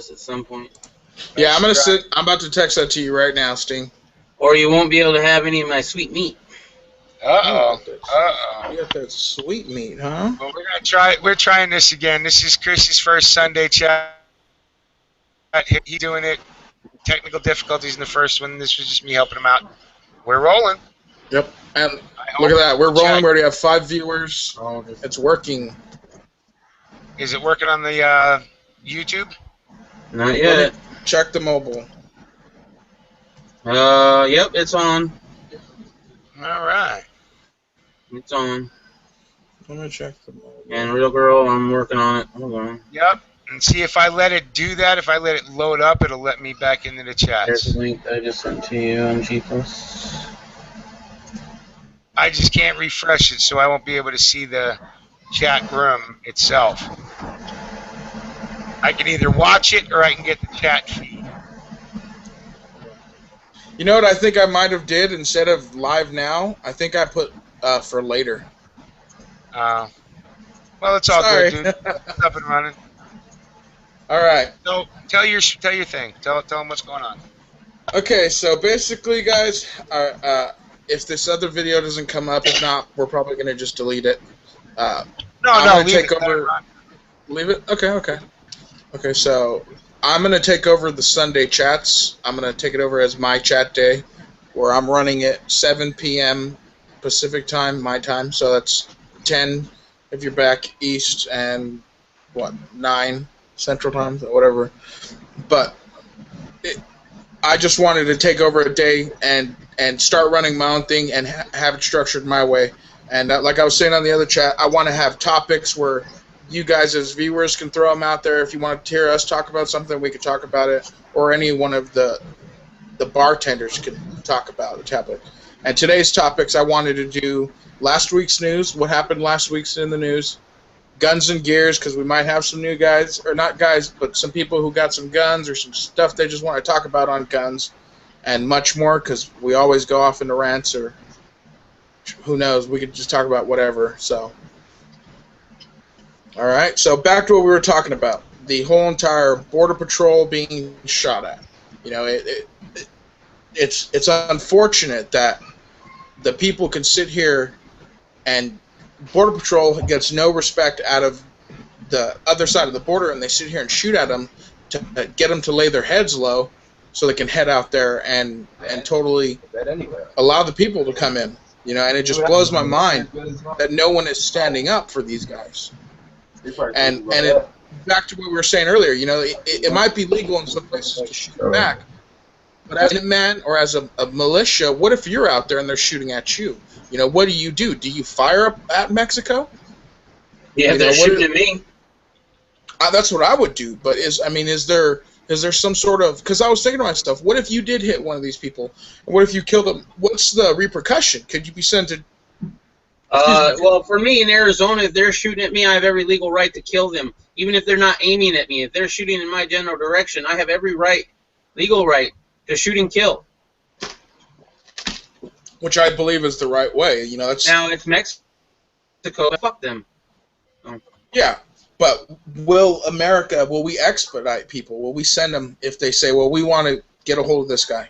at some point. Yeah, I'm about to text that to you right now, Sting. Or you won't be able to have any of my sweet meat. Uh-oh. You got that sweet meat, huh? Well, we're trying this again. This is Chris's first Sunday chat. He's doing it. Technical difficulties in the first one. This was just me helping him out. We're rolling. Yep. And look at that. We're rolling. We already have 5 viewers. It's working. Is it working on the YouTube? Not yet. Check the mobile. Yep, it's on. All right. It's on. Let me check the mobile. And Real Girl, I'm working on it. Hold on. Yep. And see if I let it do that, if I let it load up, it'll let me back into the chat. There's a link that I just sent to you on G+. I just can't refresh it, so I won't be able to see the chat room itself. I can either watch it or I can get the chat feed. You know what I think I might have did instead of live now? I think I put for later. Well, it's all good, dude. It's up and running. All right. So tell your thing. Tell them what's going on. Okay, so basically, guys, if this other video doesn't come up, if not, we're probably gonna just delete it. Leave it. Okay. So I'm gonna take over the Sunday chats. I'm gonna take it over as my chat day, where I'm running it 7 p.m. Pacific time, my time. So that's 10 if you're back east, and 9 Central time, or whatever. But I just wanted to take over a day and start running my own thing and have it structured my way. And like I was saying on the other chat, I want to have topics where you guys as viewers can throw them out there. If you want to hear us talk about something, we can talk about it, or any one of the bartenders can talk about the topic. And today's topics, I wanted to do last week's news, what happened last week's in the news, guns and gears, because we might have some new guys, or not guys, but some people who got some guns or some stuff they just want to talk about on guns, and much more, because we always go off into rants, or who knows, we could just talk about whatever. So, all right, so back to what we were talking about, the whole entire Border Patrol being shot at. You know, it's unfortunate that the people can sit here and Border Patrol gets no respect out of the other side of the border, and they sit here and shoot at them to get them to lay their heads low so they can head out there and totally allow the people to come in. You know, and it just blows my mind that no one is standing up for these guys. And back to what we were saying earlier, you know, it might be legal in some places to shoot back, but as a man or as a militia, what if you're out there and they're shooting at you? You know, what do? Do you fire up at Mexico? Yeah, they're shooting at me. That's what I would do. But is there some sort of? Because I was thinking to myself, what if you did hit one of these people? And what if you killed them? What's the repercussion? Could you be sent to? Well, for me in Arizona, if they're shooting at me, I have every legal right to kill them, even if they're not aiming at me. If they're shooting in my general direction, I have every legal right to shoot and kill. Which I believe is the right way. You know, now it's Mexico. Fuck them. Oh. Yeah, but will we expedite people? Will we send them if they say, well, we want to get a hold of this guy?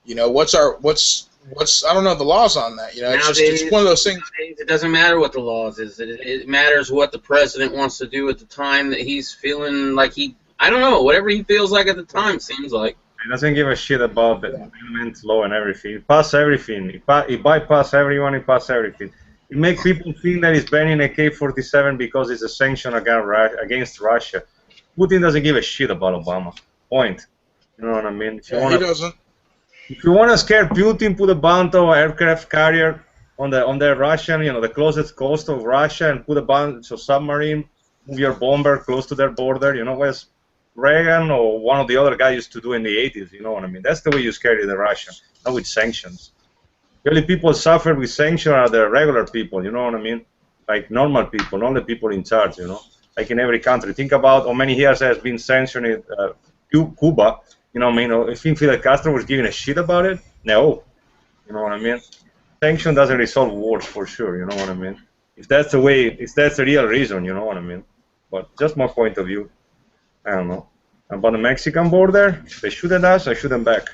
You know, what's I don't know the laws on that. You know, it's one of those things. It doesn't matter what the laws is. It matters what the president wants to do at the time that he's feeling like I don't know, whatever he feels like at the time, seems like. He doesn't give a shit about the environment law and everything. He pass everything. He bypass everyone. He pass everything. He make people think that he's banning AK-47 because it's a sanction against Russia. Putin doesn't give a shit about Obama. Point. You know what I mean? He doesn't. If you want to scare Putin, put a Banto aircraft carrier on the Russian, you know, the closest coast of Russia, and put a bunch of submarine, move your bomber close to their border. You know what Reagan or one of the other guys used to do in the 80s. You know what I mean? That's the way you scare the Russians, not with sanctions. The only people suffer with sanctions are the regular people. You know what I mean? Like normal people, not the people in charge. You know, like in every country. Think about how many years has been sanctioned Cuba. You know what I mean? If Fidel Castro was giving a shit about it, no. You know what I mean? Sanction doesn't resolve wars for sure. You know what I mean? If that's the way, if that's the real reason, you know what I mean? But just my point of view. I don't know. About the Mexican border, they shoot at us, I shoot them back.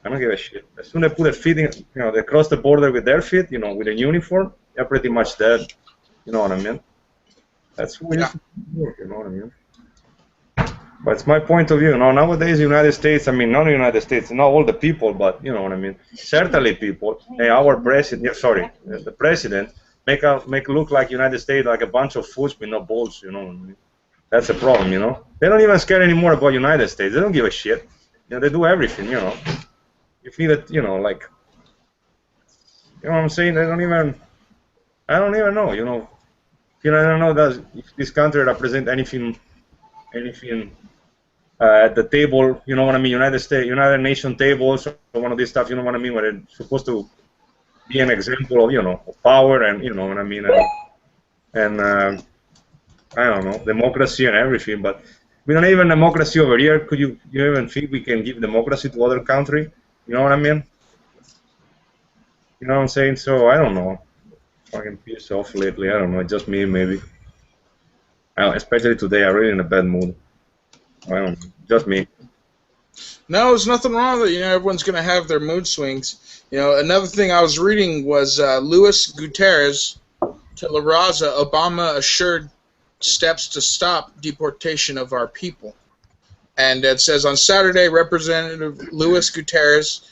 I don't give a shit. As soon as they put their feet in, they cross the border with their feet, with a uniform, they're pretty much dead. You know what I mean? That's who we used to work, you know what I mean? But it's my point of view. Nowadays, United States, not the United States, not all the people, but you know what I mean. Certainly, people. Hey, our president, the president, make it look like United States like a bunch of fools with no balls. You know what I mean? That's a problem. They don't even care anymore about United States. They don't give a shit. They do everything. If needed, like, what I'm saying? They don't even. I don't even know. I don't know if this country represents anything at the table, you know what I mean, United Nations tables, or one of these stuff, you know what I mean, where it's supposed to be an example of, of power and, you know what I mean, and I don't know, democracy and everything, but we don't even democracy over here. Could you even think we can give democracy to other country? You know what I mean? You know what I'm saying? So, I don't know. Fucking pissed off lately. I don't know. Just me, maybe. Especially today, I'm really in a bad mood. I don't know. Just me. No, there's nothing wrong with it. Everyone's going to have their mood swings. Another thing I was reading was Luis Guterres to La Raza, Obama assured steps to stop deportation of our people. And it says on Saturday, Representative Luis Guterres,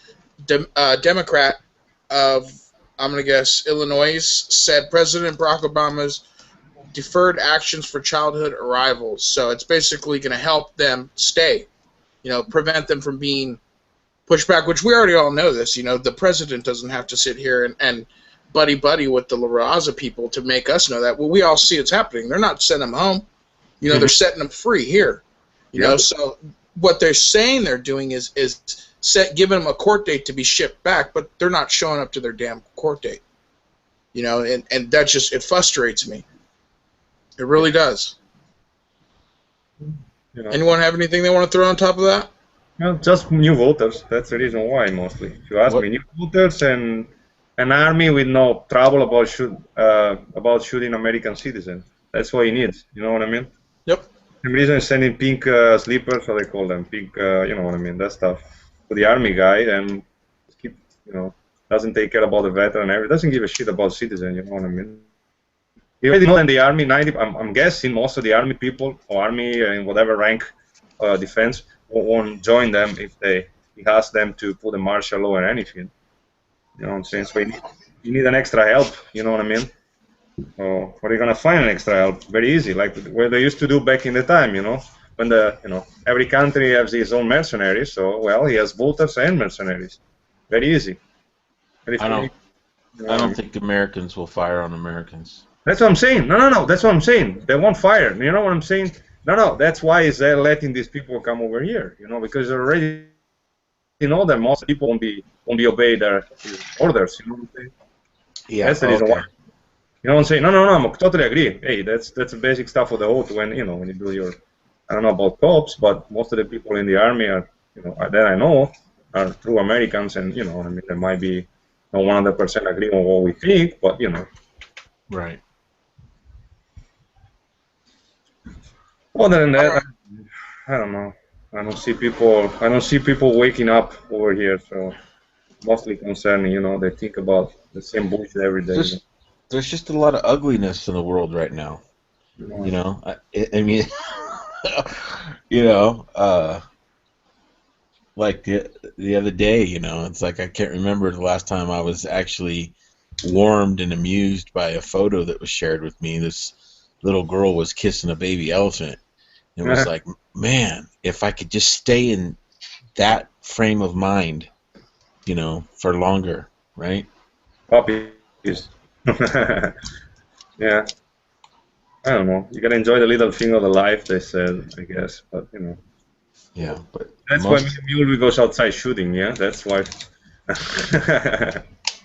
Democrat of, I'm going to guess, Illinois, said President Barack Obama's deferred actions for childhood arrivals. So it's basically going to help them stay, prevent them from being pushed back, which we already all know this. The president doesn't have to sit here and buddy with the La Raza people to make us know that. Well, we all see it's happening. They're not sending them home. They're setting them free here. So what they're saying they're doing is giving them a court date to be shipped back, but they're not showing up to their damn court date. And that just, it frustrates me. It really does. Anyone have anything they want to throw on top of that? Just new voters. That's the reason why, mostly. If you ask me, new voters and an army with no trouble about shooting American citizens. That's what he needs. You know what I mean? Yep. The reason is sending pink sleepers, how they call them, pink. You know what I mean? That stuff to the army guy and keep, doesn't take care about the veteran. Doesn't give a shit about citizens. You know what I mean? You already know in the army, I'm guessing most of the army people or army in whatever rank defense won't join them if he asks them to put a martial law or anything. You know what I'm saying? So you need an extra help. You know what I mean? So where are you gonna find an extra help? Very easy, like what they used to do back in the time. When every country has its own mercenaries. So he has voters and mercenaries. Very easy. I don't think Americans will fire on Americans. That's what I'm saying. No. That's what I'm saying. They won't fire. You know what I'm saying? No. That's why they're letting these people come over here. Because they already know that most people won't be obey their orders. You know what I'm saying? Yeah. That's the reason why. You know what I'm saying? No. I totally agree. Hey, that's the basic stuff of the oath when you do your. I don't know about cops, but most of the people in the army are, that I know, are true Americans, and what I mean. There might be not 100% agree on what we think, but Right. Other than that, I don't know. I don't see people waking up over here. So mostly concerning, they think about the same bullshit every day. There's just a lot of ugliness in the world right now. I mean, like the other day, it's like I can't remember the last time I was actually warmed and amused by a photo that was shared with me. This little girl was kissing a baby elephant. It was like, man, if I could just stay in that frame of mind, for longer, right? Puppies. Yeah. I don't know. You gotta enjoy the little thing of the life, they said, I guess. But, Yeah, but that's why Mule goes outside shooting, yeah? That's why.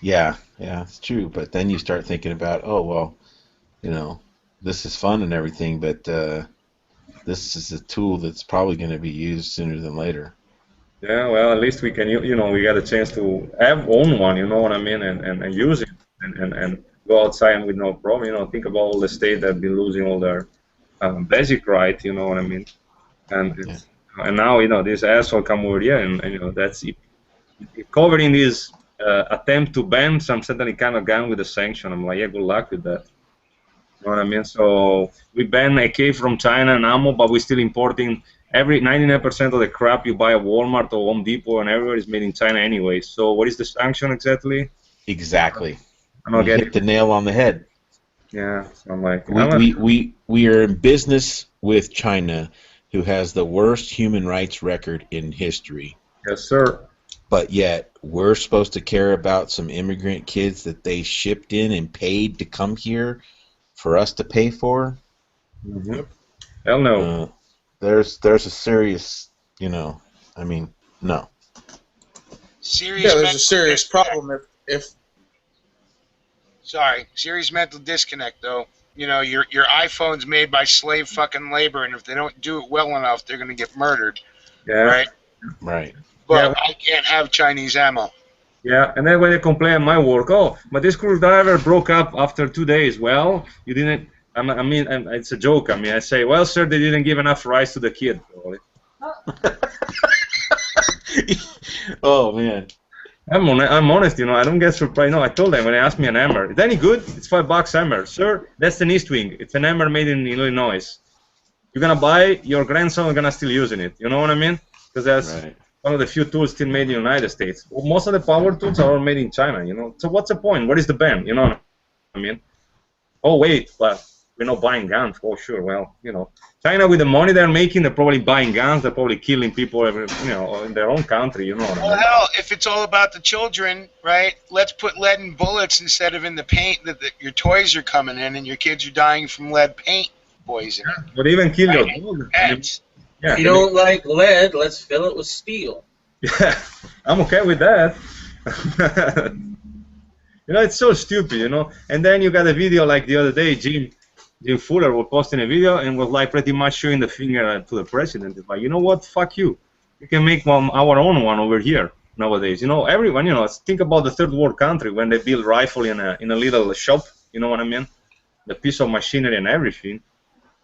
Yeah, it's true. But then you start thinking about, oh, well, this is fun and everything, but this is a tool that's probably going to be used sooner than later. Yeah, well, at least we can, we got a chance to own one, you know what I mean, and use it and go outside with no problem. Think about all the states that have been losing all their basic right, you know what I mean. And now this asshole come over here, and that's it, covering this attempt to ban some certain kind of gun with a sanction. I'm like, yeah, good luck with that. You know what I mean? So we ban AK from China and ammo, but we're still importing 99% of the crap you buy at Walmart or Home Depot and everywhere is made in China anyway. So what is the sanction exactly? Exactly. I'm not You hit the nail on the head. Yeah, so I'm like, we are in business with China, who has the worst human rights record in history. Yes, sir. But yet we're supposed to care about some immigrant kids that they shipped in and paid to come here for us to pay for? Mm-hmm. Hell no. There's a serious, I mean, no. Serious. Yeah, there's a serious problem if. Sorry, serious mental disconnect though. Your iPhone's made by slave fucking labor, and if they don't do it well enough, they're gonna get murdered. Yeah. Right. But I can't have Chinese ammo. Yeah, and then when they complain at my work, but this screwdriver broke up after 2 days. Well, you didn't. I mean, it's a joke. I mean, I say, well, sir, they didn't give enough rice to the kid. Oh man. I'm honest, I don't get surprised. No, I told them when they asked me an hammer, is that any good? It's $5 hammer, sir. That's an East Wing. It's an hammer made in Illinois. You're gonna buy, your grandson is gonna still using it. You know what I mean? Because that's one of the few tools still made in the United States. Most of the power tools are all made in China. So what's the point? What is the ban? You know what I mean? Oh wait, but we're not buying guns. Oh sure, well, China with the money they're making, they're probably buying guns. They're probably killing people, in their own country. You know what I mean? Well, hell, if it's all about the children, right? Let's put lead in bullets instead of in the paint that your toys are coming in, and your kids are dying from lead paint poisoning. But even kill your dog. If you don't like lead, let's fill it with steel. Yeah, I'm okay with that. It's so stupid, And then you got a video like the other day, Jim Fuller was posting a video and was like pretty much showing the finger to the president. It's like, you know what? Fuck you. We can make our own one over here nowadays. Everyone, think about the third world country when they build rifle in a little shop. You know what I mean? The piece of machinery and everything.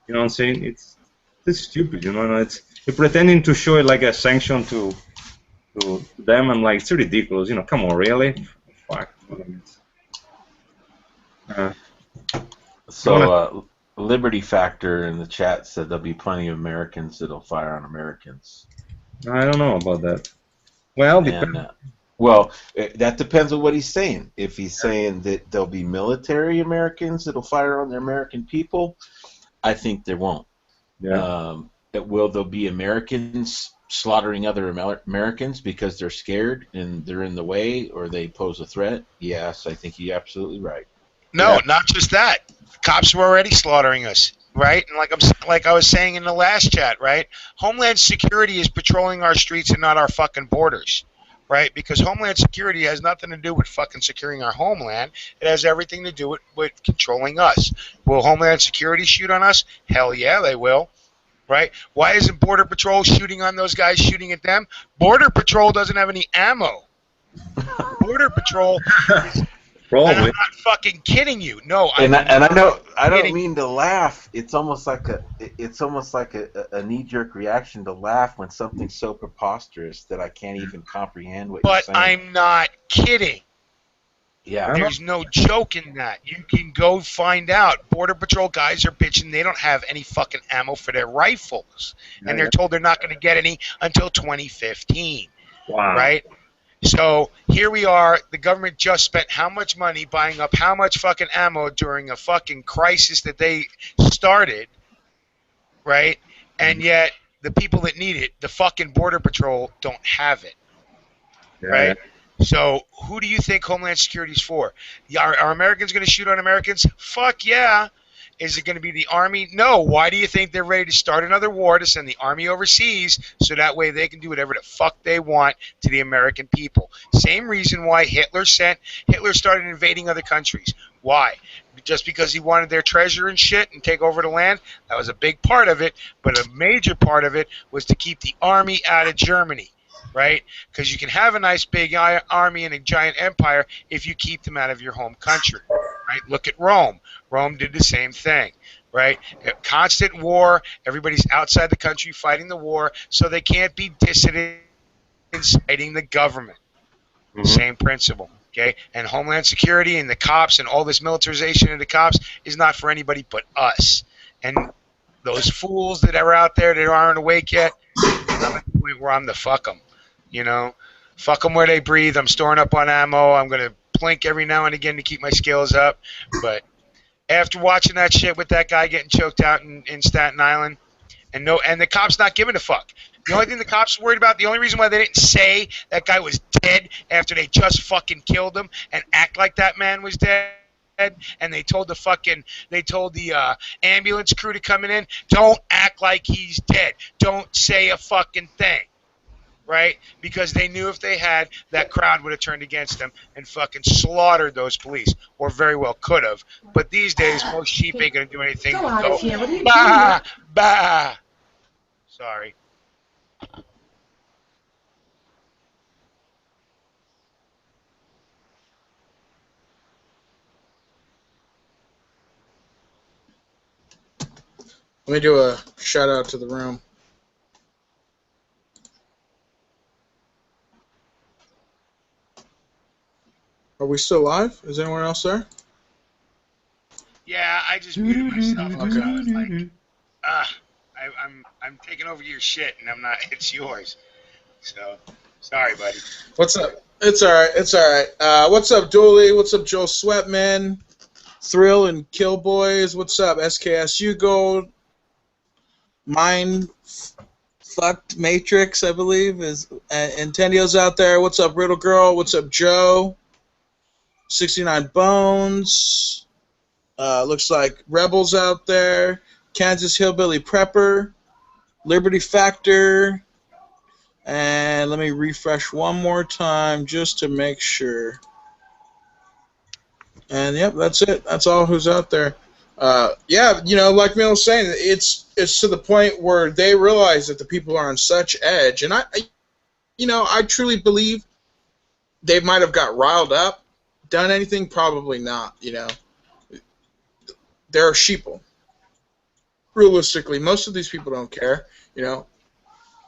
You know what I'm saying? It's stupid. It's you're pretending to show it like a sanction to them. I'm like, it's ridiculous. Come on, really? Fuck. So, Liberty Factor in the chat said there'll be plenty of Americans that'll fire on Americans. I don't know about that. Well, that depends on what he's saying. If he's saying that there'll be military Americans that'll fire on the American people, I think there won't. Yeah. Will there be Americans slaughtering other Americans because they're scared and they're in the way or they pose a threat? Yes, I think you're absolutely right. No, not just that. Cops were already slaughtering us, right? And like I was saying in the last chat, right? Homeland Security is patrolling our streets and not our fucking borders, right? Because Homeland Security has nothing to do with fucking securing our homeland. It has everything to do with controlling us. Will Homeland Security shoot on us? Hell yeah, they will, right? Why isn't Border Patrol shooting on those guys shooting at them? Border Patrol doesn't have any ammo. Border Patrol is... Probably. And I'm not fucking kidding you. No, I know. I don't mean to laugh. It's almost like a knee-jerk reaction to laugh when something's so preposterous that I can't even comprehend what you're saying. But I'm not kidding. Yeah. There's no joke in that. You can go find out. Border Patrol guys are bitching they don't have any fucking ammo for their rifles, and they're told they're not going to get any until 2015. Wow. Right. So here we are. The government just spent how much money buying up how much fucking ammo during a fucking crisis that they started, right? And yet the people that need it, the fucking Border Patrol, don't have it, right? So who do you think Homeland Security is for? Are Americans going to shoot on Americans? Fuck yeah. Is it going to be the Army? No. Why do you think they're ready to start another war to send the Army overseas so that way they can do whatever the fuck they want to the American people? Same reason why Hitler started invading other countries. Why? Just because he wanted their treasure and shit and take over the land? That was a big part of it, but a major part of it was to keep the Army out of Germany. Right? Because you can have a nice big army and a giant empire if you keep them out of your home country. Right? Look at Rome. Rome did the same thing. right? Constant war. Everybody's outside the country fighting the war, so they can't be dissidents fighting the government. Same principle, okay? And Homeland Security and the cops and all this militarization of the cops is not for anybody but us. And those fools that are out there that aren't awake yet, I'm at the point where I'm the fuck them, you know? Fuck them where they breathe. I'm storing up on ammo. I'm going to blink every now and again to keep my skills up. But after watching that shit with that guy getting choked out in Staten Island, and the cops not giving a fuck. The only thing the cops were worried about, the only reason why they didn't say that guy was dead after they just fucking killed him and act like that man was dead, and they told the ambulance crew to come in, don't act like he's dead. Don't say a fucking thing. Right? Because they knew if they had, that crowd would have turned against them and fucking slaughtered those police, or very well could have. But these days, most sheep ain't gonna do anything but go, bah, bah. Sorry. Let me do a shout out to the room. Are we still live? Is anyone else there? Yeah, I just muted myself. Okay. I was like, I'm taking over your shit, and I'm not. It's yours. So, sorry, buddy. What's up? It's all right. It's all right. What's up, Dooley? What's up, Joel Sweatman? Thrill and Kill Boys. What's up, SKSU Gold? Mind Fucked Matrix, I believe, is Nintendio's out there. What's up, Riddle Girl? What's up, Joe? 69 Bones. Looks like Rebels out there. Kansas Hillbilly Prepper. Liberty Factor. And let me refresh one more time just to make sure. And yep, that's it. That's all who's out there. Yeah, you know, like Mel was saying, it's to the point where they realize that the people are on such edge, and I truly believe they might have got riled up. Done anything? Probably not. You know, they're sheeple. Realistically, most of these people don't care. You know,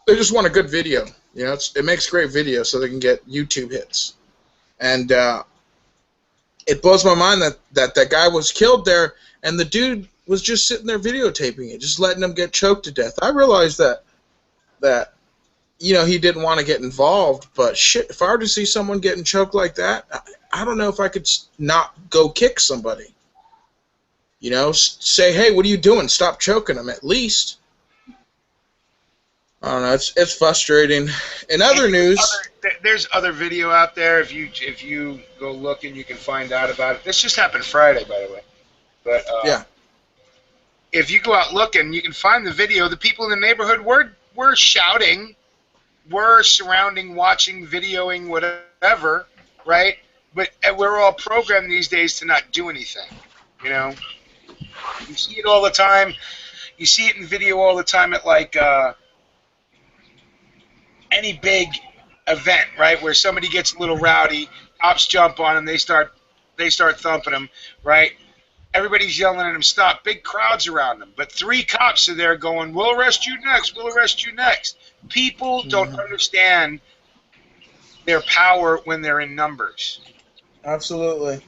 they just want a good video. You know, it makes great video so they can get YouTube hits. And it blows my mind that guy was killed there, and the dude was just sitting there videotaping it, just letting him get choked to death. I realized that you know, he didn't want to get involved, but shit, if I were to see someone getting choked like that, I don't know if I could not go kick somebody. You know, say, hey, what are you doing? Stop choking him, at least. I don't know. It's frustrating. In other news, there's other video out there. If you go looking, you can find out about it. This just happened Friday, by the way. But yeah, if you go out looking, you can find the video. The people in the neighborhood were shouting, were surrounding, watching, videoing, whatever, right? But we're all programmed these days to not do anything. You know, you see it all the time. You see it in video all the time at like any big event, right, where somebody gets a little rowdy, cops jump on them, they start thumping them, right? Everybody's yelling at them, stop. Big crowds around them, but 3 cops are there going, "We'll arrest you next. We'll arrest you next." People don't understand their power when they're in numbers. Absolutely.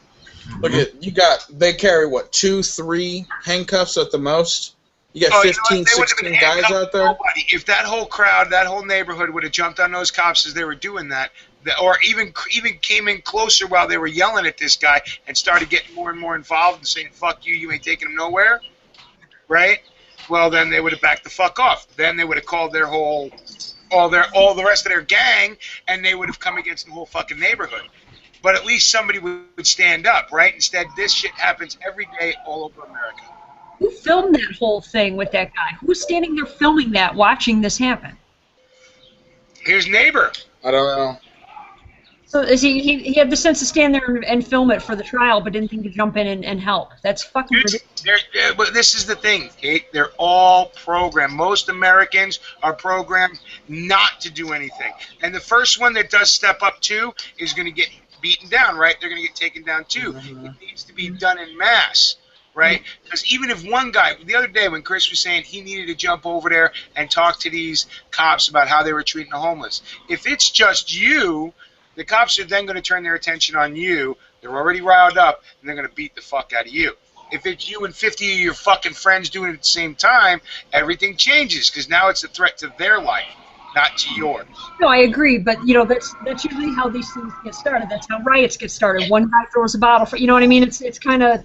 Look at they carry what, 2, 3 handcuffs at the most. You got 15, 16 guys out there. Nobody. If that whole crowd, that whole neighborhood would have jumped on those cops as they were doing that, or even came in closer while they were yelling at this guy and started getting more and more involved and saying, "Fuck you, you ain't taking him nowhere," right? Well, then they would have backed the fuck off. Then they would have called their all the rest of their gang, and they would have come against the whole fucking neighborhood. But at least somebody would stand up, right? Instead, this shit happens every day all over America. Who filmed that whole thing with that guy? Who's standing there filming that, watching this happen? His neighbor. I don't know. So is he had the sense to stand there and film it for the trial, but didn't think to jump in and help. That's fucking ridiculous. But this is the thing, Kate. They're all programmed. Most Americans are programmed not to do anything. And the first one that does step up too is going to get beaten down, right? They're going to get taken down too. It needs to be done in mass. right? Because even if one guy, the other day when Chris was saying he needed to jump over there and talk to these cops about how they were treating the homeless, if it's just you, the cops are then going to turn their attention on you. They're already riled up, and they're going to beat the fuck out of you. If it's you and 50 of your fucking friends doing it at the same time, everything changes because now it's a threat to their life, not to yours. No, I agree, but you know that's usually how these things get started. That's how riots get started. One guy throws a bottle. You know what I mean? It's kind of,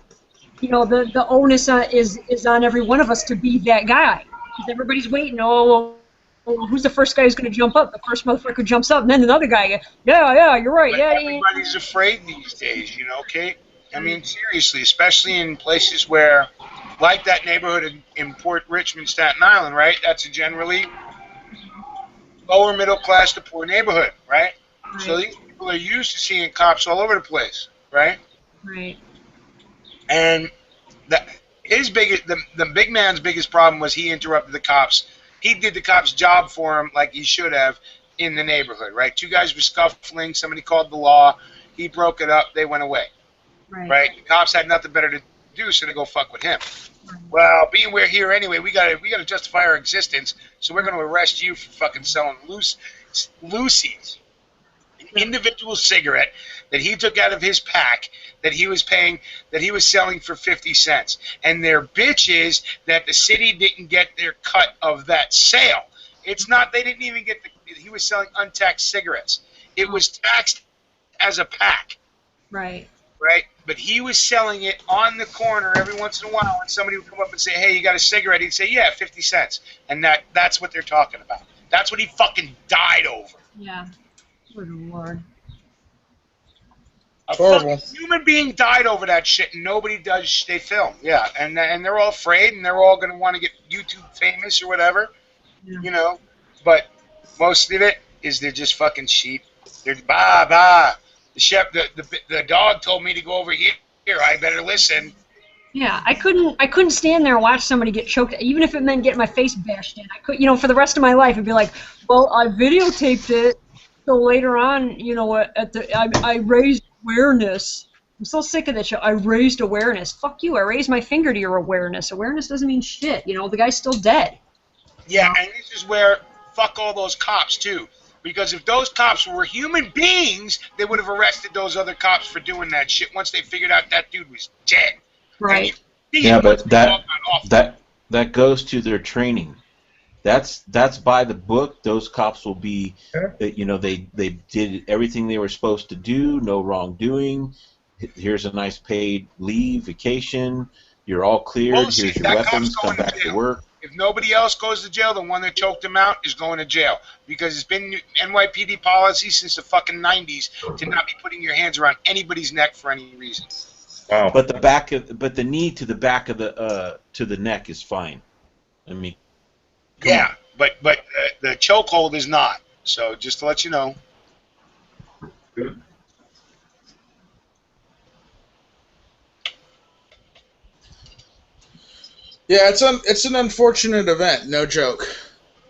you know, the onus is on every one of us to be that guy because everybody's waiting. Oh, well, who's the first guy who's going to jump up? The first motherfucker jumps up, and then another guy. Yeah, you're right. But yeah, everybody's afraid these days, you know, Kate? I mean, seriously, especially in places where, like that neighborhood in Port Richmond, Staten Island, right? That's a generally lower middle class to poor neighborhood, right? So these people are used to seeing cops all over the place, right? Right. And the big man's biggest problem was he interrupted the cops. He did the cops' job for him like he should have in the neighborhood, right? Two guys were scuffling. Somebody called the law. He broke it up. They went away, right? The cops had nothing better to do, so they go fuck with him. Well, being we're here anyway, we gotta justify our existence, so we're gonna arrest you for fucking selling loosies, an individual cigarette that he took out of his pack that he was selling for 50 cents. And their bitch is that the city didn't get their cut of that sale. It's not, they didn't even get he was selling untaxed cigarettes. It was taxed as a pack. Right. Right? But he was selling it on the corner every once in a while when somebody would come up and say, hey, you got a cigarette? He'd say, yeah, 50 cents. And that's what they're talking about. That's what he fucking died over. Yeah. Good Lord. A fucking human being died over that shit, and nobody does. They film, yeah, and they're all afraid, and they're all gonna want to get YouTube famous or whatever, you know. But most of it is they're just fucking sheep. They're bah. The dog told me to go over here. I better listen. Yeah, I couldn't stand there and watch somebody get choked, even if it meant getting my face bashed in. I could, you know, for the rest of my life, I'd be like, well, I videotaped it, so later on, you know, I raised awareness. I'm so sick of that shit. I raised awareness. Fuck you. I raised my finger to your awareness. Awareness doesn't mean shit. You know, the guy's still dead. Yeah, and this is where fuck all those cops too. Because if those cops were human beings, they would have arrested those other cops for doing that shit once they figured out that dude was dead. Right. Yeah, but that goes to their training. That's by the book. Those cops will be, you know, they did everything they were supposed to do. No wrongdoing. Here's a nice paid leave, vacation. You're all cleared. Bullshit. Here's your That weapons. cop's going Come back to to work. If nobody else goes to jail, the one that choked him out is going to jail. Because it's been NYPD policy since the fucking 90s to not be putting your hands around anybody's neck for any reason. Wow. But the knee to the back of the neck is fine. I mean, yeah, but the chokehold is not. So just to let you know. Yeah, it's an unfortunate event, no joke.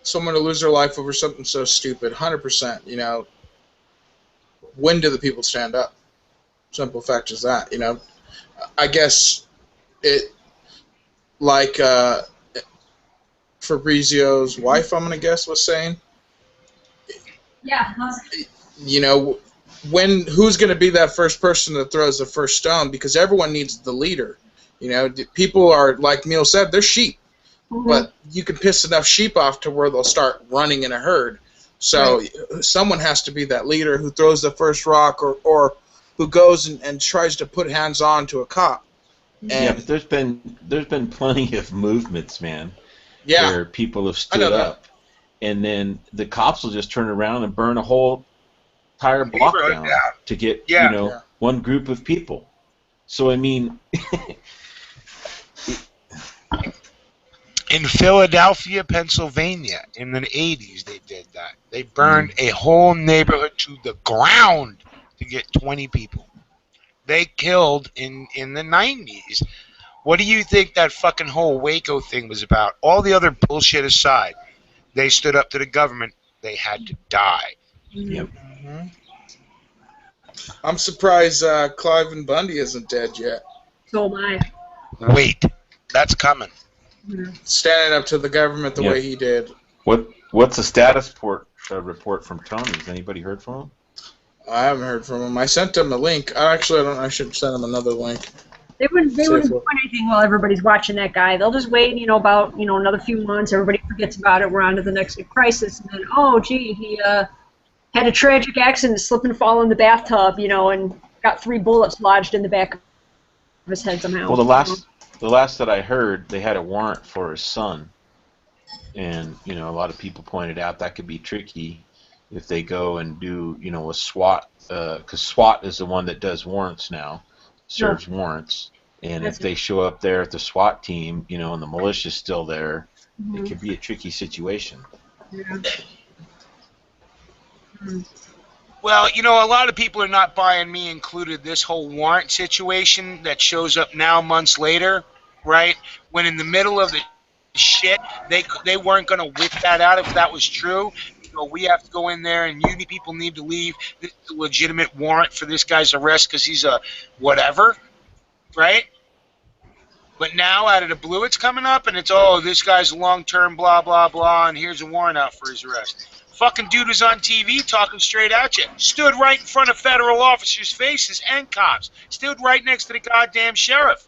Someone to lose their life over something so stupid, 100%. You know, when do the people stand up? Simple fact is that. You know, I guess it, like Fabrizio's wife, I'm gonna guess, was saying. Yeah. You know, who's gonna be that first person that throws the first stone? Because everyone needs the leader. You know, people are, like Neil said, they're sheep. But you can piss enough sheep off to where they'll start running in a herd. So someone has to be that leader who throws the first rock or who goes and tries to put hands on to a cop. And yeah, but there's been plenty of movements, man. Yeah. Where people have stood up, and then the cops will just turn around and burn a whole entire block down to get one group of people. So I mean. In Philadelphia, Pennsylvania, in the 80s, they did that. They burned a whole neighborhood to the ground to get 20 people. They killed in the 90s. What do you think that fucking whole Waco thing was about? All the other bullshit aside, they stood up to the government. They had to die. Yep. I'm surprised Clive and Bundy isn't dead yet. So am I. Wait, that's coming. Standing up to the government the way he did. What's the status report from Tony? Has anybody heard from him? I haven't heard from him. I sent him a link. Actually, I should send him another link. They wouldn't do anything while everybody's watching that guy. They'll just wait, about another few months. Everybody forgets about it. We're on to the next crisis, and then he had a tragic accident, slip and fall in the bathtub, and got 3 bullets lodged in the back of his head somehow. Well, the last that I heard, they had a warrant for his son, and a lot of people pointed out that could be tricky if they go and do a SWAT, because SWAT is the one that does warrants now, serves warrants, and if they show up there at the SWAT team, and the militia's still there, it could be a tricky situation. Yeah. Well, a lot of people are not buying, me included, this whole warrant situation that shows up now months later, right? When in the middle of the shit, they weren't going to whip that out if that was true. We have to go in there and you people need to leave. This is a legitimate warrant for this guy's arrest because he's a whatever, right? But now out of the blue it's coming up and it's, this guy's long-term blah, blah, blah, and here's a warrant out for his arrest. Fucking dude was on TV talking straight at you. Stood right in front of federal officers' faces and cops. Stood right next to the goddamn sheriff.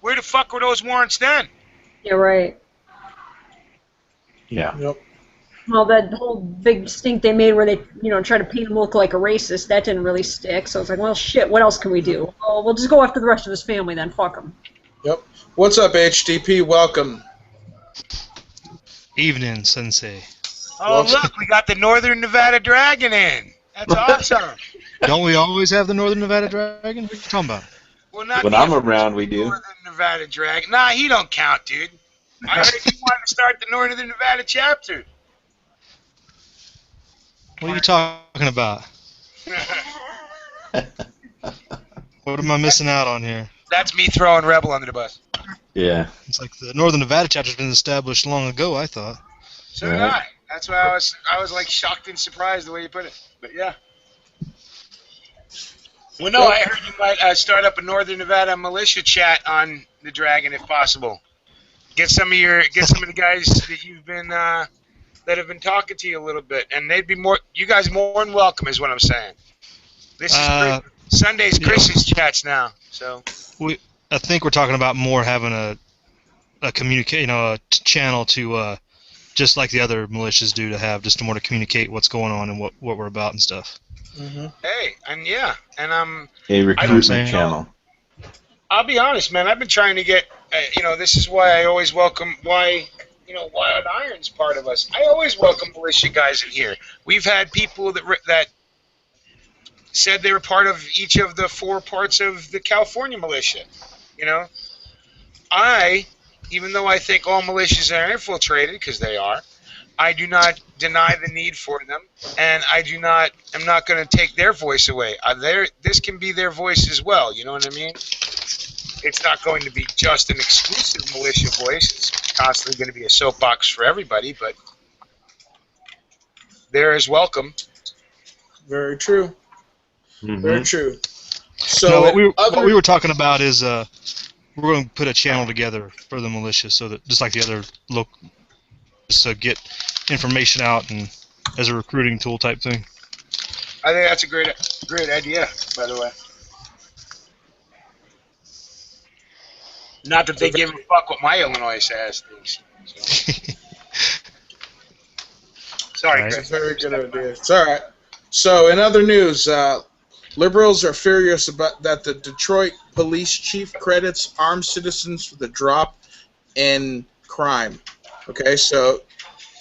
Where the fuck were those warrants then? Yeah, right. Yeah. Yep. Well, that whole big stink they made where they, try to paint him look like a racist, that didn't really stick. So it's like, well, shit, what else can we do? Well, we'll just go after the rest of his family then. Fuck him. Yep. What's up, HDP? Welcome. Evening, Sensei. Oh, look, we got the Northern Nevada Dragon in. That's awesome. Don't we always have the Northern Nevada Dragon? What are you talking about? Well, not when I'm around, we do. Northern Nevada Dragon. Nah, he don't count, dude. I heard you wanted to start the Northern Nevada chapter. What are you talking about? What am I missing out on here? That's me throwing Rebel under the bus. Yeah. It's like the Northern Nevada chapter's been established long ago, I thought. So did I. That's why I was like shocked and surprised the way you put it. But yeah. Well, no, I heard you might start up a Northern Nevada militia chat on the Dragon if possible. Get some of the guys that you've been that have been talking to you a little bit, and they'd be you guys more than welcome, is what I'm saying. This is Sunday's Chris's chats now, so. I think we're talking about more having a channel to just like the other militias do, to have just more to communicate what's going on and what we're about and stuff. Mm-hmm. Hey, and a recruitment channel. I'll be honest, man. I've been trying to get, this is why I always welcome Wild Iron's part of us. I always welcome militia guys in here. We've had people that said they were part of each of the 4 parts of the California militia. Even though I think all militias are infiltrated, because they are, I do not deny the need for them, and I'm not going to take their voice away. This can be their voice as well, you know what I mean? It's not going to be just an exclusive militia voice. It's constantly going to be a soapbox for everybody, but they're as welcome. Very true. Mm-hmm. Very true. So no, what we were talking about is we're going to put a channel together for the militia, so that just like the other local, so get information out and as a recruiting tool type thing. I think that's a great idea, by the way. Not that they give a fuck what my Illinois says. So. Sorry, Right. Chris. It's a very good idea. It's all right. So, in other news, liberals are furious about that the Detroit police chief credits armed citizens for the drop in crime. Okay, so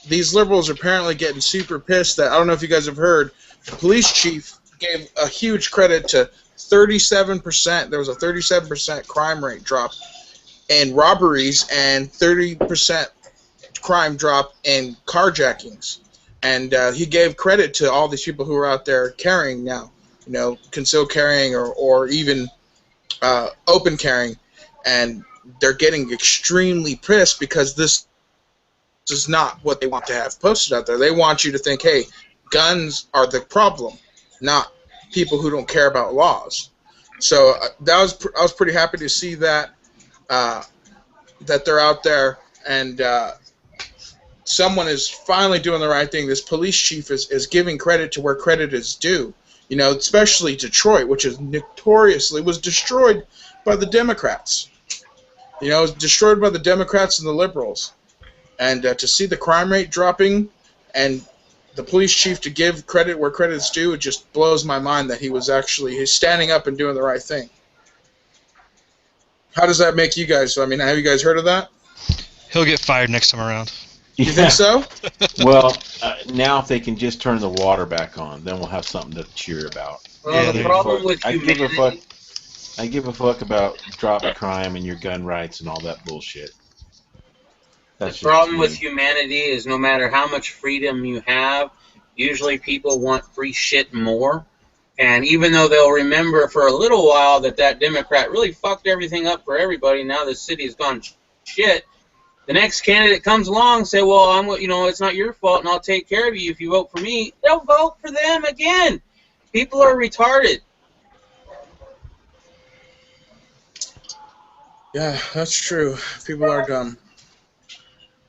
these liberals are apparently getting super pissed that, I don't know if you guys have heard, the police chief gave a huge credit to 37%. There was a 37% crime rate drop in robberies and 30% crime drop in carjackings. And he gave credit to all these people who are out there carrying now, concealed carrying or even open carrying. And they're getting extremely pissed because this is not what they want to have posted out there. They want you to think, hey, guns are the problem, not people who don't care about laws. So I was pretty happy to see that that they're out there, and someone is finally doing the right thing. This police chief is giving credit to where credit is due. You know, especially Detroit, which is notoriously was destroyed by the Democrats. You know, it was destroyed by the Democrats and the liberals. And to see the crime rate dropping and the police chief to give credit where credit is due, it just blows my mind that he's standing up and doing the right thing. How does that make you guys? I mean, have you guys heard of that? He'll get fired next time around. You think so? Well, now if they can just turn the water back on, then we'll have something to cheer about. Well, Yeah, the problem with I humanity... give a fuck about dropping crime and your gun rights and all that bullshit. The problem with humanity is no matter how much freedom you have, usually people want free shit more. And even though they'll remember for a little while that Democrat really fucked everything up for everybody, now the city has gone shit, the next candidate comes along and say, well, it's not your fault and I'll take care of you if you vote for me. They'll vote for them again. People are retarded. Yeah, that's true. People are dumb.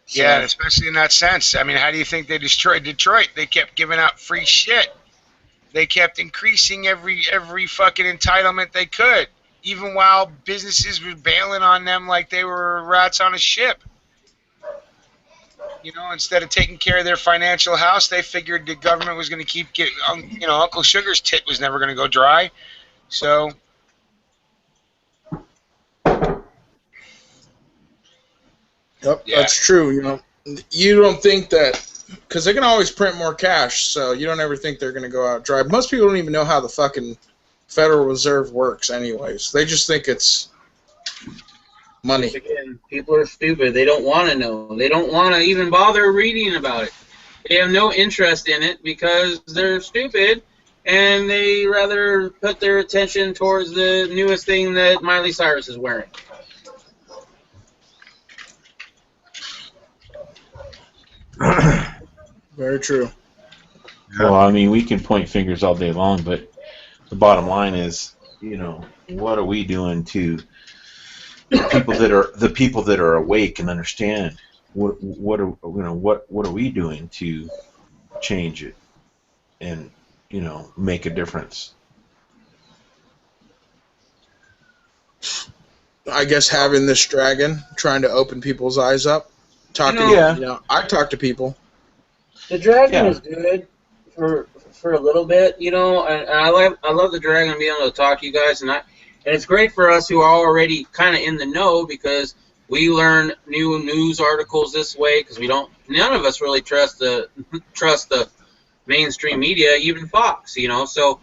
So. Yeah, especially in that sense. I mean, how do you think they destroyed Detroit? They kept giving out free shit. They kept increasing every fucking entitlement they could, even while businesses were bailing on them like they were rats on a ship. You know, instead of taking care of their financial house, they figured the government was going to keep getting, Uncle Sugar's tit was never going to go dry. So... Yep, Yeah. That's true. You know, you don't think that because they can always print more cash, so you don't ever think they're going to go out dry. Most people don't even know how the fucking Federal Reserve works, anyways. They just think it's money. Again, people are stupid. They don't want to know. They don't want to even bother reading about it. They have no interest in it because they're stupid, and they rather put their attention towards the newest thing that Miley Cyrus is wearing. Very true. Well, I mean, we can point fingers all day long, but the bottom line is, what are we doing to the people that are awake and understand? What are we doing to change it and make a difference? I guess having this dragon, trying to open people's eyes up, I talk to people. The dragon is good for a little bit, and I love the dragon being able to talk to you guys, and it's great for us who are already kind of in the know because we learn new news articles this way because none of us really trust the mainstream media, even Fox, so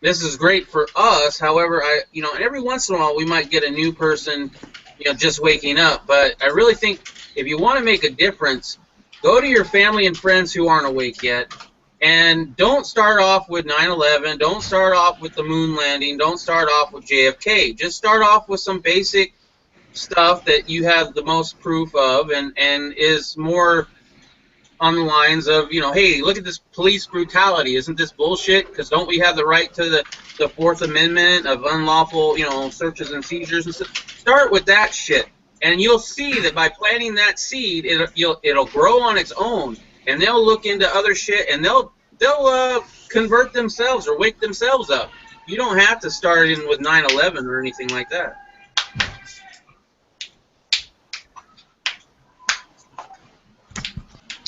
this is great for us. However, every once in a while we might get a new person, just waking up, but I really think if you want to make a difference, go to your family and friends who aren't awake yet, and don't start off with 9/11. Don't start off with the moon landing. Don't start off with JFK. Just start off with some basic stuff that you have the most proof of and is more on the lines of, hey, look at this police brutality. Isn't this bullshit? Because don't we have the right to the Fourth Amendment of unlawful, searches and seizures and stuff? Start with that shit. And you'll see that by planting that seed, it'll grow on its own, and they'll look into other shit, and they'll convert themselves or wake themselves up. You don't have to start in with 9/11 or anything like that.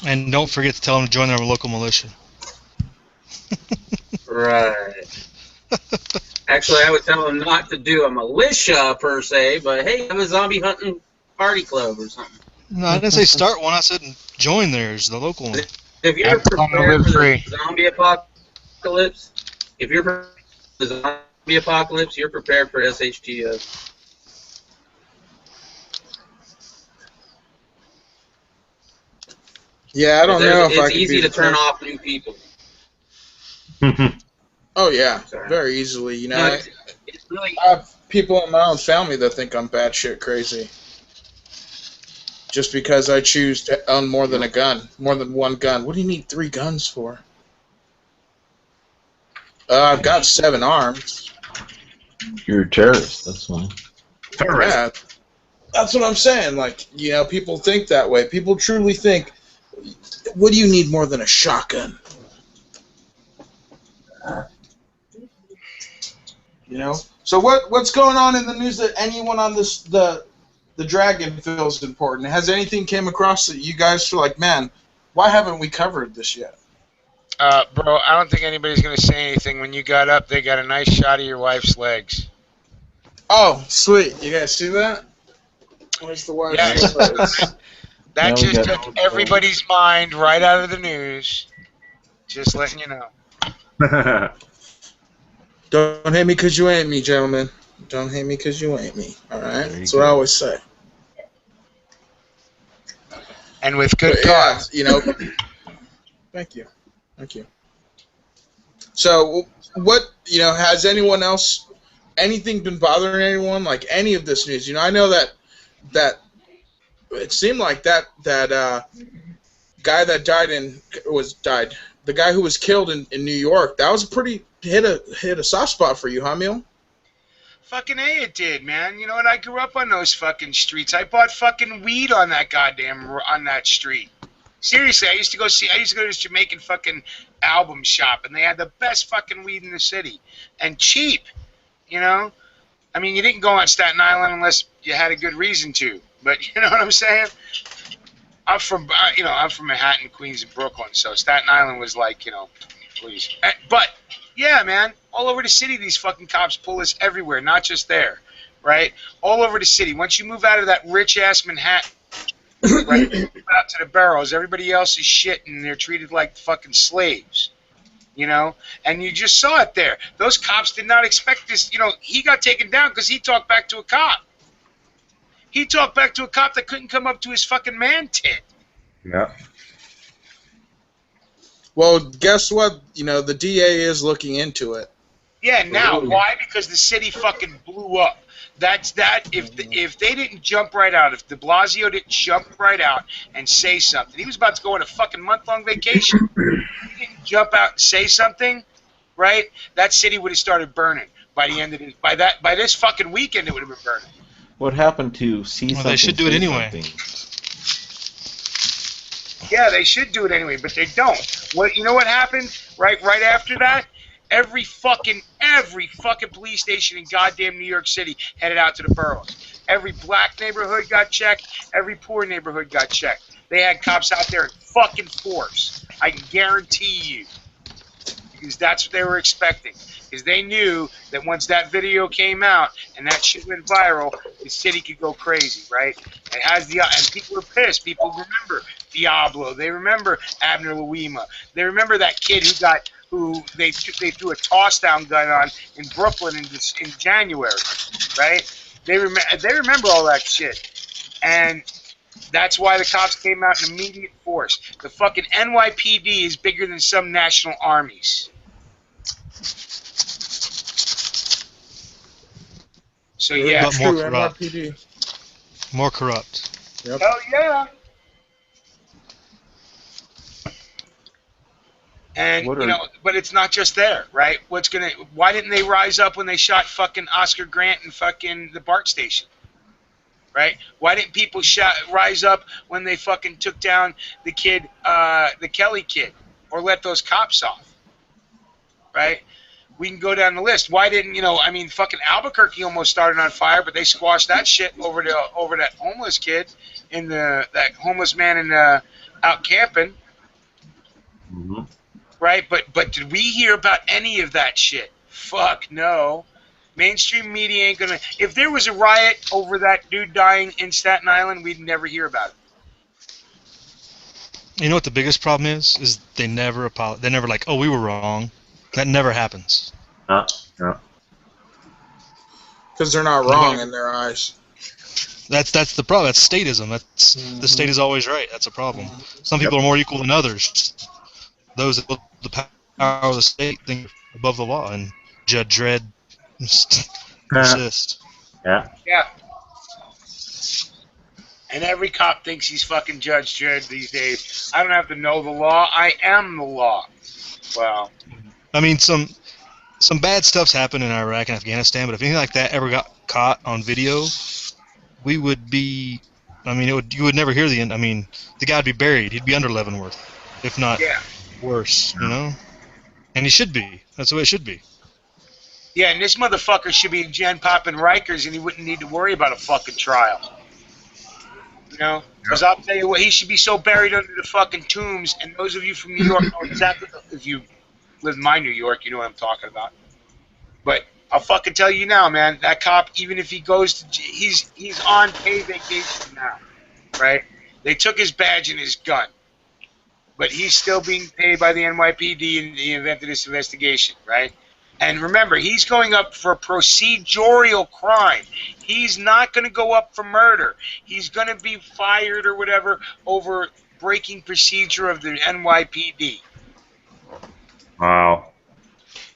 And don't forget to tell them to join our local militia. Right. Actually, I would tell them not to do a militia per se, but hey, have a zombie hunting party club or something. No, I didn't say start one. I said join theirs, the local one. If you're prepared for the zombie apocalypse, you're prepared for SHTF. Yeah, I don't know if I could It's easy to turn off new people. Oh yeah, very easily. It's really, I have people in my own family that think I'm batshit crazy. Just because I choose to own more than one gun. What do you need 3 guns for? I've got 7 arms. You're a terrorist. That's fine. Yeah, that's what I'm saying. Like, you know, people think that way. People truly think, what do you need more than a shotgun? You know. So what's going on in the news that anyone on this the Dragon feels important? Has anything came across that you guys feel like, man, why haven't we covered this yet? Bro, I don't think anybody's gonna say anything. When you got up, they got a nice shot of your wife's legs. Oh, sweet. You guys see that? Where's the wife's Yes. legs? That Now we just got- took everybody's mind right out of the news. Just letting you know. Don't hate me because you ain't me, gentlemen. Don't hate me because you ain't me. All right? That's what I always say. And with good But yeah, cause. you know. Thank you. Thank you. So, what, you know, has anyone else, anything been bothering anyone? Like any of this news? You know, I know that it seemed like that guy that died, the guy who was killed in New York, that was a pretty hit a soft spot for you, huh, Neil? Fucking A, it did, man. You know what? I grew up on those fucking streets. I bought fucking weed on that street. Seriously, I used to go to this Jamaican fucking album shop, and they had the best fucking weed in the city, and cheap. You know, I mean, you didn't go on Staten Island unless you had a good reason to. But you know what I'm saying? I'm from Manhattan, Queens, and Brooklyn, so Staten Island was like, you know, please. But yeah, man, all over the city, these fucking cops pull us everywhere, not just there, right? All over the city. Once you move out of that rich ass Manhattan, right, out to the boroughs, everybody else is shit, and they're treated like fucking slaves, you know. And you just saw it there. Those cops did not expect this. You know, he got taken down because he talked back to a cop. He talked back to a cop that couldn't come up to his fucking man tit. Yeah. Well, guess what? You know, the DA is looking into it. Yeah, now why? Because the city fucking blew up. That's that. If they didn't jump right out, if De Blasio didn't jump right out and say something, he was about to go on a fucking month-long vacation. He didn't jump out and say something, right? That city would have started burning by the end of this. By this fucking weekend, it would have been burning. What happened to see something? They should do it say anyway. something? Yeah, they should do it anyway, but they don't. You know what happened? Right after that, every fucking police station in goddamn New York City headed out to the boroughs. Every black neighborhood got checked. Every poor neighborhood got checked. They had cops out there in fucking force. I can guarantee you, because that's what they were expecting. Because they knew that once that video came out and that shit went viral, the city could go crazy, right? And people are pissed. People remember Diablo. They remember Abner Louima. They remember that kid who they threw a toss-down gun on in Brooklyn in January, right? They remember all that shit, and that's why the cops came out in immediate force. The fucking NYPD is bigger than some national armies. So yeah, But more True, corrupt. NYPD. More corrupt. Yep. hell yeah. And What you are- know, but it's not just there, right? Why didn't they rise up when they shot fucking Oscar Grant and fucking the BART station? Right? Why didn't people rise up when they fucking took down the kid, the Kelly kid, or let those cops off? Right? We can go down the list. Why didn't, you know, I mean, fucking Albuquerque almost started on fire, but they squashed that shit over that homeless kid that homeless man out camping. Mm-hmm. Right? But did we hear about any of that shit? Fuck no. Mainstream media ain't gonna. If there was a riot over that dude dying in Staten Island, we'd never hear about it. You know what the biggest problem is? Is they never apologize. They never like, oh, we were wrong. That never happens. Yeah. Because they're not wrong in their eyes. That's the problem. That's statism. The state is always right. That's a problem. Some people are more equal than others. Those that the power of the state think above the law, and Judge Dredd persist. Yeah. Yeah. And every cop thinks he's fucking Judge Dredd these days. I don't have to know the law. I am the law. Well. I mean, some bad stuff's happened in Iraq and Afghanistan, but if anything like that ever got caught on video, we would be. I mean, you would never hear the end. I mean, the guy'd be buried. He'd be under Leavenworth, if not worse. You know, and he should be. That's the way it should be. Yeah, and this motherfucker should be in Gen Pop and Rikers, and he wouldn't need to worry about a fucking trial. You know, because I'll tell you what, he should be so buried under the fucking tombs. And those of you from New York know exactly. If you live in my New York, you know what I'm talking about. But I'll fucking tell you now, man. That cop, even if he goes to, he's on paid vacation now, right? They took his badge and his gun, but he's still being paid by the NYPD in the event of this investigation, right? And remember, he's going up for a procedural crime. He's not going to go up for murder. He's going to be fired or whatever over breaking procedure of the NYPD. Wow.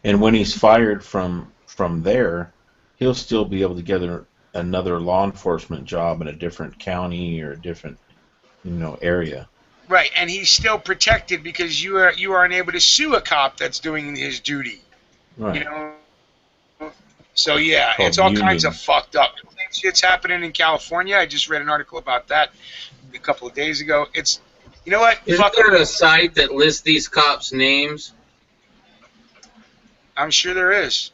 And when he's fired from there, he'll still be able to get another law enforcement job in a different county or a different, area. Right, and he's still protected because you are unable to sue a cop that's doing his duty. Right. You know. So yeah, Called it's all union. kinds of fucked up. Shit's happening in California. I just read an article about that a couple of days ago. It's, you know what? Isn't there a site that lists these cops' names? I'm sure there is.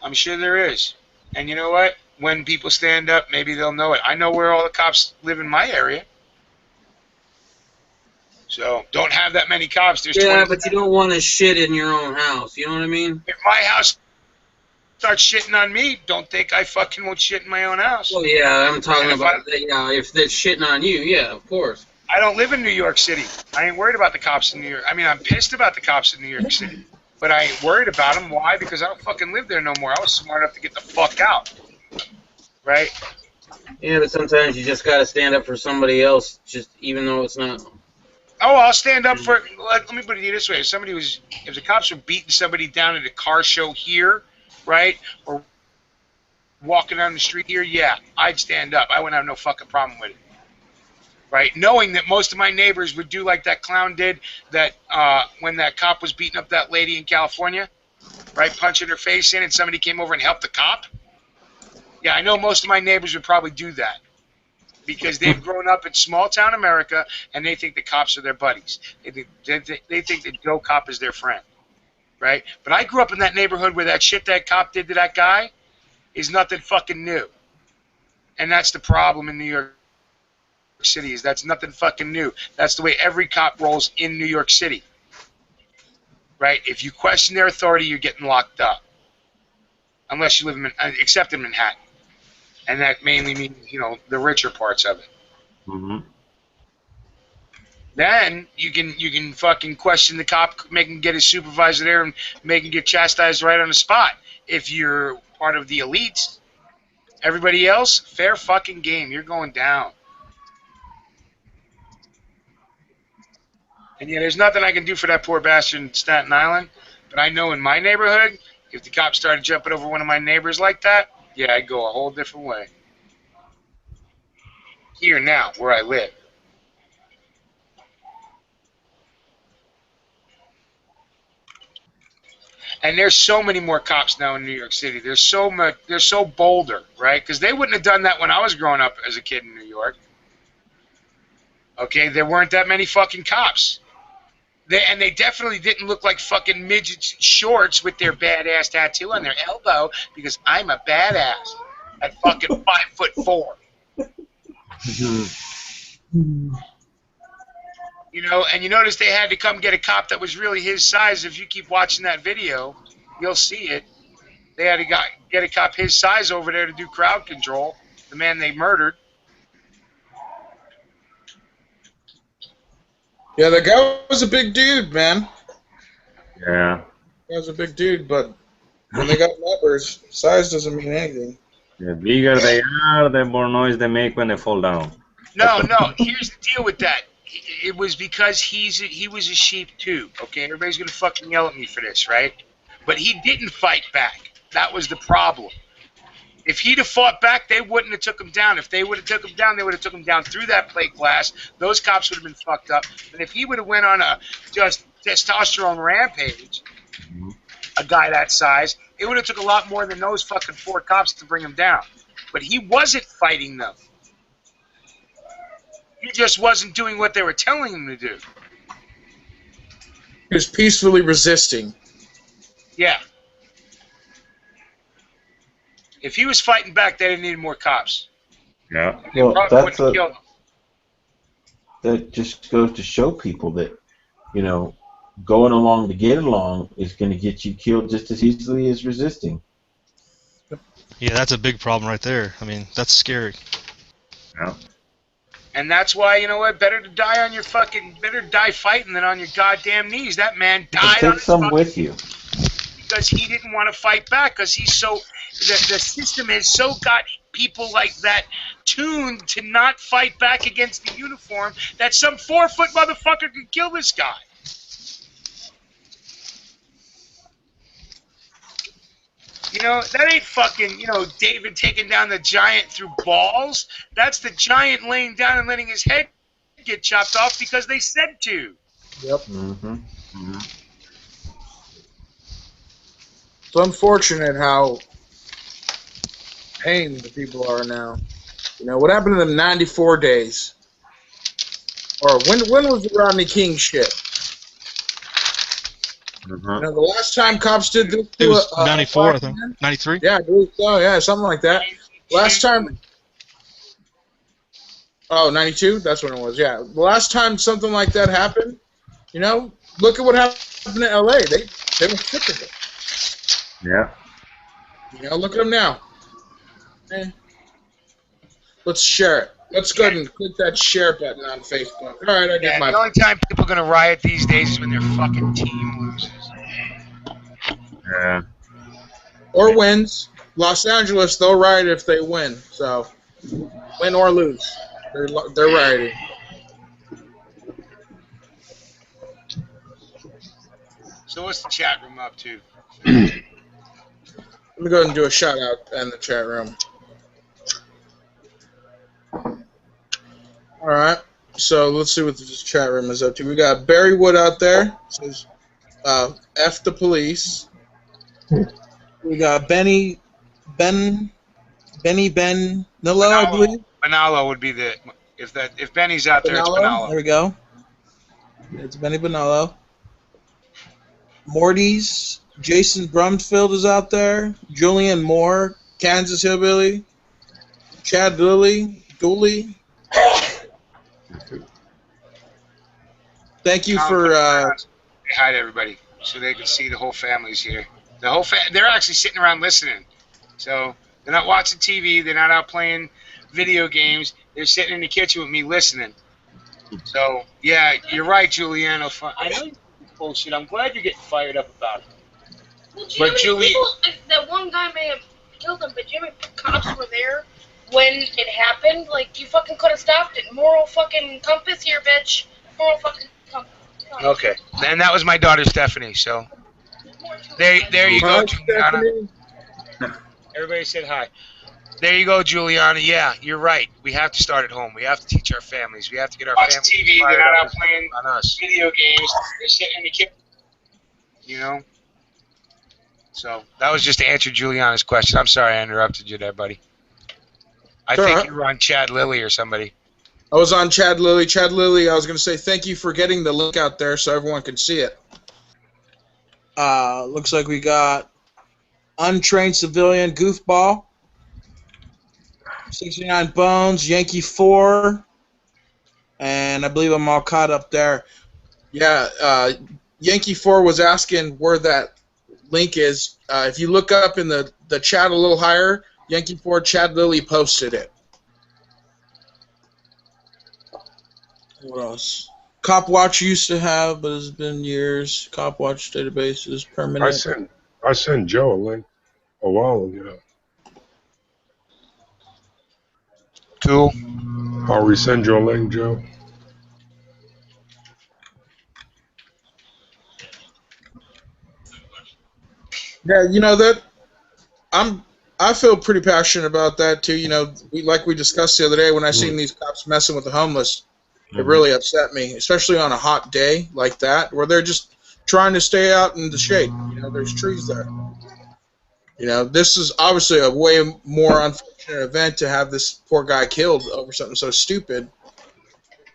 I'm sure there is. And you know what? When people stand up, maybe they'll know it. I know where all the cops live in my area. So, don't have that many cops. There's Yeah, 20. but you don't want to shit in your own house. You know what I mean? If my house starts shitting on me, don't think I fucking won't shit in my own house. Well, yeah, I'm talking about if they're shitting on you, yeah, of course. I don't live in New York City. I ain't worried about the cops in New York. I mean, I'm pissed about the cops in New York City. But I ain't worried about them. Why? Because I don't fucking live there no more. I was smart enough to get the fuck out. Right? Yeah, but sometimes you just got to stand up for somebody else, just even though it's not. Oh, I'll stand up for. Let me put it this way: if the cops were beating somebody down at a car show here, right, or walking down the street here, yeah, I'd stand up. I wouldn't have no fucking problem with it, right? Knowing that most of my neighbors would do like that clown did, that when that cop was beating up that lady in California, right, punching her face in, and somebody came over and helped the cop. Yeah, I know most of my neighbors would probably do that. Because they've grown up in small-town America, and they think the cops are their buddies. They think that Joe Cop is their friend, right? But I grew up in that neighborhood where that shit that cop did to that guy is nothing fucking new. And that's the problem in New York City, is that's nothing fucking new. That's the way every cop rolls in New York City, right? If you question their authority, you're getting locked up. Unless you live in, except in Manhattan. And that mainly means, the richer parts of it. Mm-hmm. Then you can fucking question the cop, make him get his supervisor there, and make him get chastised right on the spot. If you're part of the elites, everybody else, fair fucking game. You're going down. And yeah, there's nothing I can do for that poor bastard in Staten Island. But I know in my neighborhood, if the cops started jumping over one of my neighbors like that, yeah, I'd go a whole different way. Here now, where I live. And there's so many more cops now in New York City. They're so bolder, right? Because they wouldn't have done that when I was growing up as a kid in New York. Okay, there weren't that many fucking cops. They definitely didn't look like fucking midgets in shorts with their badass tattoo on their elbow, because I'm a badass at fucking 5'4". And you notice they had to come get a cop that was really his size. If you keep watching that video, you'll see it. They had to get a cop his size over there to do crowd control, the man they murdered. Yeah, the guy was a big dude, man. Yeah. He was a big dude, but when they got numbers, size doesn't mean anything. The bigger they are, the more noise they make when they fall down. No. Here's the deal with that. It was because he was a sheep too. Okay, everybody's gonna fucking yell at me for this, right? But he didn't fight back. That was the problem. If he'd have fought back, they wouldn't have took him down. If they would have took him down, they would have took him down through that plate glass. Those cops would have been fucked up. And if he would have went on a just testosterone rampage, a guy that size, it would have took a lot more than those fucking 4 cops to bring him down. But he wasn't fighting them. He just wasn't doing what they were telling him to do. He was peacefully resisting. Yeah. If he was fighting back, they didn't need more cops. Yeah. Well, Probably that's wouldn't have killed him. that just goes to show people that, you know, going along to get along is going to get you killed just as easily as resisting. Yeah, that's a big problem right there. I mean, that's scary. Yeah. And that's why, you know what, better to die fighting than on your goddamn knees. That man died on Take his some fucking with you. because he didn't want to fight back because he's so the system has so got people like that tuned to not fight back against the uniform that some 4-foot motherfucker could kill this guy. You know, that ain't fucking, you know, David taking down the giant through balls. That's the giant laying down and letting his head get chopped off because they said to. Yep. Mm-hmm. It's unfortunate how pain the people are now. You know, what happened to the 94 days? Or when was the Rodney King shit? You know, the last time cops did this It to was a 94, I black think. man? 93? Yeah, I believe so, yeah, something like that. Last time... Oh, 92? That's when it was, yeah. The last time something like that happened, you know, look at what happened in L.A. They were sick of it. Yeah. You know, look at them now. Let's share it. Let's go ahead and click that share button on Facebook. All right, I did my... The only time people are going to riot these days is when their fucking team loses. Yeah. Or wins. Los Angeles, they'll riot if they win. So, win or lose, they're rioting. So what's the chat room up to? Let me go ahead and do a shout out in the chat room. All right. So let's see what this chat room is up to. We got Barry Wood out there. It says, "F the police." We got Benny Benillo, I believe. Benalo would be the if Benny's out there, it's Benalo. There we go. It's Benny Benalo. Morty's Jason Brumfield is out there. Julian Moore, Kansas Hillbilly. Chad Dooley. Thank you for. Say hi to everybody so they can see the whole family's here. The whole they're actually sitting around listening. So they're not watching TV. They're not out playing video games. They're sitting in the kitchen with me listening. So yeah, you're right, Giuliano. I know you're bullshit. I'm glad you're getting fired up about it. Well, do you know how many people, that one guy may have killed him, but do you know how many cops were there when it happened? Like, you fucking could have stopped it. Moral fucking compass here, bitch. Moral fucking compass. Okay. And that was my daughter, Stephanie. So there you go, Juliana. Everybody said hi. There you go, Juliana. Yeah, you're right. We have to start at home. We have to teach our families. We have to get our families TV. They're not out playing on us. Video games. They're sitting in the kitchen. You know? So that was just to answer Juliana's question. I'm sorry I interrupted you there, buddy. I think you were on Chad Lilly or somebody. I was on Chad Lilly. Chad Lilly, I was going to say thank you for getting the link out there so everyone can see it. Looks like we got Untrained Civilian Goofball, 69 Bones, Yankee 4, and I believe I'm all caught up there. Yeah, Yankee 4 was asking where that link is. If you look up in the chat a little higher, Yankee 4, Chad Lilly posted it. What else? Copwatch used to have, but it's been years. Copwatch database is permanent. I sent Joe a link a while ago. Cool. I'll resend you a link, Joe. Yeah, you know that I feel pretty passionate about that too. You know, like we discussed the other day when I seen these cops messing with the homeless, it really upset me, especially on a hot day like that where they're just trying to stay out in the shade. You know, there's trees there. You know, this is obviously a way more unfortunate event to have this poor guy killed over something so stupid.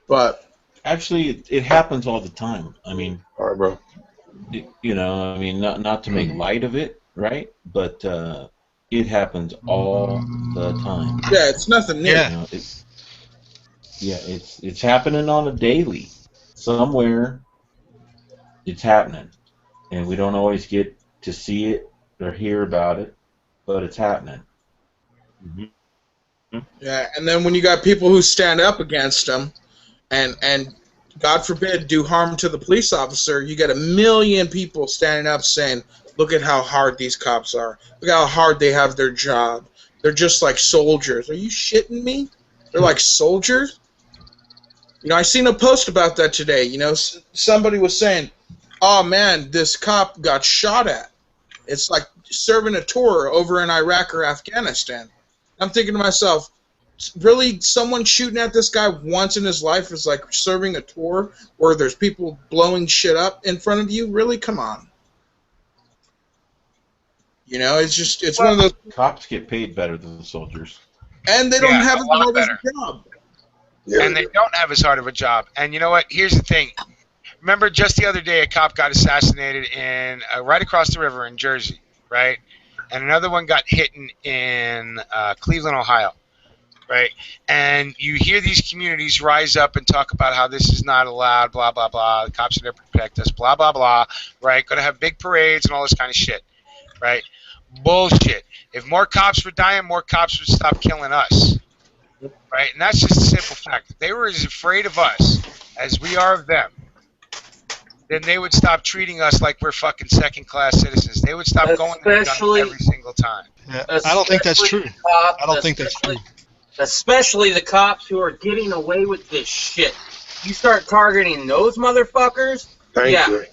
But actually, it happens all the time. I mean, All right, bro. you know, I mean, not to make light of it, right? But it happens all the time. yeah, it's nothing new. You know, it's happening on a daily. Somewhere, it's happening, and we don't always get to see it or hear about it, but it's happening. Yeah, and then when you got people who stand up against them, and God forbid do harm to the police officer, you get 1 million people standing up saying, "Look at how hard these cops are. Look how hard they have their job. They're just like soldiers." Are you shitting me? They're like soldiers? You know, I seen a post about that today. You know, somebody was saying, "Oh man, this cop got shot at." It's like serving a tour over in Iraq or Afghanistan. I'm thinking to myself, really, someone shooting at this guy once in his life is like serving a tour where there's people blowing shit up in front of you? Really? Come on. You know, it's one of those... Cops get paid better than the soldiers. And they don't have as hard of a job. Yeah. And they don't have as hard of a job. And you know what? Here's the thing. Remember, just the other day, a cop got assassinated in right across the river in Jersey, right? And another one got hit in Cleveland, Ohio, right? And you hear these communities rise up and talk about how this is not allowed, blah, blah, blah. The cops are there to protect us, blah, blah, blah, right? Going to have big parades and all this kind of shit, right? Bullshit. If more cops were dying, more cops would stop killing us, right? And that's just a simple fact. If they were as afraid of us as we are of them, then they would stop treating us like we're fucking second-class citizens. They would stop going to the gun every single time. Yeah, I don't think that's true. I don't think that's true. Especially the cops who are getting away with this shit. You start targeting those motherfuckers, Thank you.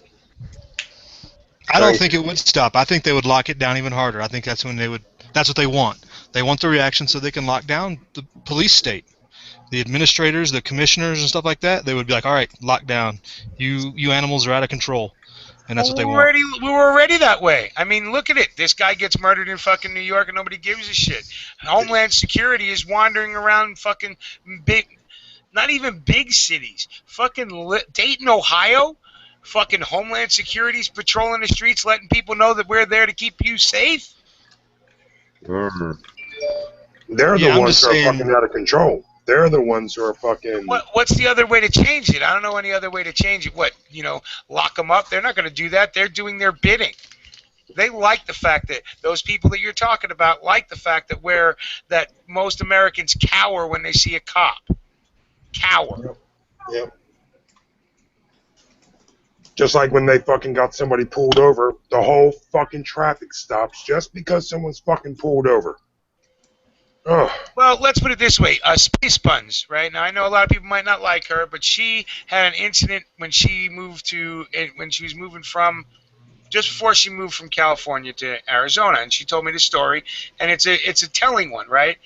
I don't think it would stop. I think they would lock it down even harder. I think that's when they would. That's what they want. They want the reaction so they can lock down the police state. The administrators, the commissioners, and stuff like that, they would be like, all right, lock down. You animals are out of control. And that's what they want. We were already that way. I mean, look at it. This guy gets murdered in fucking New York and nobody gives a shit. Homeland Security is wandering around fucking big, not even big cities. Fucking Dayton, Ohio. Fucking Homeland Security's patrolling the streets, letting people know that we're there to keep you safe. They're the ones who are fucking out of control. They're the ones who are fucking... What's the other way to change it? I don't know any other way to change it. What, lock them up? They're not going to do that. They're doing their bidding. They like the fact that those people that you're talking about like the fact that most Americans cower when they see a cop. Cower. Yep. Just like when they fucking got somebody pulled over, the whole fucking traffic stops just because someone's fucking pulled over. Ugh. Well, let's put it this way. Space Buns, right? Now, I know a lot of people might not like her, but she had an incident when she was moving from, just before she moved from California to Arizona, and she told me the story, and it's a telling one, right?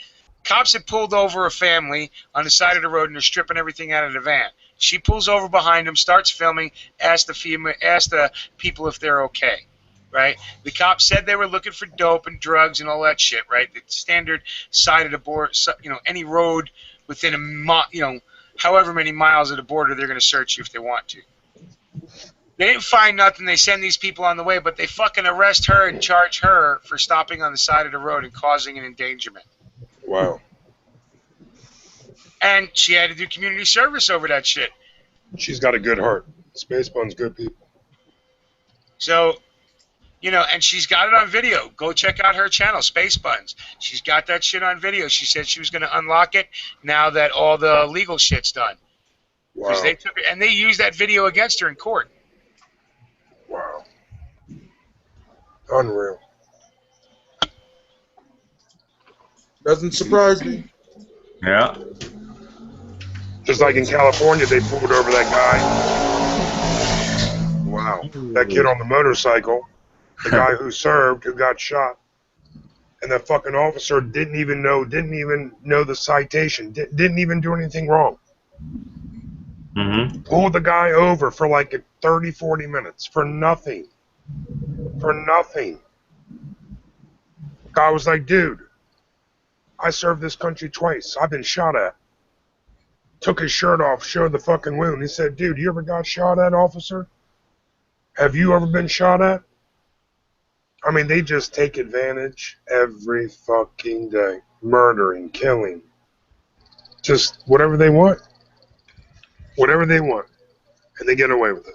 Cops had pulled over a family on the side of the road, and they're stripping everything out of the van. She pulls over behind them, starts filming, asks the people if they're okay. Right? The cops said they were looking for dope and drugs and all that shit, right? The standard side of the border, any road within however many miles of the border, they're going to search you if they want to. They didn't find nothing. They send these people on the way, but they fucking arrest her and charge her for stopping on the side of the road and causing an endangerment. Wow. And she had to do community service over that shit. She's got a good heart. Space Bun's good people. So... and she's got it on video. Go check out her channel, Space Buns. She's got that shit on video. She said she was going to unlock it now that all the legal shit's done. Because they took it, and they used that video against her in court. Wow. Unreal. Doesn't surprise me. Yeah. Just like in California, they pulled over that guy. Wow. That kid on the motorcycle. The guy who served, who got shot. and the fucking officer didn't even know the citation, didn't even do anything wrong. Mm-hmm. Pulled the guy over for like 30, 40 minutes for nothing. For nothing. Guy was like, dude, I served this country twice. I've been shot at. Took his shirt off, showed the fucking wound. He said, dude, you ever got shot at, officer? Have you ever been shot at? I mean, they just take advantage every fucking day. Murdering, killing. Just whatever they want. Whatever they want. And they get away with it.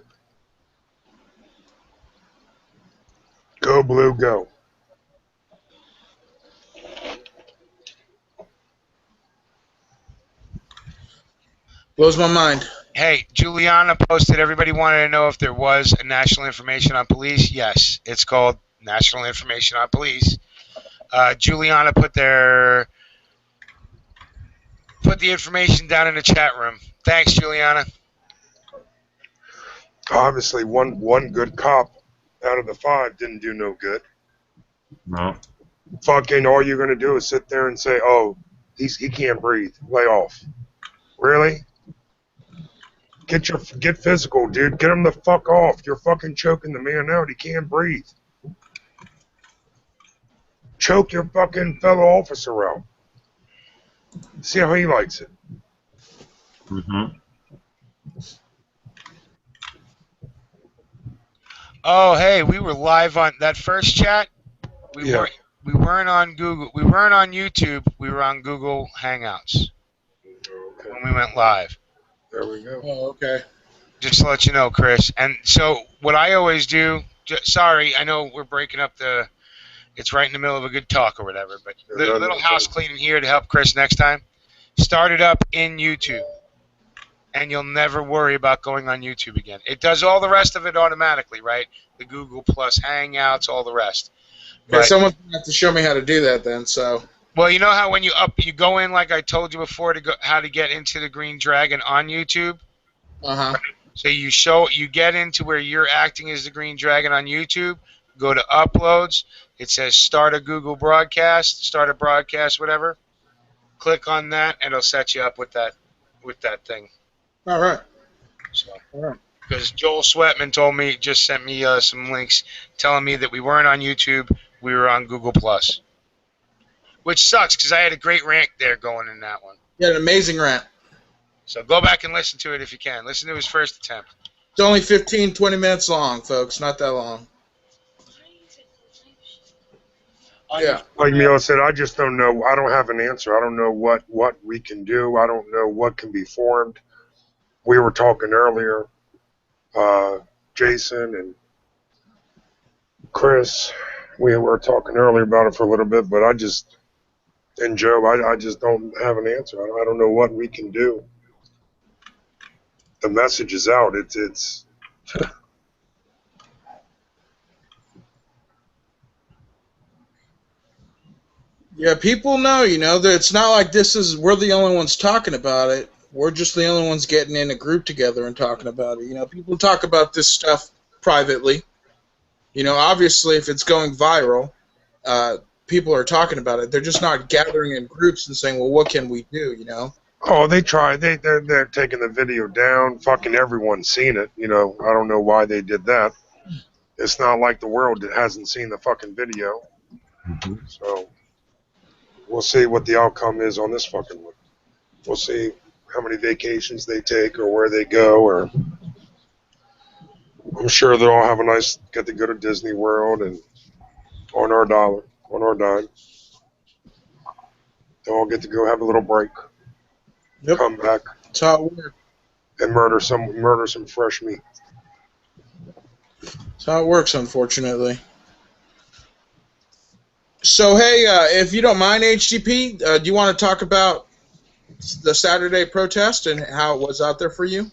Go blue, go. Blows my mind. Hey, Juliana posted, everybody wanted to know if there was a National Information on Police. Yes, it's called National Information on Police. Juliana put the information down in the chat room. Thanks, Juliana. Obviously, one good cop out of the 5 didn't do no good. No. Fucking all you're gonna do is sit there and say, "Oh, he can't breathe. Lay off." Really? Get physical, dude. Get him the fuck off. You're fucking choking the man out. He can't breathe. Choke your fucking fellow officer out. See how he likes it. Mm-hmm. Oh, hey, we were live on that first chat. We weren't on Google. We weren't on YouTube. We were on Google Hangouts when we went live. There we go. Oh, okay. Just to let you know, Chris. And so what I always do, sorry, I know we're breaking up it's right in the middle of a good talk or whatever, but little house cleaning here to help Chris next time. Start it up in YouTube, and you'll never worry about going on YouTube again. It does all the rest of it automatically, right? The Google Plus Hangouts, all the rest. Okay, someone's going to have to show me how to do that then, so... Well, you know how when you go in, like I told you before, how to get into the Green Dragon on YouTube? Uh-huh. So you get into where you're acting as the Green Dragon on YouTube, go to Uploads, it says Start a Google Broadcast, Start a Broadcast, whatever. Click on that, and it'll set you up with that thing. All right. So, because Joel Sweatman just sent me some links telling me that we weren't on YouTube, we were on Google Plus. Which sucks, because I had a great rant there going in that one. You had an amazing rant. So go back and listen to it if you can. Listen to his first attempt. It's only 15, 20 minutes long, folks. Not that long. Yeah. Like Neil said, I just don't know. I don't have an answer. I don't know what we can do. I don't know what can be formed. We were talking earlier, Jason and Chris, we were talking earlier about it for a little bit, but and Joe, I just don't have an answer. I don't know what we can do. The message is out. It's Yeah, people know, that it's not like we're the only ones talking about it. We're just the only ones getting in a group together and talking about it. People talk about this stuff privately. Obviously, if it's going viral, people are talking about it. They're just not gathering in groups and saying, well, what can we do, Oh, they try. They're taking the video down. Fucking everyone's seen it. I don't know why they did that. It's not like the world that hasn't seen the fucking video. Mm-hmm. So we'll see what the outcome is on this fucking one. We'll see how many vacations they take or where they go. Or I'm sure they'll all have a nice get to go to Disney World and on our dime. They'll all get to go have a little break. Yep. Come back. That's how it works. And murder some fresh meat. That's how it works, unfortunately. So, hey, if you don't mind, HTP, do you want to talk about the Saturday protest and how it was out there for you?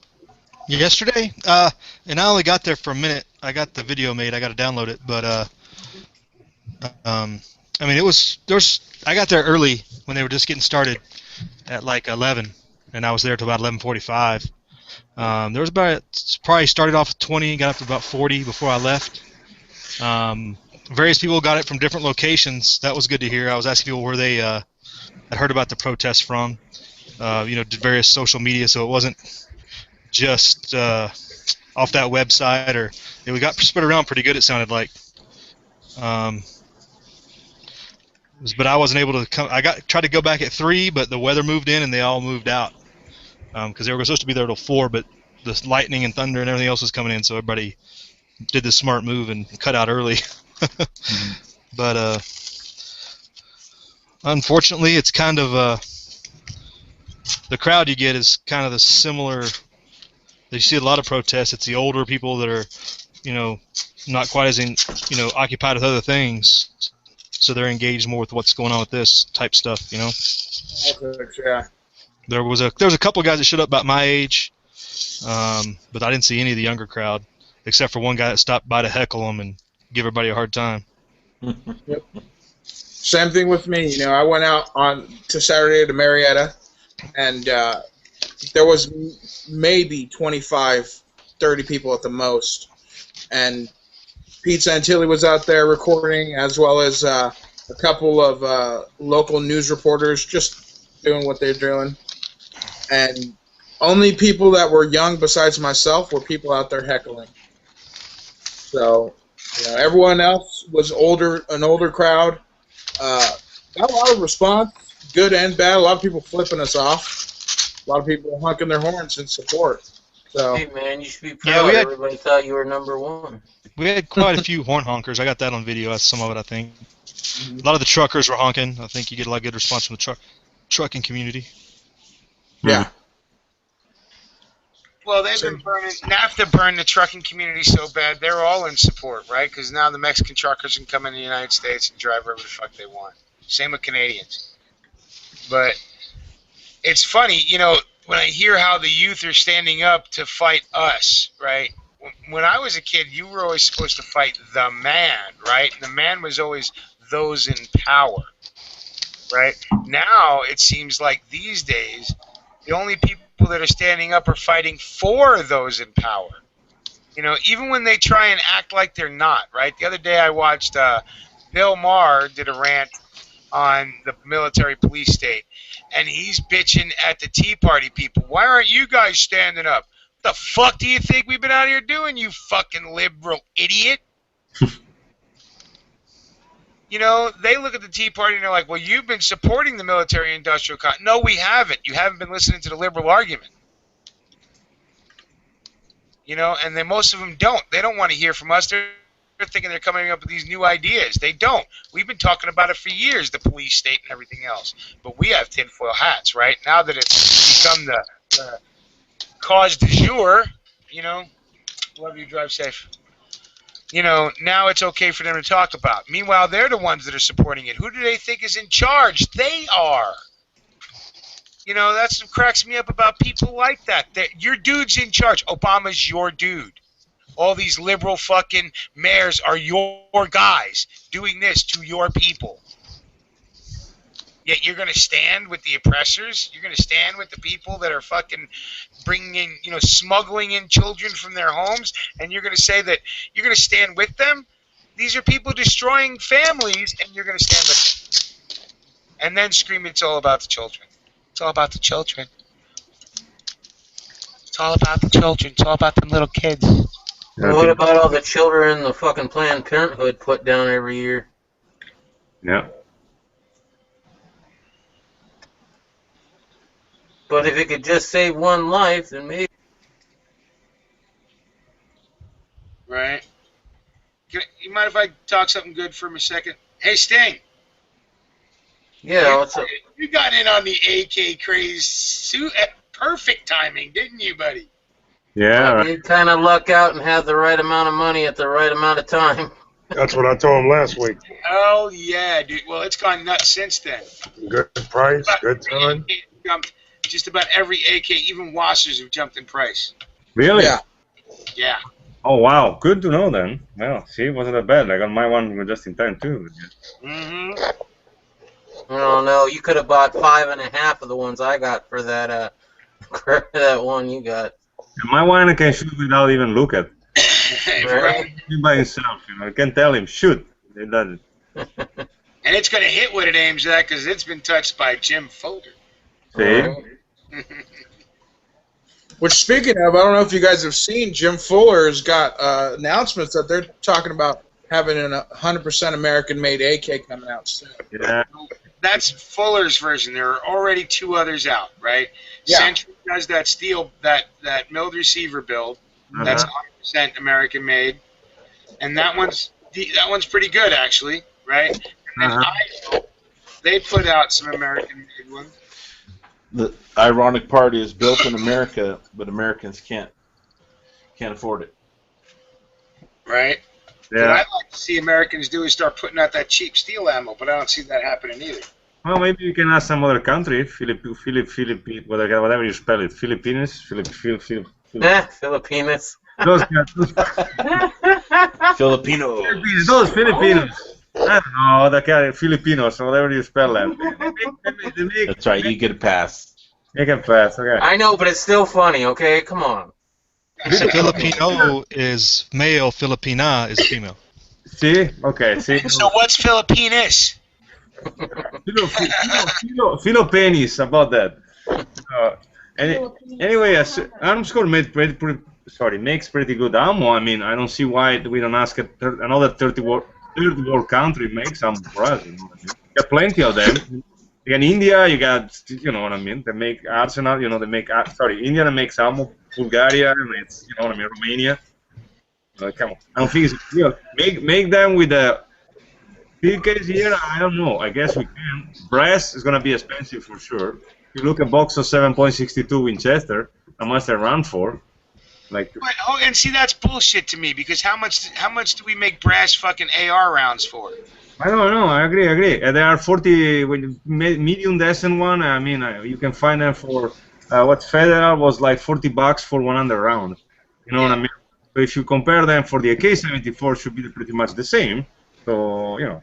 Yesterday? And I only got there for a minute. I got the video made. I got to download it. But, I mean, I got there early when they were just getting started at like 11. And I was there till about 11:45. There was probably started off with 20, got up to about 40 before I left. various people got it from different locations. That was good to hear. I was asking people where they had heard about the protest from. Did various social media, so it wasn't just off that website, or we got spread around pretty good. It sounded like. But I wasn't able to come. Tried to go back at 3, but the weather moved in and they all moved out because they were supposed to be there till 4, but the lightning and thunder and everything else was coming in, so everybody did the smart move and cut out early. But unfortunately, it's kind of the crowd you get is kind of the similar. You see a lot of protests. It's the older people that are, not quite as occupied with other things. So they're engaged more with what's going on with this type stuff, Yeah. There was a couple of guys that showed up about my age, but I didn't see any of the younger crowd, except for one guy that stopped by to heckle them and give everybody a hard time. Yep. Same thing with me. I went out to Saturday to Marietta, and there was maybe 25, 30 people at the most, and Pizza and Tilly was out there recording, as well as a couple of local news reporters just doing what they're doing. And only people that were young besides myself were people out there heckling. So, everyone else was an older crowd. Got a lot of response, good and bad. A lot of people flipping us off. A lot of people honking their horns in support. So, hey, man, you should be proud. Everybody thought you were #1. We had quite a few horn honkers. I got that on video. That's some of it, I think. A lot of the truckers were honking. I think you get a lot of good response from the trucking community. Yeah. Well, they've been NAFTA burned the trucking community so bad, they're all in support, right? Because now the Mexican truckers can come in the United States and drive wherever the fuck they want. Same with Canadians. But it's funny, when I hear how the youth are standing up to fight us, right? When I was a kid, you were always supposed to fight the man, right? The man was always those in power, right? Now it seems like these days, the only people that are standing up are fighting for those in power. Even when they try and act like they're not, right? The other day I watched Bill Maher did a rant on the military police state, and he's bitching at the Tea Party people. Why aren't you guys standing up? The fuck do you think we've been out here doing, you fucking liberal idiot? They look at the Tea Party and they're like, well, you've been supporting the military-industrial complex. No, we haven't. You haven't been listening to the liberal argument. And then most of them don't. They don't want to hear from us. They're thinking they're coming up with these new ideas. They don't. We've been talking about it for years, the police state and everything else. But we have tinfoil hats, right? Now that it's become the cause du jour, love you, drive safe. Now it's okay for them to talk about. Meanwhile, they're the ones that are supporting it. Who do they think is in charge? They are. That's what cracks me up about people like that. Your dude's in charge. Obama's your dude. All these liberal fucking mayors are your guys doing this to your people. Yet you're going to stand with the oppressors? You're going to stand with the people that are fucking bringing in, smuggling in children from their homes, and you're going to say that you're going to stand with them? These are people destroying families, and you're going to stand with them. And then scream, it's all about the children. It's all about the children. It's all about the children. It's all about them little kids. Well, what about all the children the fucking Planned Parenthood put down every year? Yeah. But if it could just save one life, then maybe. Right. You mind if I talk something good for a second? Hey, Sting. Yeah, what's up? You got in on the AK craze at perfect timing, didn't you, buddy? Yeah. I did kind of luck out and have the right amount of money at the right amount of time. That's what I told him last week. Oh, yeah, dude. Well, it's gone nuts since then. Good price, good time. Just about every AK, even washers, have jumped in price. Really? Yeah. Yeah. Oh, wow. Good to know then. Well, see, it wasn't that bad. I got my one just in time, too. Mm-hmm. Oh, no, you could have bought 5.5 of the ones I got for that, that one you got. And my one I can shoot without even look at. Right. By himself, I can tell him, shoot. It doesn't. And it's going to hit what it aims at because it's been touched by Jim Fuller. See? Which, speaking of, I don't know if you guys have seen, Jim Fuller's got announcements that they're talking about having a 100% American-made AK coming out soon. Yeah. That's Fuller's version. There are already 2 others out, right? Yeah. Century does that steel, that milled receiver build. That's 100% American-made, and that one's pretty good actually, right? And then ISO, they put out some American-made ones. The ironic part is built in America, but Americans can't afford it. Right? Yeah. What I'd like to see Americans do is start putting out that cheap steel ammo, but I don't see that happening either. Well, maybe you can ask some other country, whatever you spell it, Philippines, Filipinos. those guys, Filipino. those Filipinos. I don't know, the guy, Filipinos, or whatever you spell that. They make, That's right. You get a pass. Make it fast, okay. I know, but it's still funny, okay? Come on. Filipino is male, Filipina is female. See? Okay, see? So what's Filipinas? Philo-penis, about that. Anyway, Armscore makes pretty good ammo. I mean, I don't see why we don't ask another third world country make some for us. You know what I mean? You got plenty of them. You got India, you got, you know what I mean? They make arsenal, you know, India makes ammo, Bulgaria, and it's, you know what I mean, Romania. Come on. I don't think it's, you know, make them with the PKs here, I don't know. I guess we can. Brass is going to be expensive for sure. You look at box of 7.62 Winchester, how much they run for. Like, and see, that's bullshit to me, because how much do we make brass fucking AR rounds for? I don't know. I agree. There are 40 medium decent one. I mean, you can find them for what Federal was like $40 for 100 round. You know what I mean? So if you compare them for the AK-74, should be pretty much the same. So you know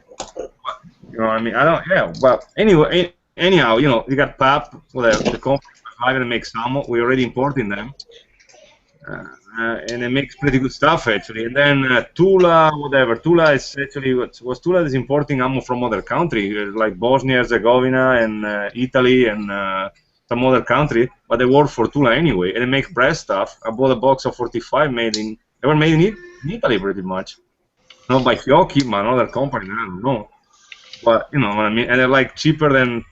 what I mean. I don't. Yeah. But anyway, anyhow, you know, you got PAP, the company that makes ammo. We're already importing them. And it makes pretty good stuff actually. And then Tula, whatever. Tula is actually Tula is importing ammo from other countries like Bosnia, Herzegovina, and Italy, and some other country. But they work for Tula anyway, and it makes brass stuff. I bought a box of 45 they were made in Italy pretty much. Not by Fiocchi, but another company. I don't know. But you know what I mean. And they're like cheaper than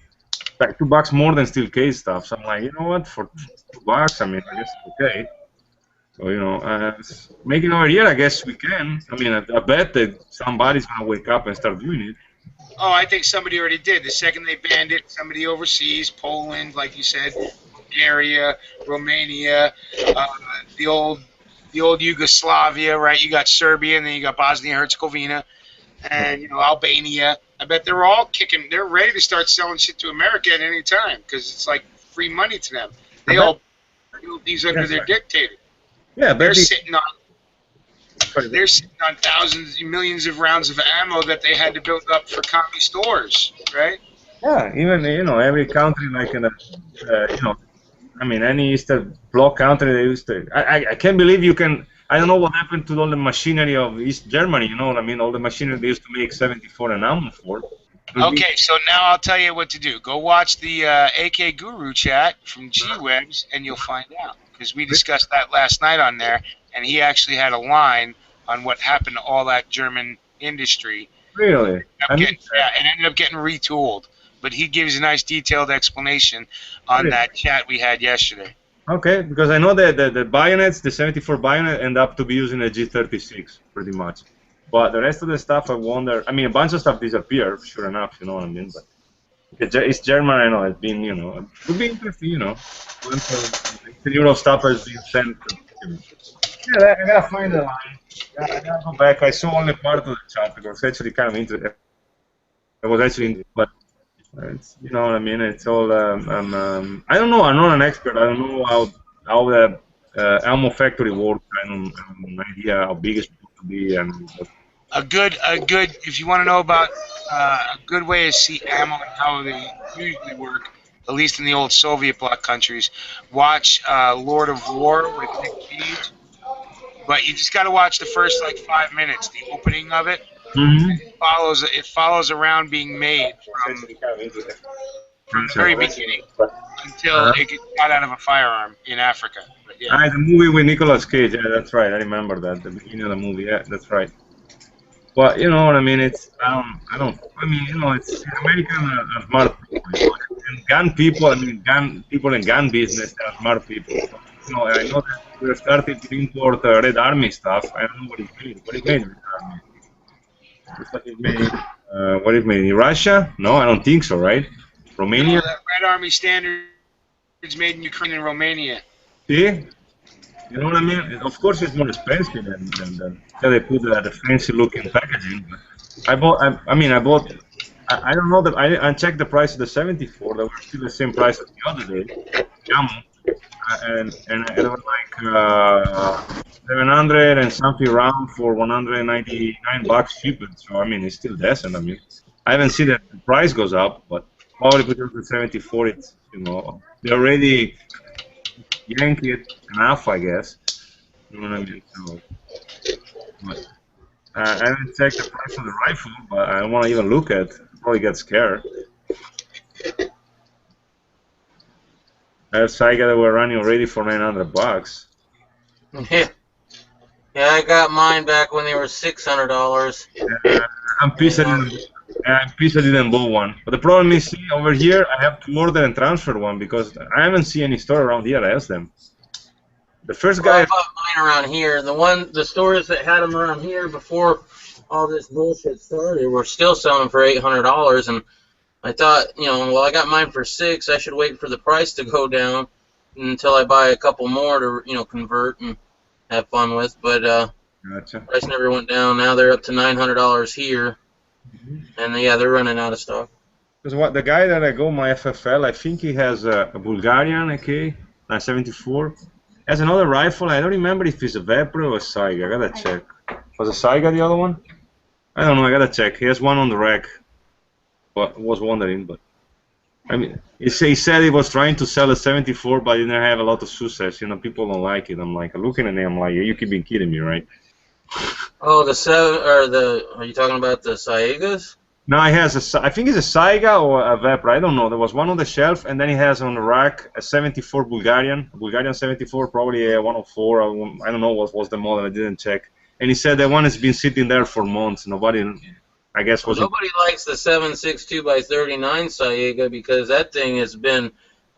like $2 more than steel case stuff. So I'm like, you know what? For $2, I mean, I guess it's okay. So, you know, making over here, I guess we can. I mean, I bet that somebody's going to wake up and start doing it. Oh, I think somebody already did. The second they banned it, somebody overseas, Poland, like you said, Bulgaria, Romania, the old Yugoslavia, right? You got Serbia, and then you got Bosnia Herzegovina, and, you know, Albania. I bet they're all kicking. They're ready to start selling shit to America at any time because it's like free money to them. They all build these under their dictator. Yeah, they're sitting on thousands, millions of rounds of ammo that they had to build up for commie stores, right? Yeah, even, you know, every country, like in you know, I mean, any Eastern Bloc country, they used to. I can't believe you can. I don't know what happened to all the machinery of East Germany. You know what I mean? All the machinery they used to make 74 and ammo for. Okay, so now I'll tell you what to do. Go watch the AK Guru chat from G-Webs, and you'll find out. Because we discussed that last night on there, and he actually had a line on what happened to all that German industry. Really? It ended up getting retooled. But he gives a nice detailed explanation on that chat we had yesterday. Okay, because I know that the bayonets, the 74 bayonet, end up to be using a G36 pretty much. But the rest of the stuff, I wonder. I mean, a bunch of stuff disappeared, sure enough, you know what I mean? But it's German, I know. It's been, you know, it would be interesting, you know. The Euro stuff has been sent. Yeah, I gotta find the line. I gotta go back. I saw only part of the chat because it's actually kind of interesting. It was actually, but it's, you know what I mean. It's all. I don't know. I'm not an expert. I don't know how the ammo factory works. I don't have an idea how big it's supposed to be and. A good. If you want to know about a good way to see ammo and how they usually work, at least in the old Soviet bloc countries, watch Lord of War with Nick Cage. But you just got to watch the first like 5 minutes, the opening of it, Mm-hmm. It follows around being made from the very beginning until it gets got out of a firearm in Africa. But yeah. The movie with Nicolas Cage. Yeah, that's right. I remember that. The beginning of the movie. Yeah, that's right. But you know what I mean? It's I mean, you know, it's American are smart people. You know? And gun people. I mean, gun people in gun business are smart people. You know, I know that we're starting to import Red Army stuff. I don't know what it made. What it made Red Army? Looks like it made. What it made in Russia? No, I don't think so. Right? Romania. No, that Red Army standard is made in Ukraine and Romania. See? You know what I mean? Of course, it's more expensive than so they put the fancy looking packaging. But I bought. I bought. I don't know that I checked the price of the 74. They were still the same price as the other day. And it was like 700 and something round for 199 bucks shipped. So I mean, it's still decent. I mean, I haven't seen that the price goes up, but probably because the 74, it's they already yanked it enough, I guess. You know what I mean? So, but, I haven't checked the price of the rifle, but I don't want to even look at. Probably get scared. I have Saiga that were running already for 900 bucks. Yeah, I got mine back when they were $600. I'm pissed I didn't buy one. But the problem is, see, over here, I have to order and transfer one because I haven't seen any store around here that has them. The first guy. I bought mine around here. The stores that had them around here before all this bullshit started were still selling for $800, and I thought, well, I got mine for $600. I should wait for the price to go down until I buy a couple more to, convert and have fun with. But Gotcha. price never went down. Now they're up to $900 here, and yeah, they're running out of stock. Because the guy that I go my FFL, I think he has a Bulgarian AK, 974. Has another rifle. I don't remember if it's a Vapor or a Saiga. I gotta check. Was a Saiga the other one? I don't know. I gotta check. He has one on the rack. But was wondering, but I mean, he said he was trying to sell a 74, but he didn't have a lot of success. People don't like it. I'm like looking at him, I'm like, you keep being kidding me, right? Oh, are you talking about the Saigas? No, he has I think it's a Saiga or a Vapor. I don't know. There was one on the shelf, and then he has on the rack a 74 Bulgarian 74, probably a 104. I don't know what was the model. I didn't check. And he said that one has been sitting there for months. Nobody, I guess, was. Nobody likes the 7.62x39 Saiga because that thing has been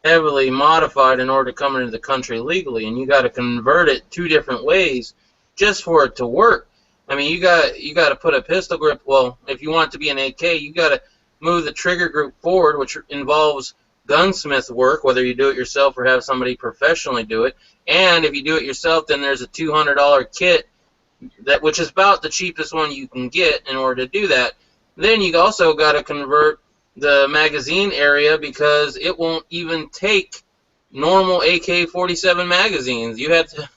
heavily modified in order to come into the country legally, and you got to convert it 2 different ways just for it to work. I mean, you got to put a pistol grip. Well, if you want it to be an AK, you got to move the trigger group forward, which involves gunsmith work, whether you do it yourself or have somebody professionally do it. And if you do it yourself, then there's a $200 kit which is about the cheapest one you can get in order to do that. Then you also got to convert the magazine area because it won't even take normal AK-47 magazines. You have to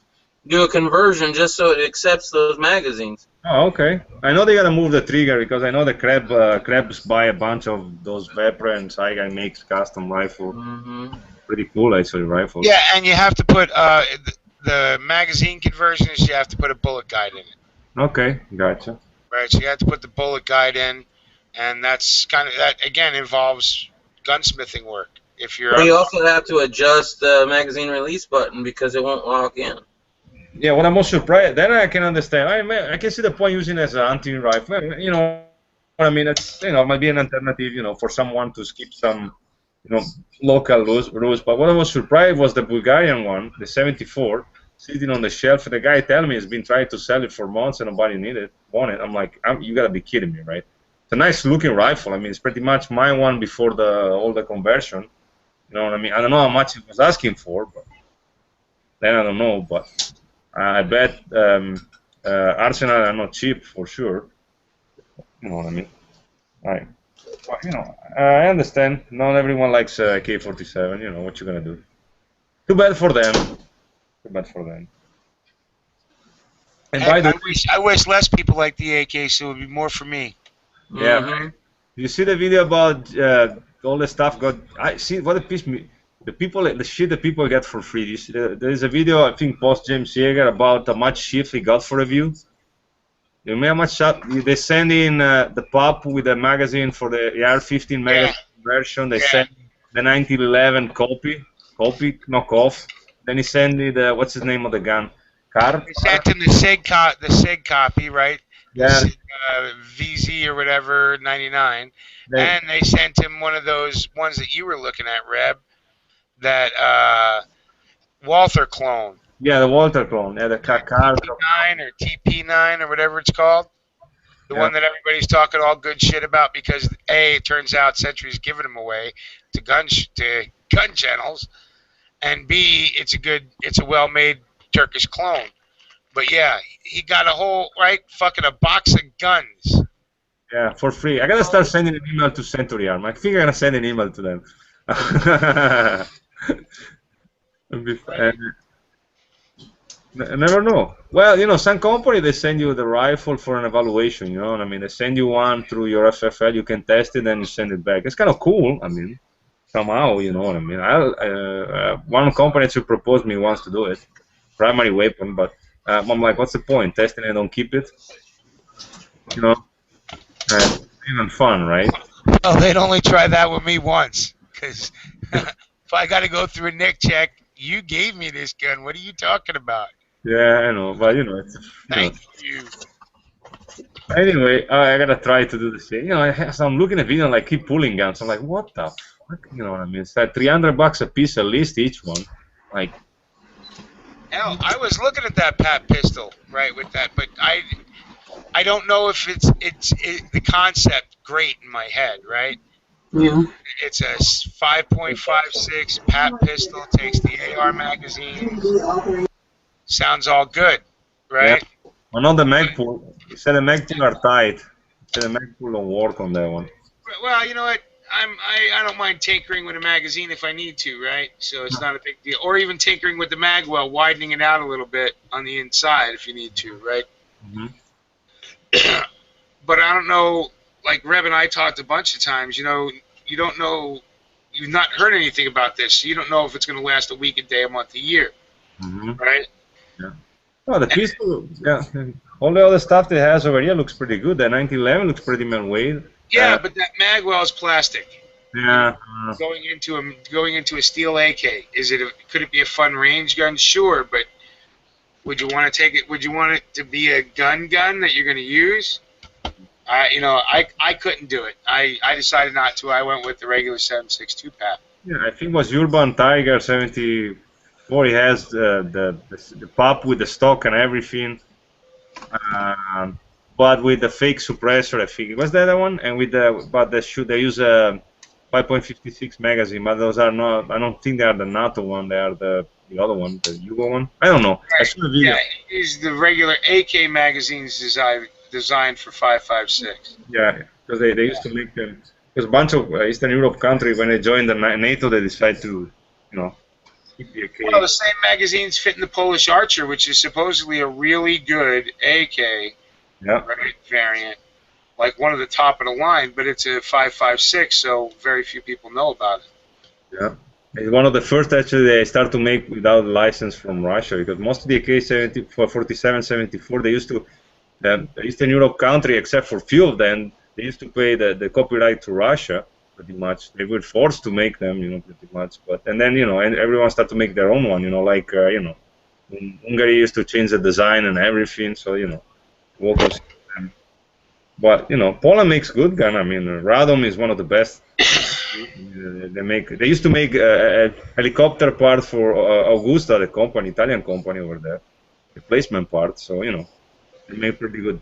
do a conversion just so it accepts those magazines. Oh, okay. I know they gotta move the trigger because I know the Krebs buy a bunch of those Vapor and Saiga makes custom rifle. Pretty cool, actually, rifles. Yeah, and you have to put the magazine conversions. You have to put a bullet guide in it. Okay, gotcha. Right, so you have to put the bullet guide in, and that's that again involves gunsmithing work. If you're. Well, you also have to adjust the magazine release button because it won't lock in. Yeah, what I'm most surprised, then I can understand. I can see the point using it as an hunting rifle. You know what I mean? It's might be an alternative, for someone to skip some, local rules. But what I was surprised was the Bulgarian one, the 74, sitting on the shelf. The guy telling me he's been trying to sell it for months and nobody want it. I'm like, you gotta be kidding me, right? It's a nice looking rifle. I mean, it's pretty much my one before all the conversion. You know what I mean? I don't know how much it was asking for, but then I don't know, but. I bet Arsenal are not cheap for sure. You know what I mean? Right. But, I understand. Not everyone likes K-47. What you gonna do? Too bad for them. Too bad for them. And by the way, I wish less people like the AK, so it would be more for me. Yeah. You see the video about all the stuff I see what it pissed me. The shit that people get for free. There is a video, I think, post James Yeager about how much shit he got for review. You know how much shot they send in the pop with the magazine for the AR-15 magazine version. They send the 1911 copy knockoff. Then he sent me the what's his name of the gun? Car. They sent him the SIG copy, right? Yeah. The SIG, VZ or whatever 99, and they sent him one of those ones that you were looking at, Reb, that Walther clone. Yeah, the Walter clone. Yeah, the car. TP9 or TP9 or whatever it's called. The one that everybody's talking all good shit about because A, it turns out Century's giving them away to gun channels, and B, it's a well-made Turkish clone. But yeah, he got a whole fucking a box of guns. Yeah, for free. I gotta start sending an email to Century Arm. I think I'm gonna send an email to them. I never know. Well, you know, some company they send you the rifle for an evaluation. You know what I mean? They send you one through your FFL. You can test it, then you send it back. It's kind of cool. I mean, somehow, you know what I mean? One company actually proposed me wants to do it, primary weapon, but I'm like, what's the point? Testing it, don't keep it. You know, even fun, right? Well, they'd only try that with me once, because if I got to go through a NIC check, you gave me this gun. What are you talking about? Yeah, I know, but you know, it's. Thank you. Anyway, I gotta try to do the same. You know, so I'm looking at video and like keep pulling guns. I'm like, what the fuck? You know what I mean? It's like $300 a piece at least each one. Like. Hell, I was looking at that Pat pistol, right, with that, but I don't know if it's the concept great in my head, right? Yeah. It's a 5.56 Pat pistol, takes the AR magazine. Sounds all good, right? Yeah. Well, not the mag pull. You said the mag pull are tight. You said the mag pull don't work on that one. Well, you know what? I don't mind tinkering with a magazine if I need to, right? So it's not a big deal. Or even tinkering with the mag well, widening it out a little bit on the inside if you need to, right? Mm-hmm. But I don't know, like Reb and I talked a bunch of times, you know, you don't know, you've not heard anything about this, so you don't know if it's going to last a week, a day, a month, a year, right? Yeah. Oh, the pistol, yeah. All the other stuff that it has over here looks pretty good. The 1911 looks pretty well weighed. Yeah, but that magwell is plastic. Yeah. Going into a steel AK, could it be a fun range gun? Sure, but would you want to take it? Would you want it to be a gun that you're going to use? I couldn't do it. I decided not to. I went with the regular 7.62 Pat. Yeah, I think it was Urban Tiger 74. He has the pop with the stock and everything. But with the fake suppressor, I think was that one, and with they use a 5.56 magazine, but those are not. I don't think they are the NATO one. They are the other one, the Yugo one. I don't know. Right. Yeah, is the regular AK magazines designed for 5.56? Yeah, because they used to make them. Because a bunch of Eastern Europe countries, when they joined the NATO, they decide to, you know, keep the AK. Well, the same magazines fit in the Polish Archer, which is supposedly a really good AK. Yeah. Right, variant, like one of the top of the line, but it's a 5.56, so very few people know about it. Yeah, it's one of the first actually they start to make without license from Russia, because most of the AK-70 for 47-74 they used to, the Eastern Europe country, except for few of them, they used to pay the copyright to Russia pretty much. They were forced to make them, you know, pretty much. But and then and everyone started to make their own one, you know, like Hungary used to change the design and everything, so Walkers. But Poland makes good gun. I mean, Radom is one of the best. They used to make a helicopter part for Augusta, the company, Italian company over there, replacement part. So they make pretty good.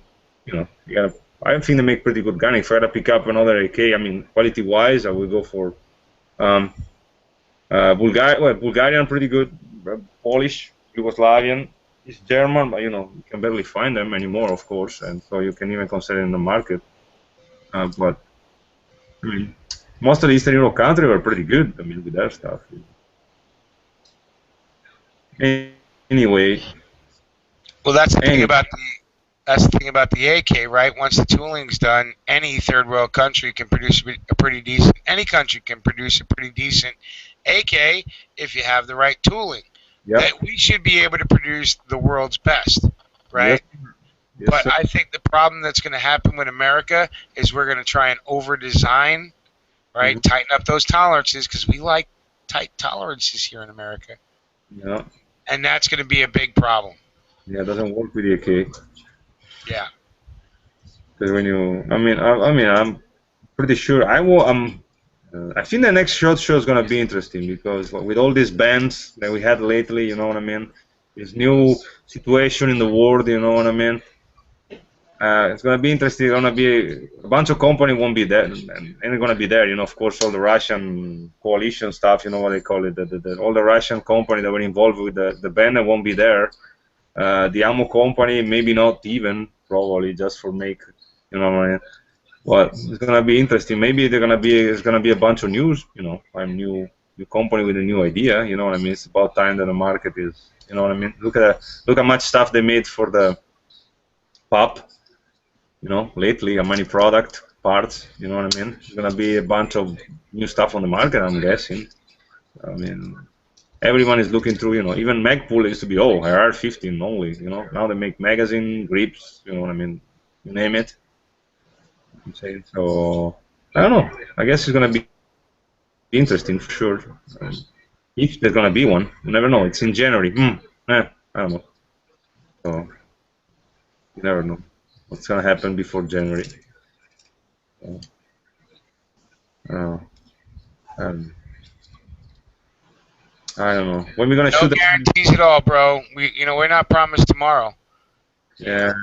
I think they make pretty good gun. If I had to pick up another AK, I mean, quality-wise, I would go for Bulgarian, pretty good, Polish, Yugoslavian. It's German, but you can barely find them anymore, of course, and so you can even consider in the market. But I mean, most of the Eastern Europe countries were pretty good. I mean, with their stuff. Anyway. Well, that's the thing about the AK, right? Once the tooling's done, any third world country can produce a pretty decent. Any country can produce a pretty decent AK if you have the right tooling. Yep. That we should be able to produce the world's best, right? But I think the problem that's going to happen with America is we're going to try and over-design, right? Mm-hmm. Tighten up those tolerances because we like tight tolerances here in America. Yeah. And that's going to be a big problem. Yeah, it doesn't work with the AK. Yeah. Because when you, I'm pretty sure I think the next show is gonna be interesting because with all these bans that we had lately, you know what I mean? This new situation in the world, you know what I mean? It's gonna be interesting. Gonna be a bunch of companies won't be there, and ain't gonna be there. You know, of course, all the Russian coalition stuff. You know what they call it? All the Russian companies that were involved with the ban won't be there. The ammo company, maybe not even, probably just for make, you know what I mean? Well, it's gonna be interesting. Maybe it's gonna be a bunch of news, you know, a new company with a new idea, you know what I mean? It's about time that the market is, you know what I mean? Look how much stuff they made for the pop, you know, lately, how many product parts, you know what I mean? There's gonna be a bunch of new stuff on the market, I'm guessing. I mean, everyone is looking through, you know, even Magpul used to be, IR-15 only, you know, now they make magazine, grips, you know what I mean, you name it. I'm saying, so, I don't know, I guess it's going to be interesting for sure. If there's going to be one, you never know, it's in January, I don't know. So, you never know what's going to happen before January. I don't know. When we're gonna shoot? No guarantees at all, bro. We're not promised tomorrow. Yeah,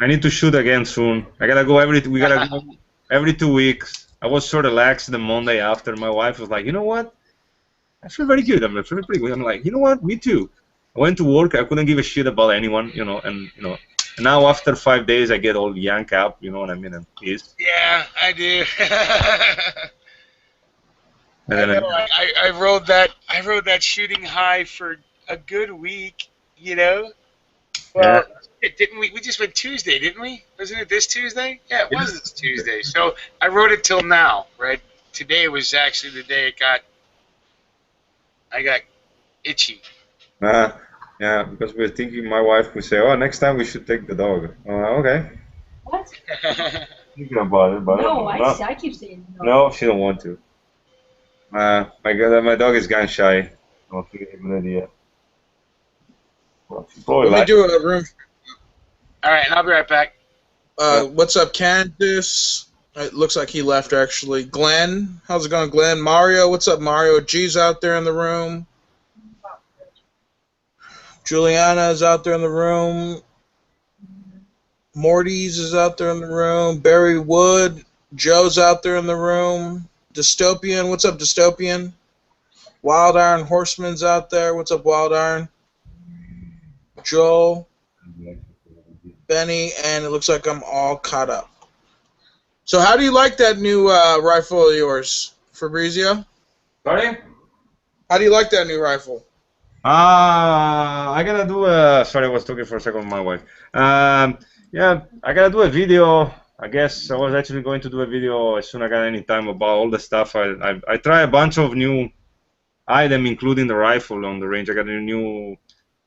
I need to shoot again soon. We gotta go every 2 weeks. I was so relaxed the Monday after. My wife was like, you know what? I feel very good. I'm feeling pretty good. I'm like, you know what? Me too. I went to work. I couldn't give a shit about anyone, you know, and And now after 5 days, I get all yanked up. You know what I mean? And pissed. Yeah, I do. And then I rode that shooting high for a good week, you know. Well, didn't we? We just went Tuesday, didn't we? Wasn't it this Tuesday? Yeah, it was this Tuesday. So I rode it till now, right? Today was actually the day I got itchy. Yeah, because we're thinking, my wife would say, oh, next time we should take the dog. Okay. What? Thinking about it, but No, I keep saying no. No, she don't want to. My dog is gun shy. I don't think it's a good idea. Well, she probably Let me do a room. All right, and I'll be right back. What's up, Candace? It looks like he left, actually. Glenn, how's it going, Glenn? Mario, what's up, Mario? G's out there in the room. Juliana is out there in the room. Morty's is out there in the room. Barry Wood. Joe's out there in the room. Dystopian, what's up, Dystopian? Wild Iron Horseman's out there. What's up, Wild Iron? Joel. Benny, and it looks like I'm all caught up. So how do you like that new rifle of yours, Fabrizio? Sorry? How do you like that new rifle? I gotta do a... Sorry, I was talking for a second with my wife. Yeah, I gotta do a video. I guess I was actually going to do a video as soon as I got any time about all the stuff. I try a bunch of new items, including the rifle on the range. I got a new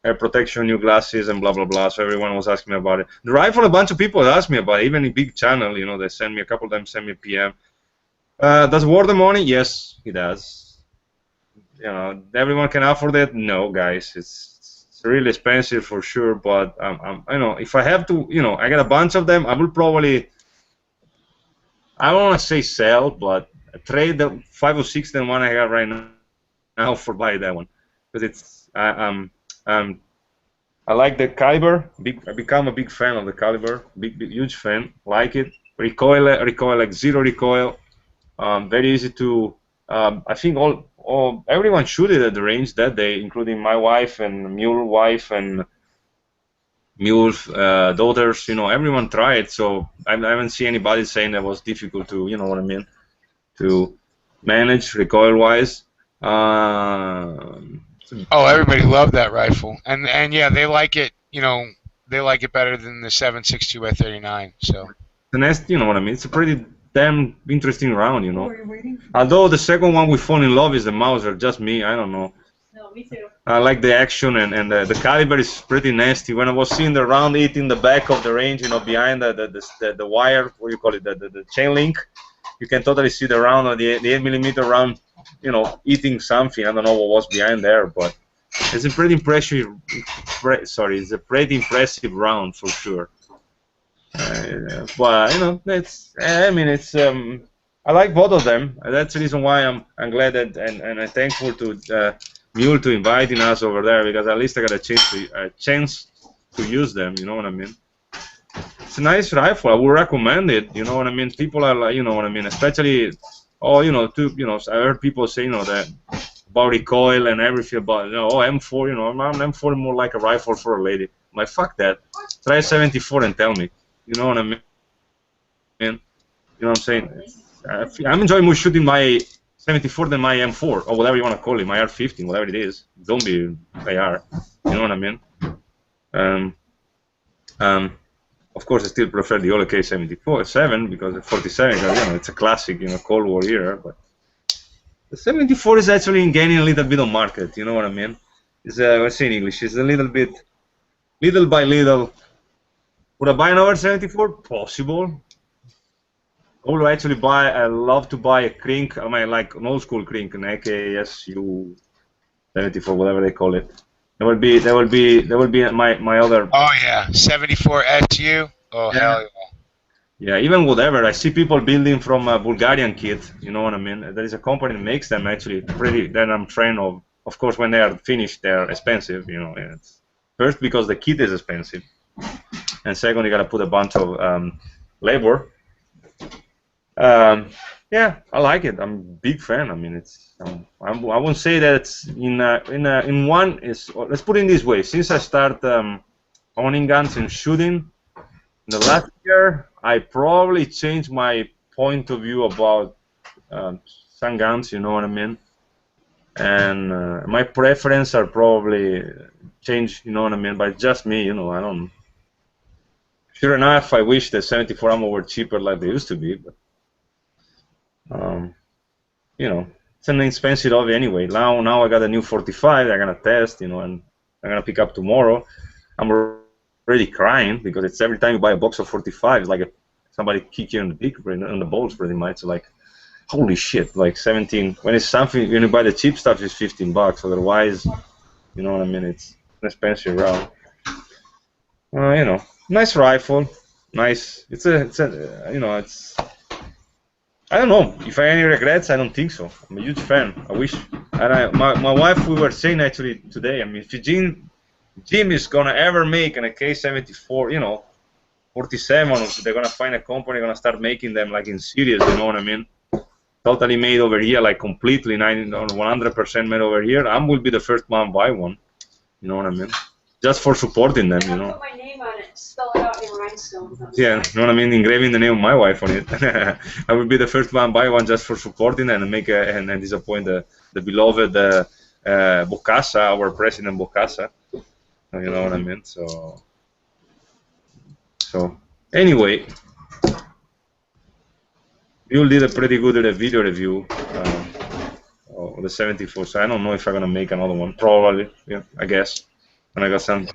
air protection, new glasses, and blah, blah, blah. So everyone was asking me about it. The rifle, a bunch of people asked me about it. Even in big channel, you know, they send me, a couple of them send me a PM. Does it worth the money? Yes, it does. You know, everyone can afford it. No, guys, it's really expensive for sure. But you know, if I have to, you know, I got a bunch of them. I will probably, I don't want to say sell, but trade the 5 or 6 than one I got right now for buy that one, because it's I like the caliber. I become a big fan of the caliber. Big huge fan. Like it. Recoil like zero recoil. Very easy to. I think everyone shoot it at the range that day, including my wife and Mule wife and Mule's daughters. You know, everyone tried. So I haven't seen anybody saying that was difficult to, you know what I mean, to manage recoil-wise. Everybody loved that rifle, and yeah, they like it. You know, they like it better than the 7.62 by 39. So the next, you know what I mean. It's a pretty damn interesting round, you know. Although the second one we fall in love is the Mauser, just me, I don't know. No. me too. I like the action, and the caliber is pretty nasty. When I was seeing the round hitting the back of the range, behind the wire, what do you call it, the chain link, you can totally see the round, the 8mm round, hitting something. I don't know what was behind there, but it's a pretty impressive. It's a pretty impressive round for sure. But it's. I mean, it's. I like both of them. That's the reason why I'm glad that and I'm thankful to Mule to inviting us over there, because at least I got a chance to use them. You know what I mean? It's a nice rifle. I would recommend it. You know what I mean? People are like, you know what I mean? Especially, I heard people say, that about recoil and everything, but M4. M4 more like a rifle for a lady. I'm like, fuck that. Try a 74 and tell me. You know what I mean? You know what I'm saying? I'm enjoying more shooting my 74 than my M4, or whatever you want to call it, my R15, whatever it is. Zombie AR. You know what I mean? Of course, I still prefer the old AK-74-7 because the 47, it's a classic, Cold War era. But the 74 is actually gaining a little bit of market. You know what I mean? It's I say in English. It's a little bit, little by little. Would I buy another 74? Possible. I would actually buy. I love to buy a Krink. I mean, like an old school Krink, an AKSU 74, whatever they call it. That will be my other. Oh yeah, 74 SU. Oh Yeah. hell yeah. Yeah, even whatever. I see people building from a Bulgarian kit. You know what I mean? There is a company that makes them actually pretty. Then I'm trained of. Of course, when they are finished, they are expensive. It's first because the kit is expensive, and second, you gotta put a bunch of labor. Yeah, I like it. I'm a big fan. I mean, it's. I won't say that it's in one is. Let's put it this way. Since I started owning guns and shooting, in the last year, I probably changed my point of view about some guns. You know what I mean? And my preference are probably changed. You know what I mean? But just me. I don't. Sure enough, I wish the 74 ammo were cheaper like they used to be, but. It's an expensive hobby anyway. Now I got a new 45. I'm gonna test, and I'm gonna pick up tomorrow. I'm already crying because it's every time you buy a box of 45, it's like somebody kick you in the dick, in the balls, pretty much. Like, holy shit! Like 17. When it's something, when you buy the cheap stuff, it's $15. Otherwise, you know what I mean? It's an expensive round. Nice rifle, nice. It's. I don't know if I have any regrets. I don't think so. I'm a huge fan. I wish. And my wife, we were saying actually today. I mean, if Jim is gonna ever make an AK-74, 47, they're gonna find a company gonna start making them like in series. You know what I mean? Totally made over here, like completely 100% made over here. I will be the first man buy one. You know what I mean? Just for supporting them. Put my name on it. Spell it out in rhinestones. Yeah, you know what I mean? Engraving the name of my wife on it. I will be the first one buy one just for supporting and make and disappoint the beloved Bokassa, our president Bokassa. You know what I mean? So anyway, you did a pretty good video review of the 74. So I don't know if I'm gonna make another one. Probably, yeah, I guess. And I got some.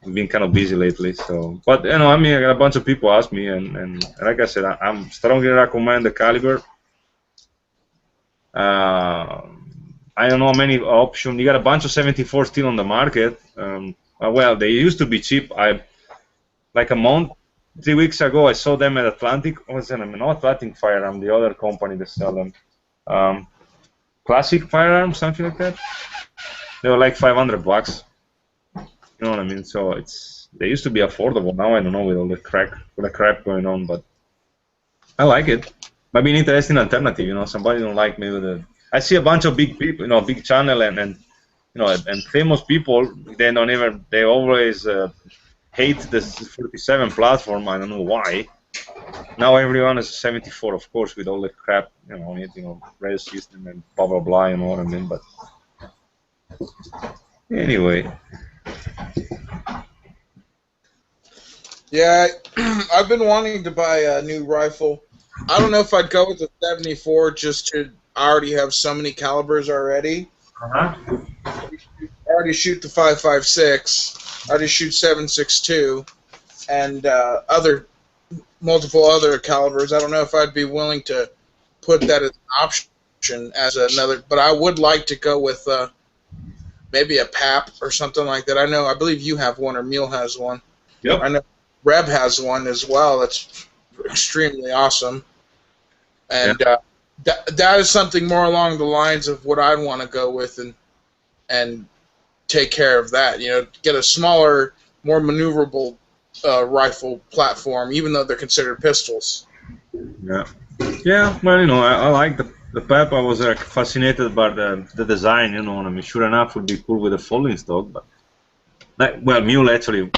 I've been kind of busy lately, so. But I mean, I got a bunch of people ask me, and like I said, I'm strongly recommend the caliber. I don't know many options. You got a bunch of 74 still on the market. Well, they used to be cheap. Like a month, 3 weeks ago, I saw them at Atlantic. What's the name? Not Atlantic Firearm, the other company that sell them. Classic Firearm, something like that. They were like $500. You know what I mean? So they used to be affordable. Now I don't know with all the crap going on, but I like it. Might be an interesting alternative. Somebody don't like maybe I see a bunch of big people, big channel and famous people. They always hate the 47 platform. I don't know why. Now everyone is 74, of course, with all the crap on it, rail system and blah blah blah. You know what I mean? But anyway. Yeah, I've been wanting to buy a new rifle. I don't know if I'd go with the 74 just to I already have so many calibers already. already shoot the 5.56. I already shoot 7.62, and multiple other calibers. I don't know if I'd be willing to put that as an option as another, but I would like to go with maybe a PAP or something like that. I believe you have one, or Mule has one. Yep. I know Reb has one as well. That's extremely awesome, and that is something more along the lines of what I'd want to go with, and take care of that. Get a smaller, more maneuverable rifle platform, even though they're considered pistols. Yeah. Yeah. Well, I like the PEP. I was fascinated by the design. I mean, sure enough, it would be cool with a folding stock, but Mule actually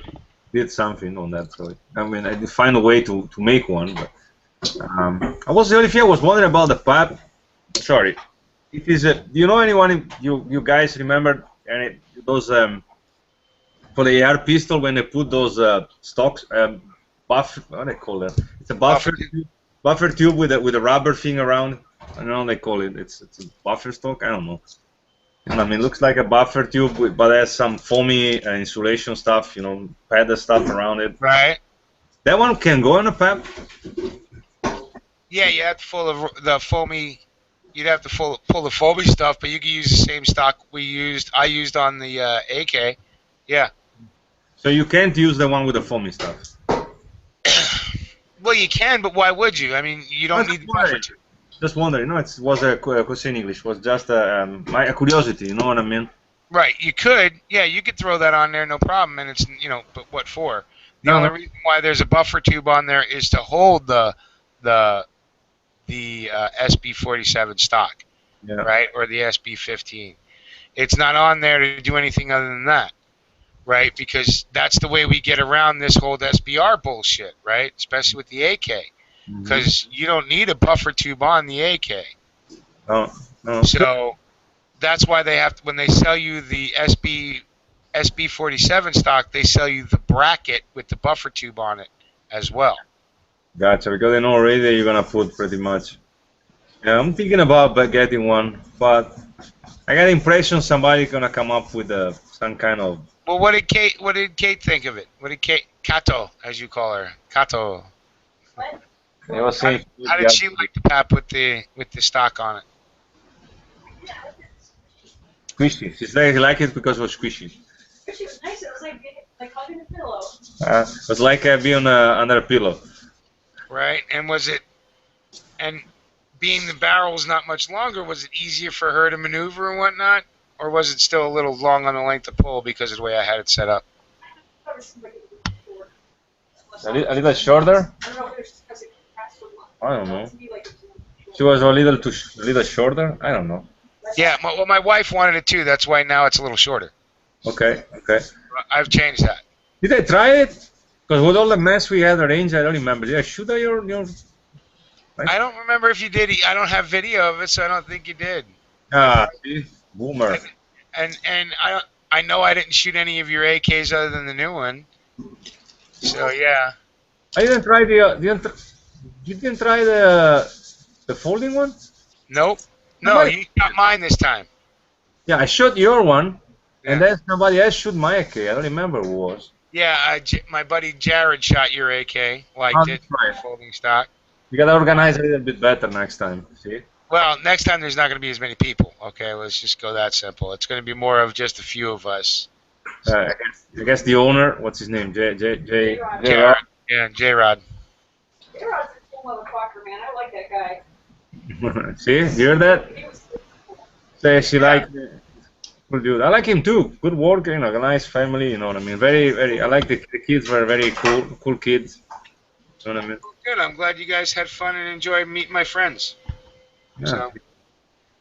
did something on that. So I mean, I did find a way to make one. But I was wondering about the PEP. Sorry, it is. Do you know anyone? You guys remember those for the AR pistol when they put those stocks buffer? What do they call that? It's a buffer tube with a rubber thing around. I don't know what they call it. It's a buffer stock. I don't know. I mean, it looks like a buffer tube, but there's some foamy insulation stuff, padded stuff around it. Right. That one can go in a PEP. Yeah, you have to pull the foamy. You'd have to pull the foamy stuff, but you can use the same stock I used on the AK. Yeah. So you can't use the one with the foamy stuff. Well, you can, but why would you? I mean, you don't need the buffer tube. Just wondering, it was a question in English. It was just a curiosity, you know what I mean? Right, you could throw that on there, no problem, and it's, but what for? The only reason why there's a buffer tube on there is to hold the SB47 stock, right, or the SB15. It's not on there to do anything other than that, right? Because that's the way we get around this whole SBR bullshit, right? Especially with the AK. Because you don't need a buffer tube on the AK. Oh, no. So that's why they have to, when they sell you the SB47 stock, they sell you the bracket with the buffer tube on it as well. Gotcha, because they know already you're going to put pretty much. Yeah, I'm thinking about getting one, but I got the impression somebody's going to come up with some kind of... Well, what did Kate think of it? What did Kato, as you call her, Kato... What? How did she like the PAP with the stock on it? Squishy. She said she liked it because it was squishy. Squishy was nice. It was like hugging a pillow. It was like being under a pillow. Right, and being the barrel's not much longer, was it easier for her to maneuver and whatnot, or was it still a little long on the length to pull because of the way I had it set up? A little shorter? I don't know. She was a little shorter? I don't know. Yeah, my wife wanted it too. That's why now it's a little shorter. Okay. I've changed that. Did I try it? Because with all the mess we had arranged, I don't remember. Did I shoot at your... I don't remember if you did. I don't have video of it, so I don't think you did. See? Boomer. And I know I didn't shoot any of your AKs other than the new one. So, yeah. I didn't try you didn't try the folding one? Nope. No, you got mine this time. Yeah, I shot your one, and then somebody else shot my AK. I don't remember who it was. Yeah, my buddy Jared shot your AK, liked it, folding stock. You gotta organize a little bit better next time, see? Well, next time there's not going to be as many people, okay? Let's just go that simple. It's going to be more of just a few of us. I guess the owner, what's his name? J-Rod. Yeah, J-Rod. J-Rod's a cool motherfucker, man. I like that guy. See? You hear that? Say she liked cool dude. I like him too. Good worker, a nice family, you know what I mean? Very, very, I like the kids were very cool kids. You know what I mean? Good. I'm glad you guys had fun and enjoyed meeting my friends. Yeah. So.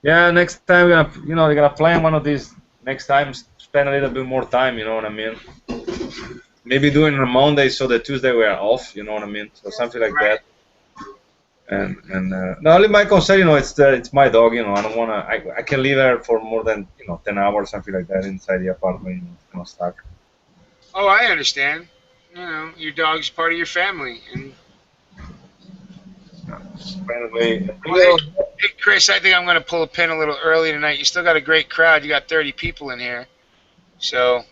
Yeah, next time we're gonna plan one of these next time, spend a little bit more time, you know what I mean? Maybe doing on Monday so that Tuesday we're off, you know what I mean? So something like that. And the only my concern, it's my dog, I don't wanna I can leave her for more than 10 hours, something like that inside the apartment, it's kind of stuck. Oh, I understand. Your dog's part of your family, and anyway, hey, Chris, I think I'm going to pull a pin a little early tonight. You still got a great crowd. You got 30 people in here. So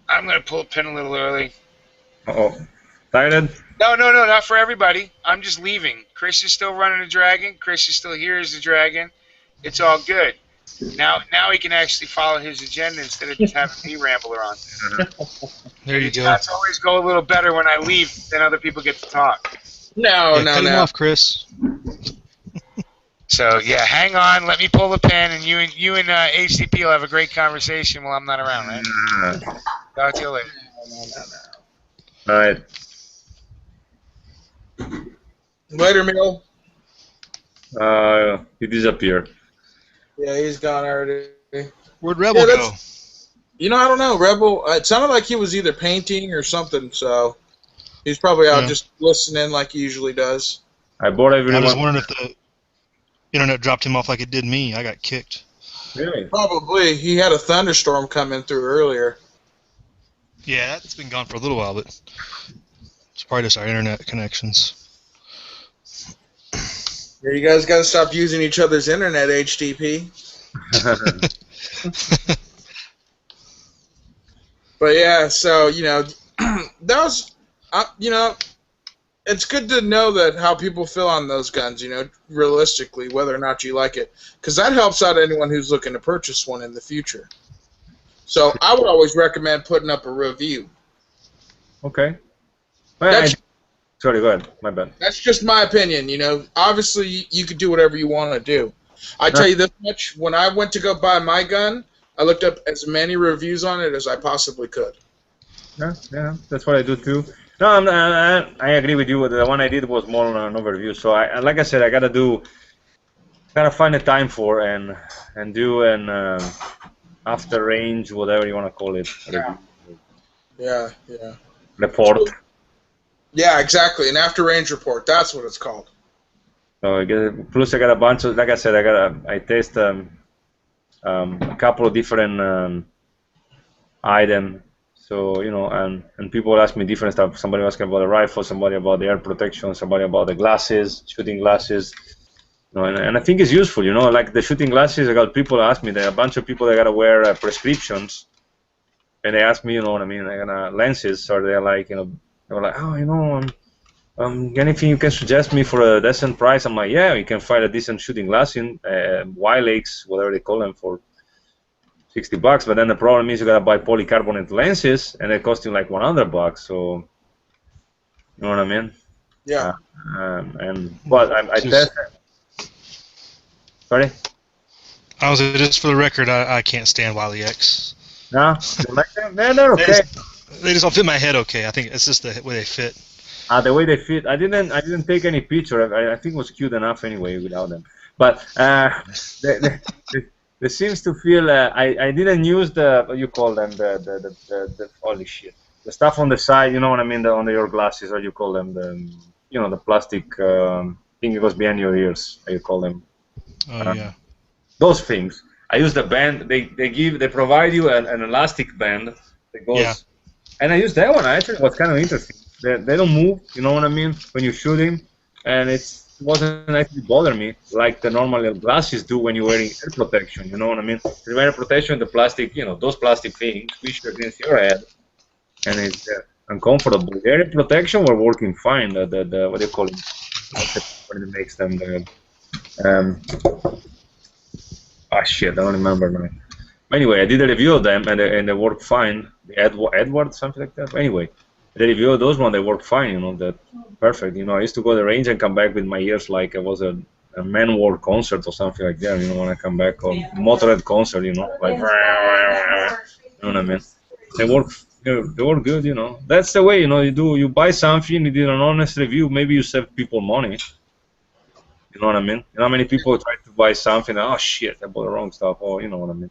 I'm gonna pull a pin a little early. Uh-oh. Tired? No, not for everybody. I'm just leaving. Chris is still running the dragon. Chris is still here as the dragon. It's all good. Now he can actually follow his agenda instead of just having me rambler on. There you go. That's always go a little better when I leave, then other people get to talk. No, Cut him off, Chris. So yeah, hang on. Let me pull the pin, and you and HTP will have a great conversation while I'm not around, right? Talk to you later. All right. Later, Mill. He disappeared. Yeah, he's gone already. Where'd Rebel go? You know, I don't know. Rebel, it sounded like he was either painting or something, so he's probably out just listening like he usually does. I bought everyone. I was wondering if the internet dropped him off like it did me. I got kicked. Really? Probably. He had a thunderstorm coming through earlier. Yeah, that's been gone for a little while, but it's probably just our internet connections. Yeah, you guys got to stop using each other's internet, HTP. But yeah, so, you know, that was, you know, it's good to know that how people feel on those guns, you know, realistically, whether or not you like it. Because that helps out anyone who's looking to purchase one in the future. So I would always recommend putting up a review. Okay. Well, sorry, go ahead. My bad. That's just my opinion, you know. Obviously, you could do whatever you want to do. I tell you this much, when I went to go buy my gun, I looked up as many reviews on it as I possibly could. Yeah, that's what I do too. No, I agree with you. The one I did was more on an overview. So like I said, I gotta find a time for and do an after range, whatever you want to call it. Yeah. Report. Yeah, exactly. An after range report. That's what it's called. So plus I got a bunch of, like I said, I test a couple of different items. So, you know, and people ask me different stuff. Somebody asking about the rifle, somebody about the air protection, somebody about the glasses, shooting glasses. You know, and I think it's useful, you know, like the shooting glasses. I got people ask me, there are a bunch of people that gotta wear prescriptions, and they ask me, you know what I mean, like lenses, or they're like, you know, they were like, oh, you know, anything you can suggest me for a decent price? I'm like, yeah, you can find a decent shooting glass in Y-Lakes, whatever they call them, for $60. But then the problem is you gotta buy polycarbonate lenses, and they cost you like $100. So, you know what I mean? Yeah. But I test. Sorry. I was just for the record, I can't stand Wily X. No, you like them? They're okay. They just don't fit my head okay. I think it's just the way they fit. The way they fit. I didn't take any picture. I think it was cute enough anyway without them. But there seems to feel. I didn't use the what you call them the holy shit, the stuff on the side. You know what I mean? On your glasses, or you call them the plastic thing that goes behind your ears. How you call them? Oh yeah. Those things. I use the band. They provide you an elastic band that goes. Yeah. And I used that one. Actually, it was kind of interesting. They don't move. You know what I mean? When you're shooting, and it wasn't actually bother me like the normal glasses do when you're wearing air protection. You know what I mean? The air protection, the plastic, you know, those plastic things push against your head, and it's uncomfortable. The air protection were working fine. The what do you call it? When it makes them shit, I don't remember now. Anyway, I did a review of them, and they work fine. The Edward, something like that. Anyway, the review of those ones, they work fine. You know, that perfect. You know, I used to go to the range and come back with my ears like it was a Man-War concert or something like that. You know, when I come back, or Motorhead concert. You know, like, you know what I mean? They work good. You know, that's the way. You know, you buy something, you did an honest review. Maybe you save people money. You know what I mean? You know how many people try to buy something? Oh shit, I bought the wrong stuff. Or you know what I mean?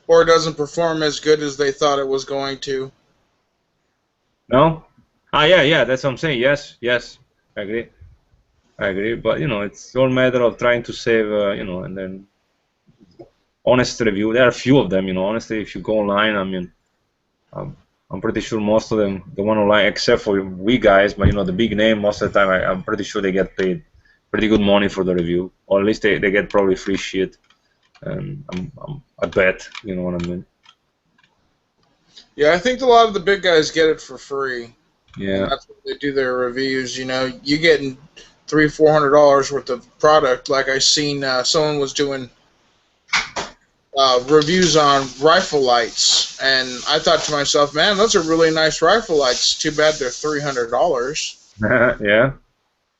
Or it doesn't perform as good as they thought it was going to. No? Yeah, that's what I'm saying. Yes, I agree. But, you know, it's all a matter of trying to save, you know, and then honest review. There are a few of them, you know. Honestly, if you go online, I mean, I'm pretty sure most of them, the one online, except for we guys, but, you know, the big name, most of the time, I'm pretty sure they get paid pretty good money for the review. Or at least they get probably free shit. and I bet, you know what I mean. Yeah, I think a lot of the big guys get it for free. Yeah. And that's what they do their reviews. You know, you getting $300-$400 worth of product. Like I seen someone was doing reviews on rifle lights, and I thought to myself, man, those are really nice rifle lights. Too bad they're $300. Yeah.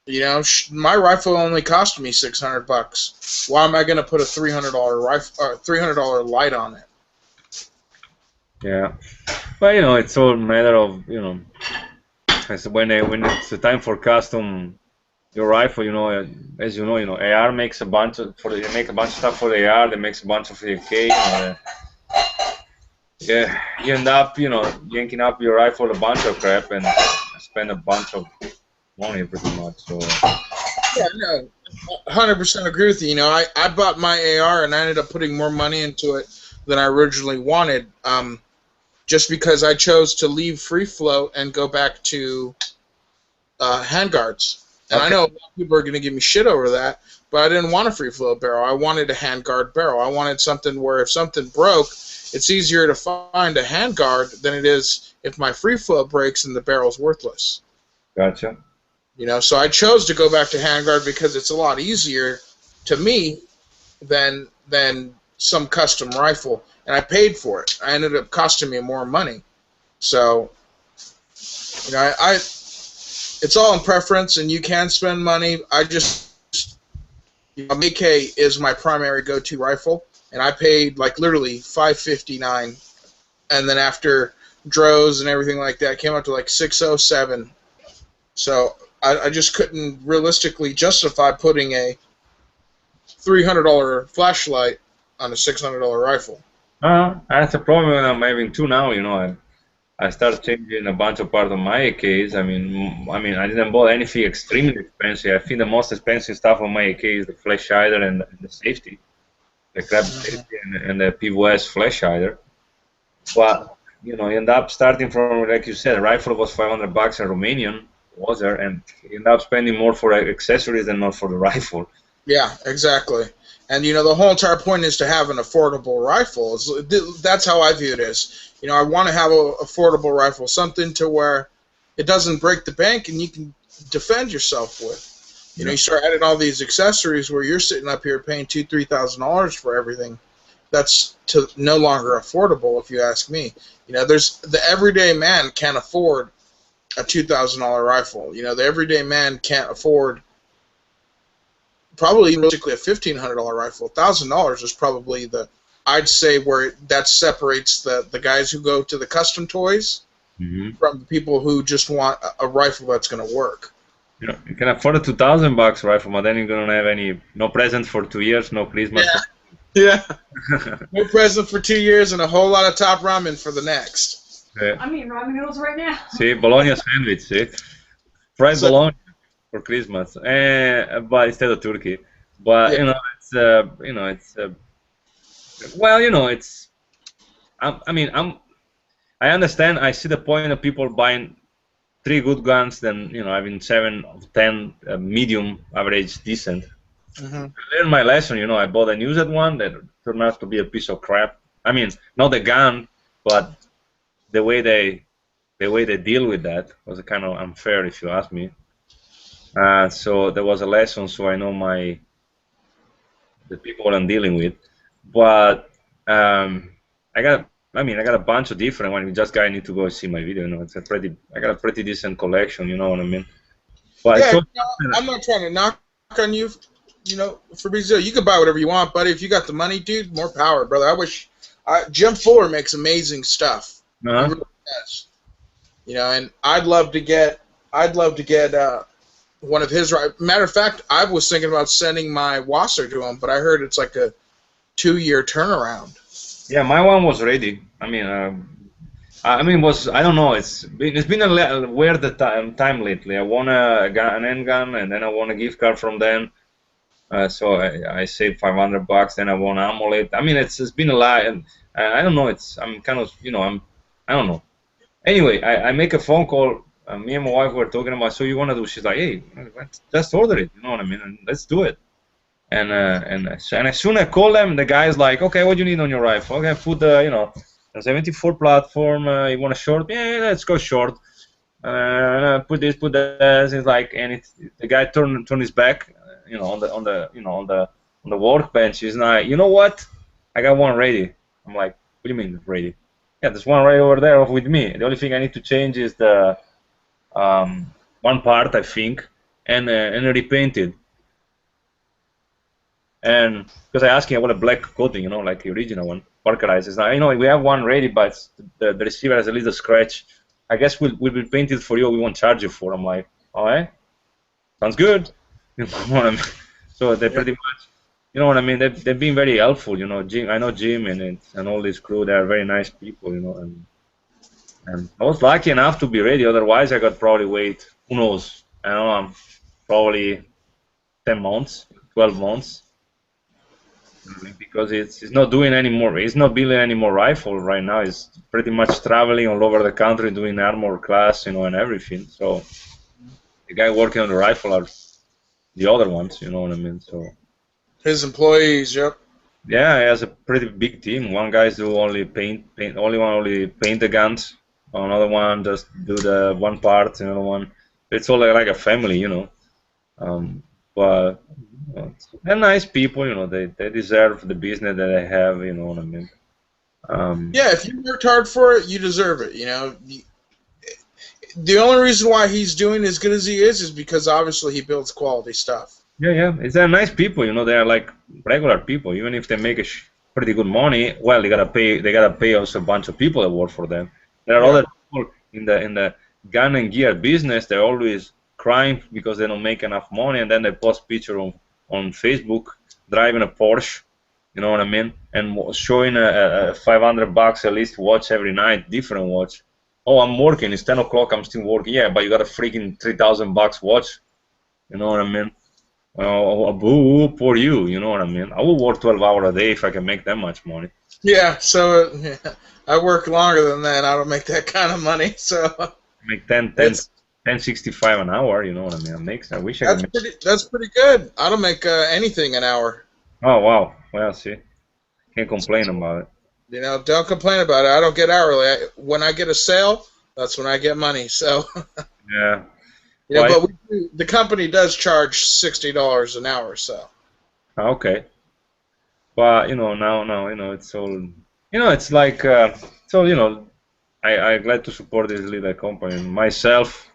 You know, my rifle only cost me $600. Why am I going to put a $300 light on it? Yeah. But you know, it's all matter of, you know, when it's the time for custom your rifle, you know, as you know, AR makes a bunch of they make a bunch of stuff for the AR. They makes a bunch of the AK. You know, yeah, you end up, you know, yanking up your rifle a bunch of crap and spend a bunch of money pretty much. So. Yeah, no, 100% agree with you. You know, I bought my AR and I ended up putting more money into it than I originally wanted. Just because I chose to leave free float and go back to handguards. And okay. I know a lot of people are going to give me shit over that, but I didn't want a free float barrel. I wanted a handguard barrel. I wanted something where if something broke, it's easier to find a handguard than it is if my free float breaks and the barrel's worthless. Gotcha. You know, so I chose to go back to handguard because it's a lot easier to me than some custom rifle, and I paid for it. I ended up costing me more money. So, you know, it's all in preference, and you can spend money. I just, you know, AK is my primary go-to rifle, and I paid like literally $559, and then after droves and everything like that, it came up to like $607. So I just couldn't realistically justify putting a $300 flashlight on a $600 rifle. That's a problem when I'm having two now. You know, I started changing a bunch of parts of my AKs. I mean, I didn't buy anything extremely expensive. I think the most expensive stuff on my AK is the flash hider and the safety, the crab safety and the PVS flash hider. But you know, you end up starting from, like you said, a rifle was $500 in Romanian, was there, and you end up spending more for accessories than not for the rifle. Yeah, exactly. And, you know, the whole entire point is to have an affordable rifle. That's how I view it as. You know, I want to have an affordable rifle, something to where it doesn't break the bank and you can defend yourself with. You know, you start adding all these accessories where you're sitting up here paying $2,000, $3,000 for everything. That's no longer affordable, if you ask me. You know, the everyday man can't afford a $2,000 rifle. You know, the everyday man can't afford probably basically a $1,500 rifle. $1,000 is probably I'd say where that separates the guys who go to the custom toys from the people who just want a rifle that's going to work. You know, you can afford a $2,000 rifle, but then you're going to have no present for 2 years, no Christmas. Yeah. No present for 2 years and a whole lot of top ramen for the next. Yeah. I'm eating ramen noodles right now. See, bologna sandwich, see? Fried bologna for Christmas, but instead of turkey. But yeah. I understand. I see the point of people buying 3 good guns, then having 7 or 10 medium, average, decent. I learned my lesson. You know, I bought an used one that turned out to be a piece of crap. I mean, not the gun, but the way they deal with that was kind of unfair, if you ask me. So there was a lesson, so I know the people I'm dealing with. But I got a bunch of different ones. You just guys need to go see my video. You know, I got a pretty decent collection. You know what I mean? But yeah, I'm not trying to knock on you. You know, for Brazil, you can buy whatever you want, buddy. If you got the money, dude, more power, brother. I wish Jim Fuller makes amazing stuff. He really does. You know, and I'd love to get one of his. Matter of fact, I was thinking about sending my Wasser to him, but I heard it's like a 2-year turnaround. Yeah, my one was ready. I don't know. It's been a weird time lately. I won an handgun, and then I won a gift card from them. So I saved $500. Then I won an amulet. I mean, it's been a lot, and I don't know. I'm kind of I don't know. Anyway, I make a phone call. Me and my wife were talking about, so you want to do? She's like, hey, just order it. You know what I mean? And let's do it. And as soon as I call them, the guy's like, okay, what do you need on your rifle? Okay, put the, a 74 platform. You want a short? Yeah, let's go short. Put this, put that. It's like, and the guy turn his back, on the workbench. He's like, you know what? I got one ready. I'm like, what do you mean ready? Yeah, there's one right over there with me. The only thing I need to change is the one part, I think, and repaint it. And because I asked him, I want a black coating, like the original one, Parkerized. It's like, we have one ready, but the receiver has a little scratch. I guess we'll paint it for you. We won't charge you for. I'm like, all right, sounds good. You know what I mean? So they pretty much, you know what I mean. They've been very helpful. Jim, I know Jim and all this crew. They are very nice people. And I was lucky enough to be ready. Otherwise, I could probably wait. Who knows? I don't know. Probably 10 months, 12 months. Because it's not doing any more. It's not building any more rifle right now. It's pretty much traveling all over the country doing armor class, and everything. So the guy working on the rifle are the other ones. You know what I mean? So his employees, yep. Yeah, he has a pretty big team. One guy's do only paint. Only paint the guns. Another one just do the one part. Another one. It's all like a family, But they're nice people, they deserve the business that they have, you know what I mean? Yeah, if you worked hard for it, you deserve it, The only reason why he's doing as good as he is because obviously he builds quality stuff. Yeah, they're nice people, they're like regular people. Even if they make pretty good money, well, they gotta pay also a bunch of people that work for them. There are other people in the gun and gear business. They're always crying because they don't make enough money, and then they post picture on Facebook driving a Porsche, you know what I mean, and showing a $500 at least watch every night, different watch. Oh, I'm working. It's 10 o'clock. I'm still working. Yeah, but you got a freaking $3,000 watch. You know what I mean? Boo, poor you. You know what I mean? I will work 12 hours a day if I can make that much money. Yeah. So I work longer than that. I don't make that kind of money. So I make 10.65 an hour, you know what I mean? I wish I could make. That's pretty good. I don't make anything an hour. Oh wow! Well, see, can't complain about it. Don't complain about it. I don't get hourly. When I get a sale, that's when I get money. So yeah. But the company does charge $60 an hour. So okay. But now it's all it's like so I'm glad to support this little company. Myself.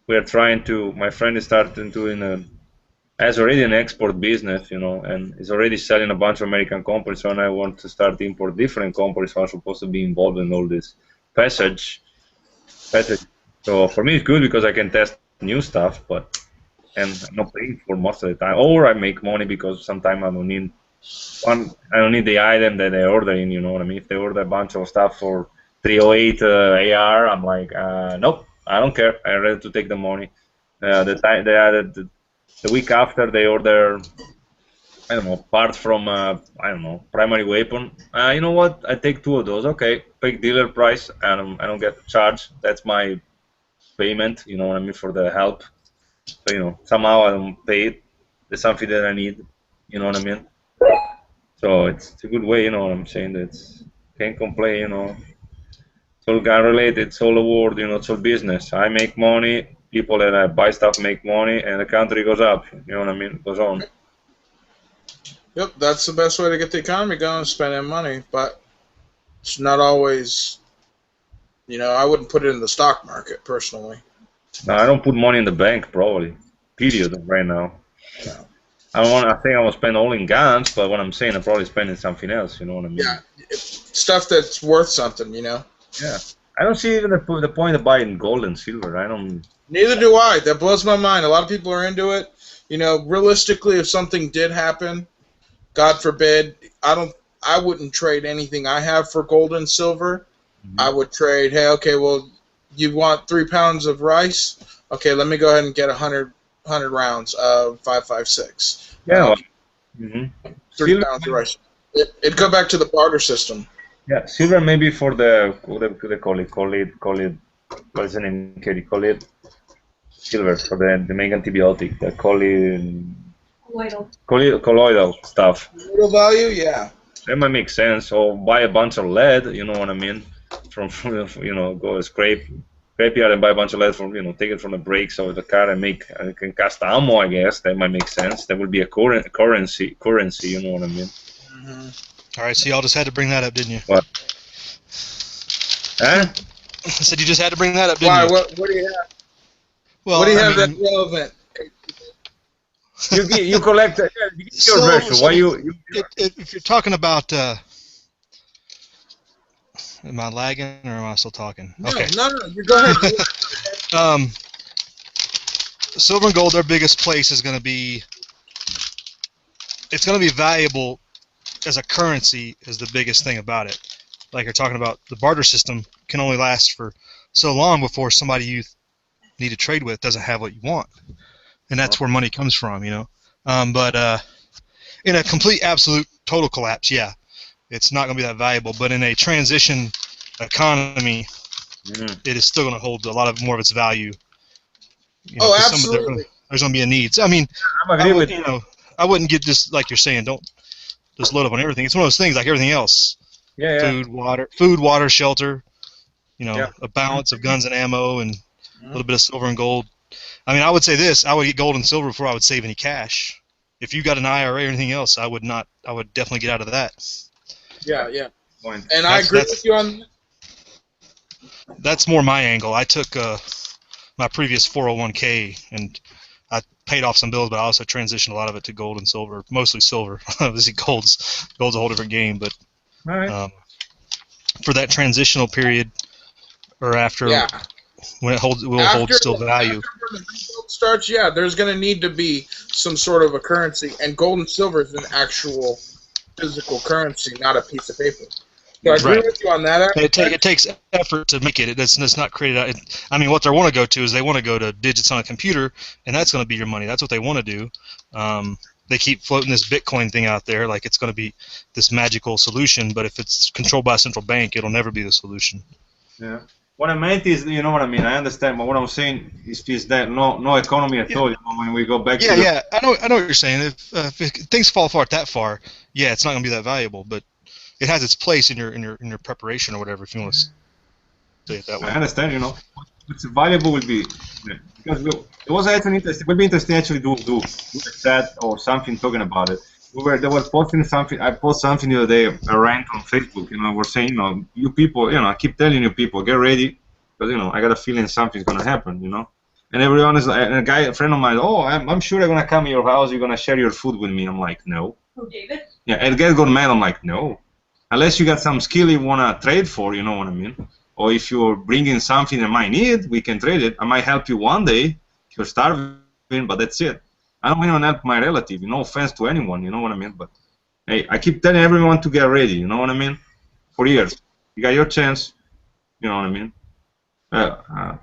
We're trying to. My friend is starting doing has already an export business, and is already selling a bunch of American companies. So now I want to start import different companies. So I'm supposed to be involved in all this passage. So for me, it's good because I can test new stuff, and I'm not paying for most of the time. Or I make money because sometimes I don't need the item that they're ordering. You know what I mean? If they order a bunch of stuff for 308 AR, I'm like, nope. I don't care. I'm ready to take the money. The week after they order, I don't know, parts from primary weapon. You know what? I take 2 of those. Okay, pay dealer price. I don't get charged. That's my payment. You know what I mean, for the help. So somehow I don't pay it. There's something that I need. You know what I mean? So it's a good way. You know what I'm saying? Can't complain. It's all gun related, it's all award, it's all business. I make money, people that I buy stuff make money, and the country goes up. You know what I mean? It goes on. Yep, that's the best way to get the economy going, spending money. But it's not always, I wouldn't put it in the stock market, personally. No, I don't put money in the bank, probably. Period, right now. No. I think I will spend all in guns, but what I'm saying, I'm probably spending something else, you know what I mean? Yeah, stuff that's worth something, Yeah, I don't see even the point of buying gold and silver. I don't. Neither do I. That blows my mind. A lot of people are into it. Realistically, if something did happen, God forbid, I wouldn't trade anything I have for gold and silver. Mm-hmm. I would trade. Hey, okay, well, you want 3 pounds of rice? Okay, let me go ahead and get 100 rounds of 5.56. Yeah. 3 pounds of rice. It'd go back to the barter system. Yeah, silver maybe for the what they call it. What's the name? Call it silver for the main antibiotic. They call it colloidal stuff. Little value, yeah. That might make sense. Or buy a bunch of lead, you know what I mean? From you know, go scrapyard and buy a bunch of lead from, you know, take it from the brakes of the car and can cast ammo, I guess. That might make sense. That would be a currency, you know what I mean? All right, so y'all just had to bring that up, didn't you? What? Huh? I said you just had to bring that up, didn't Why? you? What do you have? Well, what do you have mean, that's relevant? You collect your version. Why you if you're talking about, am I lagging or am I still talking? No, okay. no, you go ahead. Silver and gold, their biggest place is going to be. It's going to be valuable as a currency is the biggest thing about it. Like you're talking about, the barter system can only last for so long before somebody you need to trade with doesn't have what you want, and that's where money comes from, you know. But in a complete, absolute, total collapse, yeah, it's not going to be that valuable. But in a transition economy, it is still going to hold a lot of more of its value. You know, absolutely. There's going to be a need. So, I mean, I wouldn't get just like you're saying. Don't just load up on everything. It's one of those things like everything else. Yeah. Food, water, shelter. You know, a balance of guns and ammo and a little bit of silver and gold. I mean, I would say this: I would get gold and silver before I would save any cash. If you got an IRA or anything else, I would not. I would definitely get out of that. Yeah. And I agree with you on that. That's more my angle. I took my previous 401k and I paid off some bills, but I also transitioned a lot of it to gold and silver, mostly silver. Obviously, gold's a whole different game, but for that transitional period or after when it will hold still value. After the rebuild starts, there's going to need to be some sort of a currency, and gold and silver is an actual physical currency, not a piece of paper. So I agree with you on that. It takes effort to make it. It's not created. I mean, what they want to go to is they want to go to digits on a computer, and that's going to be your money. That's what they want to do. They keep floating this Bitcoin thing out there like it's going to be this magical solution, but if it's controlled by a central bank, it'll never be the solution. Yeah. What I meant is, you know what I mean. I understand, but what I'm saying is that no economy at all. You know, when we go back. I know what you're saying. If things fall apart that far, it's not going to be that valuable, but it has its place in your preparation or whatever, if you want to say it that way. I understand, you know. What's valuable will be because it was actually interesting. It would be interesting actually do a chat or something talking about it. They were posting something. I posted something the other day, a rant on Facebook. You know, we're saying, you know, you people, you know, I keep telling you people, get ready, because you know, I got a feeling something's gonna happen. You know, and everyone is, and a friend of mine, I'm sure I'm gonna come to your house. You're gonna share your food with me. I'm like, no. Who, David? Yeah, and guys got mad. I'm like, no. Unless you got some skill you want to trade for, you know what I mean? Or if you're bringing something I might need, we can trade it. I might help you one day if you're starving, but that's it. I don't even help my relative. No offense to anyone, you know what I mean? But, hey, I keep telling everyone to get ready, you know what I mean? For years. You got your chance, you know what I mean?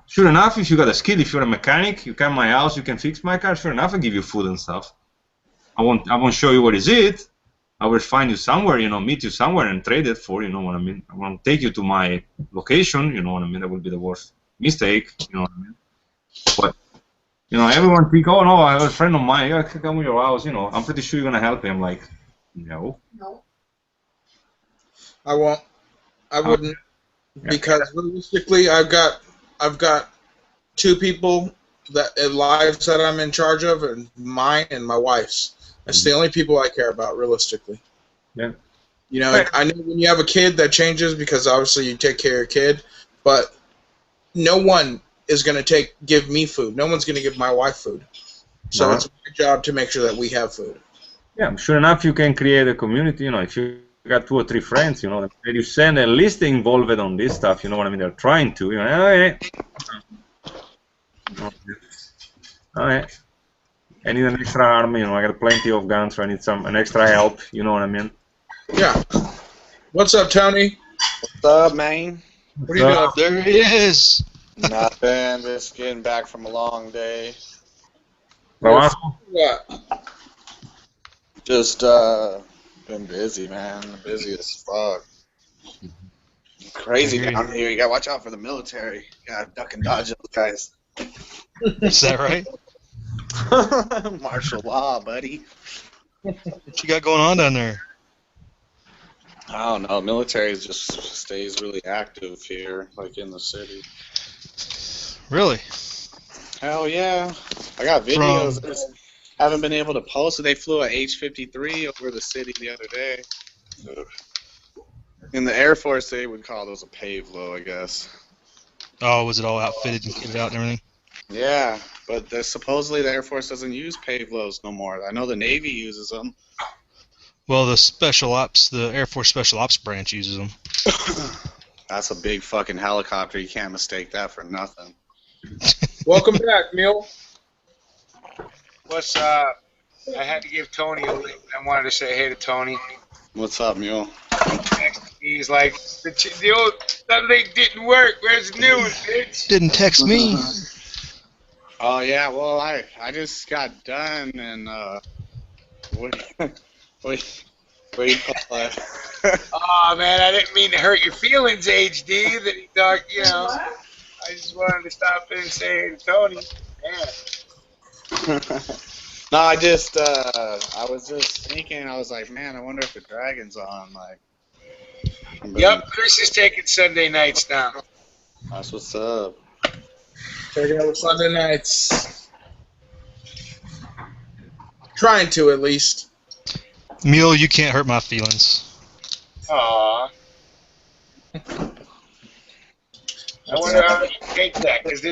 Sure enough, if you got a skill, if you're a mechanic, you come to my house, you can fix my car, sure enough, I'll give you food and stuff. I won't show you what is it. I will find you somewhere, you know, meet you somewhere and trade it for, you know what I mean? I want to take you to my location, you know what I mean? That would be the worst mistake, you know what I mean? But, you know, everyone think, oh, no, I have a friend of mine, I can come to your house, you know, I'm pretty sure you're going to help him. I'm like, no. No. I won't. I wouldn't. Because realistically, I've got two people lives that I'm in charge of, and mine and my wife's. That's the only people I care about, realistically. Yeah. You know, I know when you have a kid, that changes because obviously you take care of your kid, but no one is going to give me food. No one's going to give my wife food. So it's my job to make sure that we have food. Yeah, sure enough, you can create a community. You know, if you got 2 or 3 friends, you know, that you send at least involved on this stuff. You know what I mean? They're trying to. You know, all right. I need an extra arm, you know, I got plenty of guns, so I need an extra help, you know what I mean? Yeah. What's up, Tony? What's up, man? What are you doing? There he is. Nothing, just getting back from a long day. What? Just, been busy, man. Busy as fuck. Crazy down here. You gotta watch out for the military. You gotta duck and dodge those guys. Is that right? Martial law, buddy. What you got going on down there? I don't know. Military just stays really active here, like in the city. Really? Hell yeah. I got videos. I just haven't been able to post it. They flew a H-53 over the city the other day. In the Air Force, they would call those a pavlo, I guess. Oh, was it all outfitted and kitted out and everything? Yeah, but supposedly the Air Force doesn't use pavlos no more. I know the Navy uses them. Well, the Air Force Special Ops branch uses them. That's a big fucking helicopter. You can't mistake that for nothing. Welcome back, Neil. What's up? I had to give Tony a link. I wanted to say hey to Tony. What's up, Mule? He's like, the old that link didn't work. Where's the new one, bitch? Didn't text me. Oh yeah, well I just got done and what do you call that? Oh man, I didn't mean to hurt your feelings, HD. That he thought, you know. I just wanted to stop in and say hey to Tony. Yeah. No, I was just thinking. I was like, man, I wonder if the Dragon's on. Like, Yep, Chris is taking Sunday nights now. That's what's up. Check it out Sunday nights. Trying to, at least. Mule, you can't hurt my feelings. Aww. I wonder how you take that, because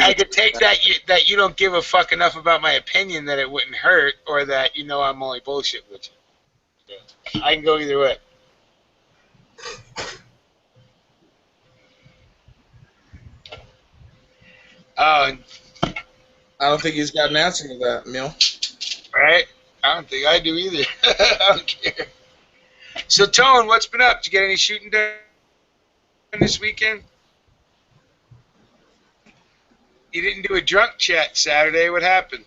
I could take that you don't give a fuck enough about my opinion that it wouldn't hurt, or that you know I'm only bullshit with you. Yeah. I can go either way. I don't think he's got an answer to that, Mil. Right? I don't think I do either. I don't care. So, Tone, what's been up? Did you get any shooting done this weekend? You didn't do a drunk chat Saturday. What happened?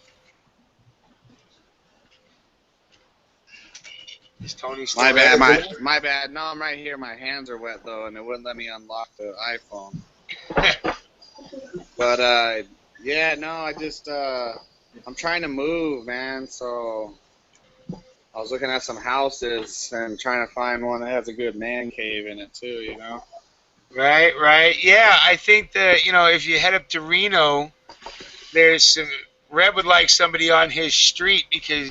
Is Tony still My bad, there? my bad. No, I'm right here. My hands are wet though, and it wouldn't let me unlock the iPhone. But yeah, no, I'm trying to move, man. So I was looking at some houses and trying to find one that has a good man cave in it too, you know. Right. Yeah, I think that, you know, if you head up to Reno, there's some, Reb would like somebody on his street because,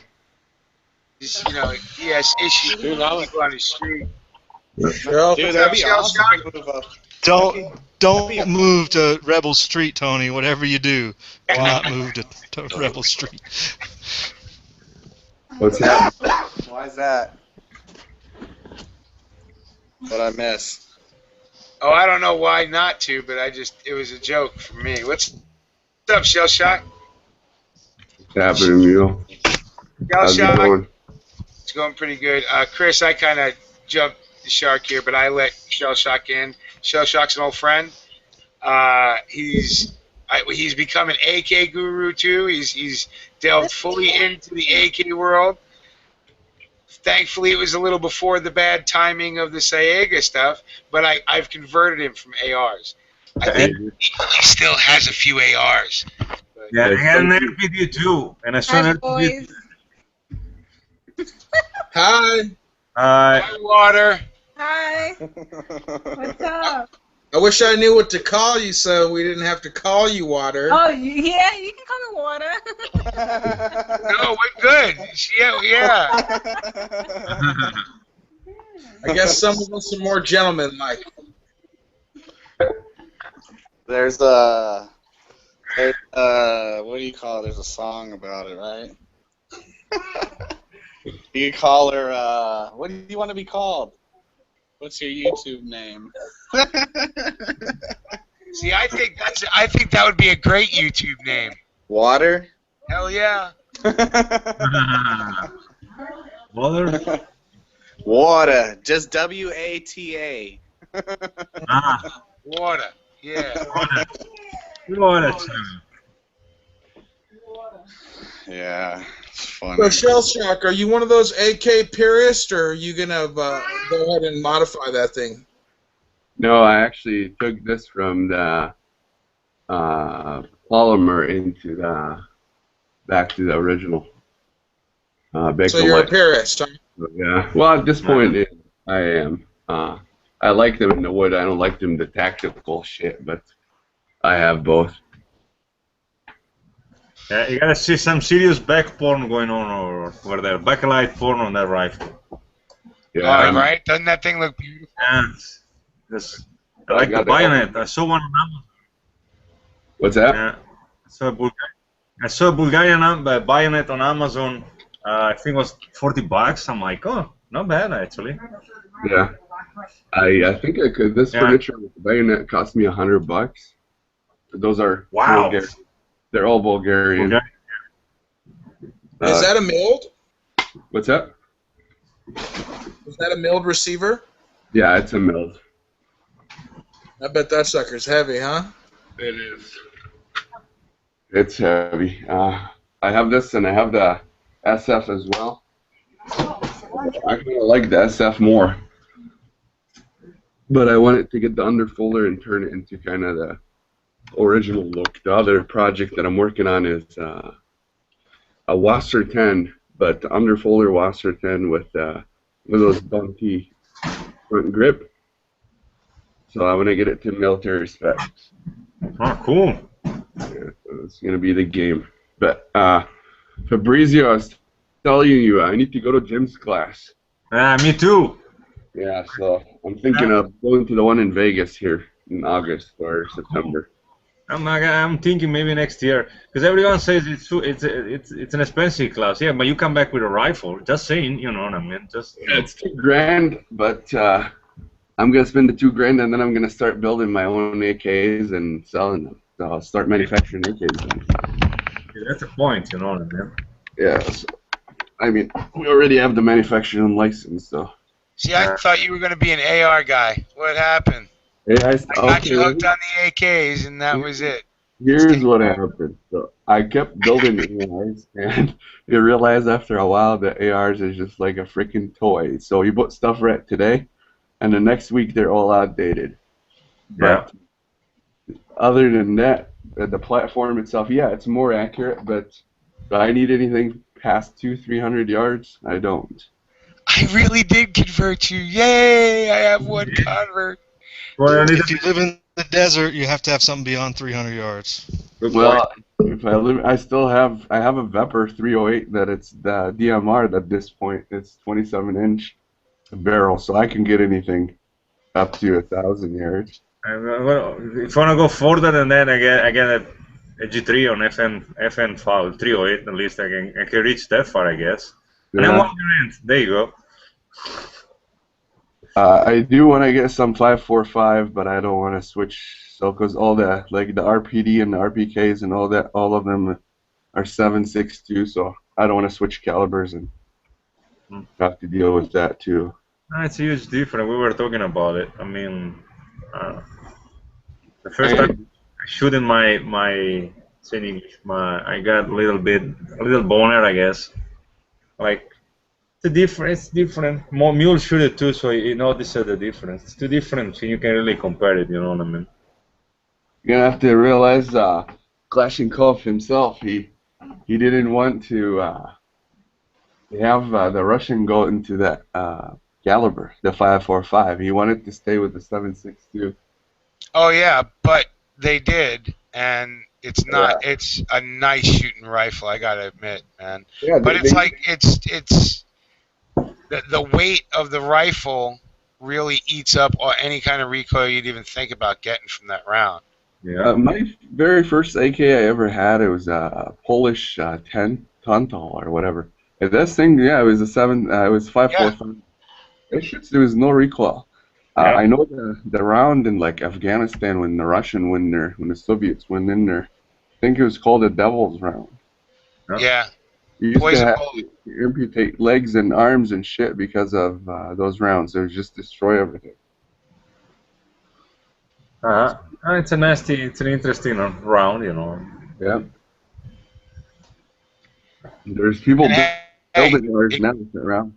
you know, he has issues with people on his street. Dude, that'd be awesome to move up. Don't move to Rebel Street, Tony. Whatever you do, do not move to Rebel Street. What's happening? Why is that? What'd I miss? Oh, I don't know why not to, but it was a joke for me. What's up, Shell Shock? What's happening, Mule? How's it going? It's going pretty good. Chris, I kind of jumped the shark here, but I let Shell Shock in. Shell Shock's an old friend. He's become an AK guru too. He's delved fully into the AK world. Thankfully, it was a little before the bad timing of the Saega stuff, but I've converted him from ARs. I think he still has a few ARs. Yeah, I got an pt2, and I saw an pt2. Hi. Hi, Water. Hi. What's up? I wish I knew what to call you so we didn't have to call you Water. Oh, yeah, you can call me Water. No, we're good. Yeah. I guess some of us are more gentleman-like. There's what do you call it? There's a song about it, right? You can call her, what do you want to be called? What's your YouTube name? See, I think that would be a great YouTube name. Water? Hell yeah. Water? Water. Just W-A-T-A. Water. Yeah. Water. Yeah. It's funny. So, Shell Shock, are you one of those AK purists, or are you going to go ahead and modify that thing? No, I actually took this from the polymer into the back to the original. Back So to you're a life. purist, huh? Yeah. Well, at this point, I am. I like them in the wood. I don't like them the tactical shit, but I have both. Yeah, you gotta see some serious back porn going on over there. Backlight porn on that rifle. Yeah. Right? Doesn't that thing look beautiful? Yeah. I like the bayonet. I saw one on Amazon. What's that? Yeah. I saw a Bulgarian bayonet on Amazon. I think it was $40. I'm like, oh, not bad actually. Yeah. I think I could. This furniture with the bayonet cost me $100. Those are Bulgarian. They're all Bulgarian. Is that a milled? What's that? Is that a milled receiver? Yeah, it's a milled. I bet that sucker's heavy, huh? It is. It's heavy. I have this and I have the SF as well. I kind of like the SF more. But I wanted to get the underfolder and turn it into kind of the original look. The other project that I'm working on is a Wasser 10, but the underfolder Wasser 10 with those bumpy front grip. So I want to get it to military specs. Oh, cool. Yeah, so it's going to be the game. But Fabrizio, I was telling you, I need to go to Jim's class. Me too. Yeah, so I'm thinking of going to the one in Vegas here in August or September. I'm thinking maybe next year because everyone says it's an expensive class. Yeah, but you come back with a rifle. Just saying, you know what I mean? Just yeah, it's $2,000, but I'm gonna spend the $2,000 and then I'm gonna start building my own AKs and selling them. So I'll start manufacturing AKs then. Yeah, that's the point, you know what I mean? Yeah. So, I mean, we already have the manufacturing license, so. See, I thought you were going to be an AR guy. What happened? Hey, I got you hooked on the AKs, and that was it. Here's what happened. So I kept building ARs, and you realize after a while that ARs is just like a freaking toy. So you put stuff right today, and the next week they're all outdated. Yeah. But other than that, the platform itself, yeah, it's more accurate, but do I need anything past 200-300 yards? I don't. I really did convert you. Yay! I have one convert. Well, if you live in the desert, you have to have something beyond 300 yards. Well, if I live, I have a Vepr 308 that it's the DMR at this point. It's 27-inch barrel, so I can get anything up to 1,000 yards. If you want to go further than that, I get a G3 on FN file 308. At least I can reach that far, I guess. And then $1,000. There you go. I do want to get some 5.45, but I don't want to switch. So, because all the the RPD and the RPKs and all of them are 7.62. So I don't want to switch calibers and have to deal with that too. It's a huge difference. We were talking about it. I mean, the first time shooting my I got a little boner, I guess. Like. It's different. More mule shoot it too, so you notice the difference. It's too different, so you can really compare it. You know what I mean? You're gonna have to realize, Kalashnikov himself, he didn't want to have the Russian go into that caliber, the 5.45. He wanted to stay with the 7.62. Oh yeah, but they did, and it's not. Yeah. It's a nice shooting rifle, I gotta admit, man. Yeah, but it's like it's. The weight of the rifle really eats up any kind of recoil you'd even think about getting from that round. Yeah. My very first AK I ever had, it was a Polish 10 Tantal or whatever. And this thing, yeah, it was a 7. It was 5.45. Yeah. There was no recoil. I know the round in like Afghanistan when the Russian went there, when the Soviets went in there. I think it was called a Devil's round. Yeah. You used to have to amputate legs and arms and shit because of those rounds. They would just destroy everything. It's an interesting round, you know. Yeah. There's people building ours now with that round.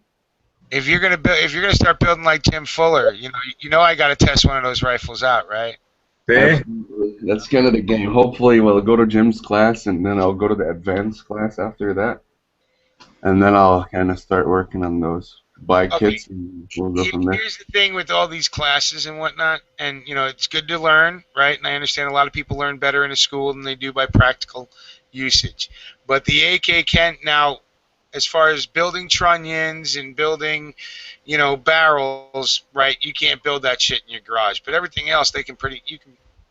If you're gonna start building like Tim Fuller, you know I got to test one of those rifles out, right? Absolutely. That's kind of the game. Hopefully, we'll go to Jim's class, and then I'll go to the advanced class after that, and then I'll kind of start working on those. Buy kits, and we'll go from there. Here's the thing with all these classes and whatnot, and it's good to learn, right? And I understand a lot of people learn better in a school than they do by practical usage. But the AK can now, as far as building trunnions and building, barrels, right? You can't build that shit in your garage, but everything else they can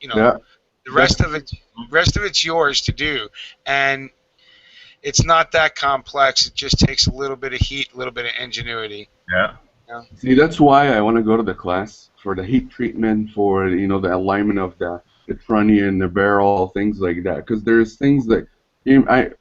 Yeah. The rest of it's yours to do, and it's not that complex. It just takes a little bit of heat, a little bit of ingenuity. Yeah. See, that's why I want to go to the class, for the heat treatment, for the alignment of the trunnion, the barrel, things like that. Because there's things that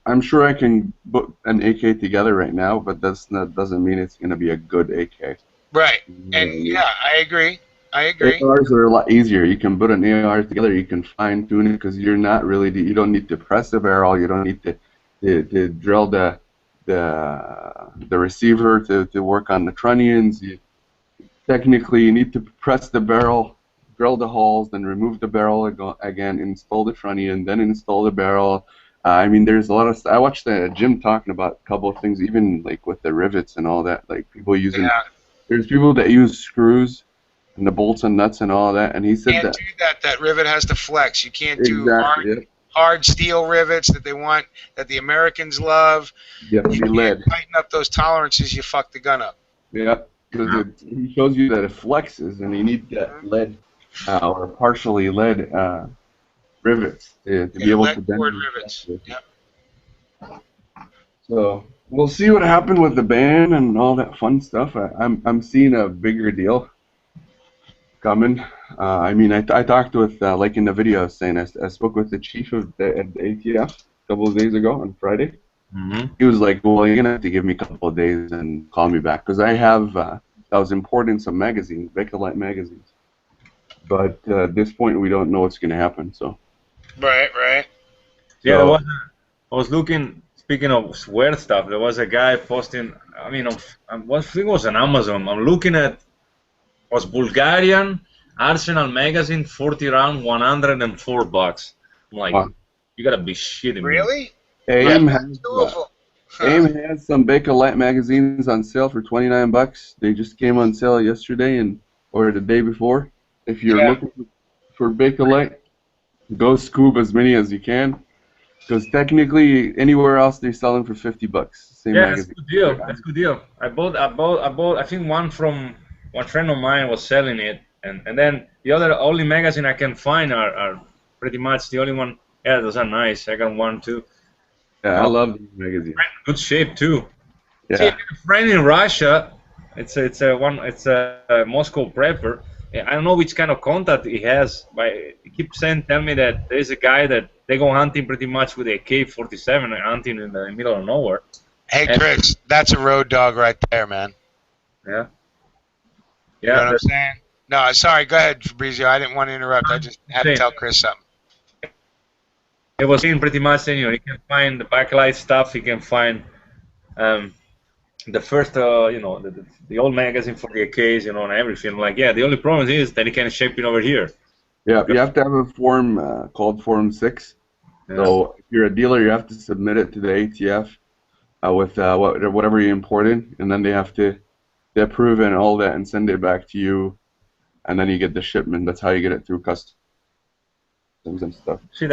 I'm sure I can put an AK together right now, but doesn't mean it's going to be a good AK. Right. And yeah, I agree. ARs are a lot easier. You can put an AR together. You can fine tune it because you don't need to press the barrel. You don't need to drill the receiver to work on the trunnions. Technically, you need to press the barrel, drill the holes, then remove the barrel again, install the trunnion, then install the barrel. There's a lot of. I watched Jim talking about a couple of things, even like with the rivets and all that. Like people using. Yeah. There's people that use screws and the bolts and nuts and all that, and he said that. You can't do that. That rivet has to flex. You can't do hard steel rivets that the Americans love. Yeah, you can't tighten up those tolerances. You fuck the gun up. Yeah, because he shows you that it flexes, and you need that lead or partially lead rivets to be able to bend rivets. Yep. So we'll see what happened with the ban and all that fun stuff. I'm seeing a bigger deal coming. I talked with, like in the video I was saying, I spoke with the chief of the ATF a couple of days ago on Friday. Mm-hmm. He was like, well, you're going to have to give me a couple of days and call me back, because I was importing some magazines, Bakelite magazines. But at this point, we don't know what's going to happen, so. Right. Yeah, I was looking, speaking of weird stuff, there was a guy posting, I think it was on Amazon. I'm looking at, was Bulgarian Arsenal magazine, 40 round, $104. I'm like, you gotta be shitting me. Really? AIM has some Bakelite magazines on sale for $29. They just came on sale yesterday or the day before. If you're looking for Bakelite, go scoop as many as you can, because technically anywhere else they sell them for $50. Same magazine. That's a good deal. I bought. I think one from one friend of mine was selling it, and then the only magazine I can find are pretty much the only one. Yeah, those are nice. I got one too. Yeah, I love these magazines. Good shape too. Yeah. See, I have a friend in Russia. It's a Moscow prepper. I don't know which kind of contact he has, but he keeps telling me that there's a guy that they go hunting pretty much with a AK-47, hunting in the middle of nowhere. Hey, Chris, that's a road dog right there, man. Yeah. You know what I'm saying? No, sorry, go ahead, Fabrizio. I didn't want to interrupt. I just had to tell Chris something. It was saying pretty much, he can find the backlight stuff, he can find the first, the old magazine for the AKs, and everything. Like, the only problem is that he can ship it over here. Yeah, you have to have a form called Form 6. Yeah. So if you're a dealer, you have to submit it to the ATF with whatever you imported, and then they approve it and all that and send it back to you, and then you get the shipment. That's how you get it through customs and stuff. See,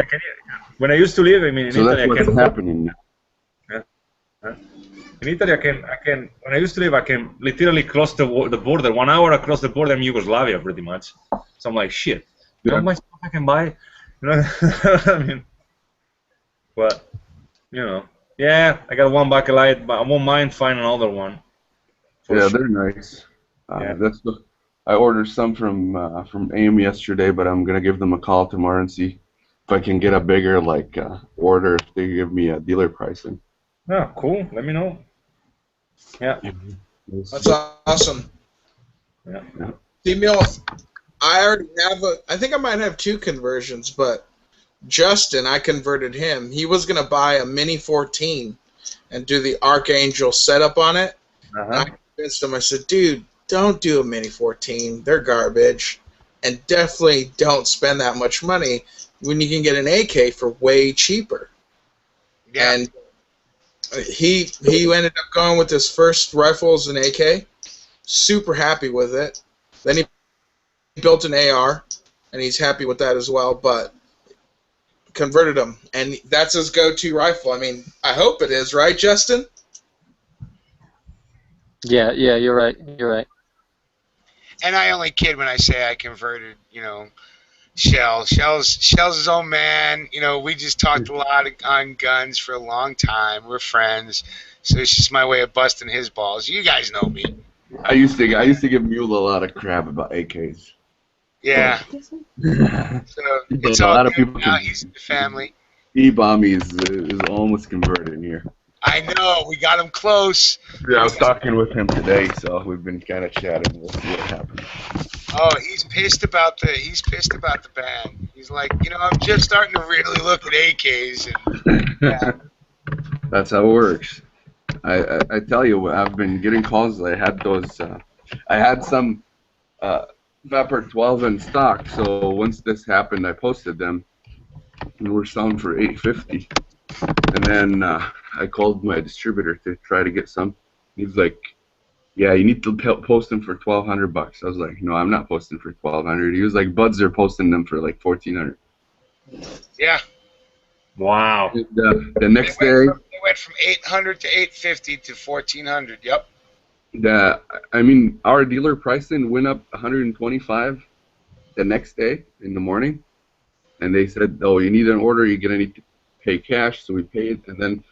when I used to live, in so Italy, that's what's happening now. In Italy, when I used to live, I can literally cross the border, 1 hour across the border in Yugoslavia, pretty much. So I'm like, shit, how much stuff I can buy? But, I got one Bakelite, but I won't mind finding another one. Yeah, they're nice. I ordered some from AIM yesterday, but I'm gonna give them a call tomorrow and see if I can get a bigger order if they give me a dealer pricing. Oh, cool. Let me know. Yeah. That's awesome. Yeah. See, Milf, I already have I think I might have 2 conversions, but Justin, I converted him. He was going to buy a Mini 14 and do the Archangel setup on it. Uh-huh. I convinced him. I said, dude, don't do a Mini 14. They're garbage. and definitely don't spend that much money when you can get an AK for way cheaper. Yeah. And he ended up going with his first rifle as an AK, super happy with it. Then he built an AR, and he's happy with that as well, but converted him, and that's his go-to rifle. I mean, I hope it is, right, Justin? Yeah, you're right. You're right. And I only kid when I say I converted, Shell's his own man. We just talked a lot on guns for a long time. We're friends, so it's just my way of busting his balls. You guys know me. I used to give Mule a lot of crap about AKs. Yeah. So it's a all lot of good people now. He's in the family. E-Bomb is almost converted here. I know. We got him close. Yeah, I was talking with him today, so we've been kind of chatting. We'll see what happens. Oh, he's pissed about the ban. He's like, I'm just starting to really look at AKs. And, yeah. That's how it works. I tell you, I've been getting calls. I had those. I had some Vapor 12 in stock. So once this happened, I posted them, and we're selling for $850. And then I called my distributor to try to get some. He's like, "Yeah, you need to post them for $1,200." I was like, "No, I'm not posting for $1,200." He was like, "Buds are posting them for like $1,400." Yeah. Wow. And, the next day, they went from $800 to $850 to $1,400. Yep. I mean, our dealer pricing went up $125 the next day in the morning, and they said, "Oh, you need an order. You're gonna need to pay cash." So we paid, and then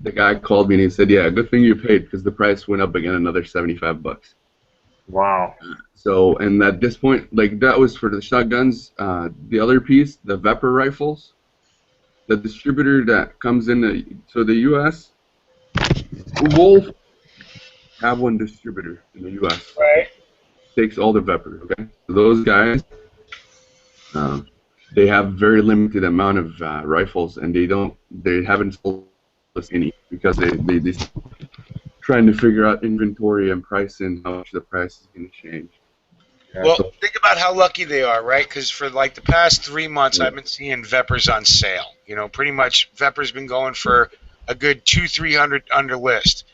the guy called me and he said, "Yeah, good thing you paid because the price went up again another $75." Wow. So, and at this point, like that was for the shotguns. The other piece, the Vapor rifles, the distributor that comes in the U.S. Wolf have one distributor in the U.S. Right. Takes all the Vapor. Okay, so those guys, they have very limited amount of rifles, and they haven't sold us any because they trying to figure out inventory and pricing, how much the price is going to change. Well, think about how lucky they are, right? Because for like the past 3 months, I've been seeing Vepers on sale. Pretty much Vepers been going for a good $200-300 under list.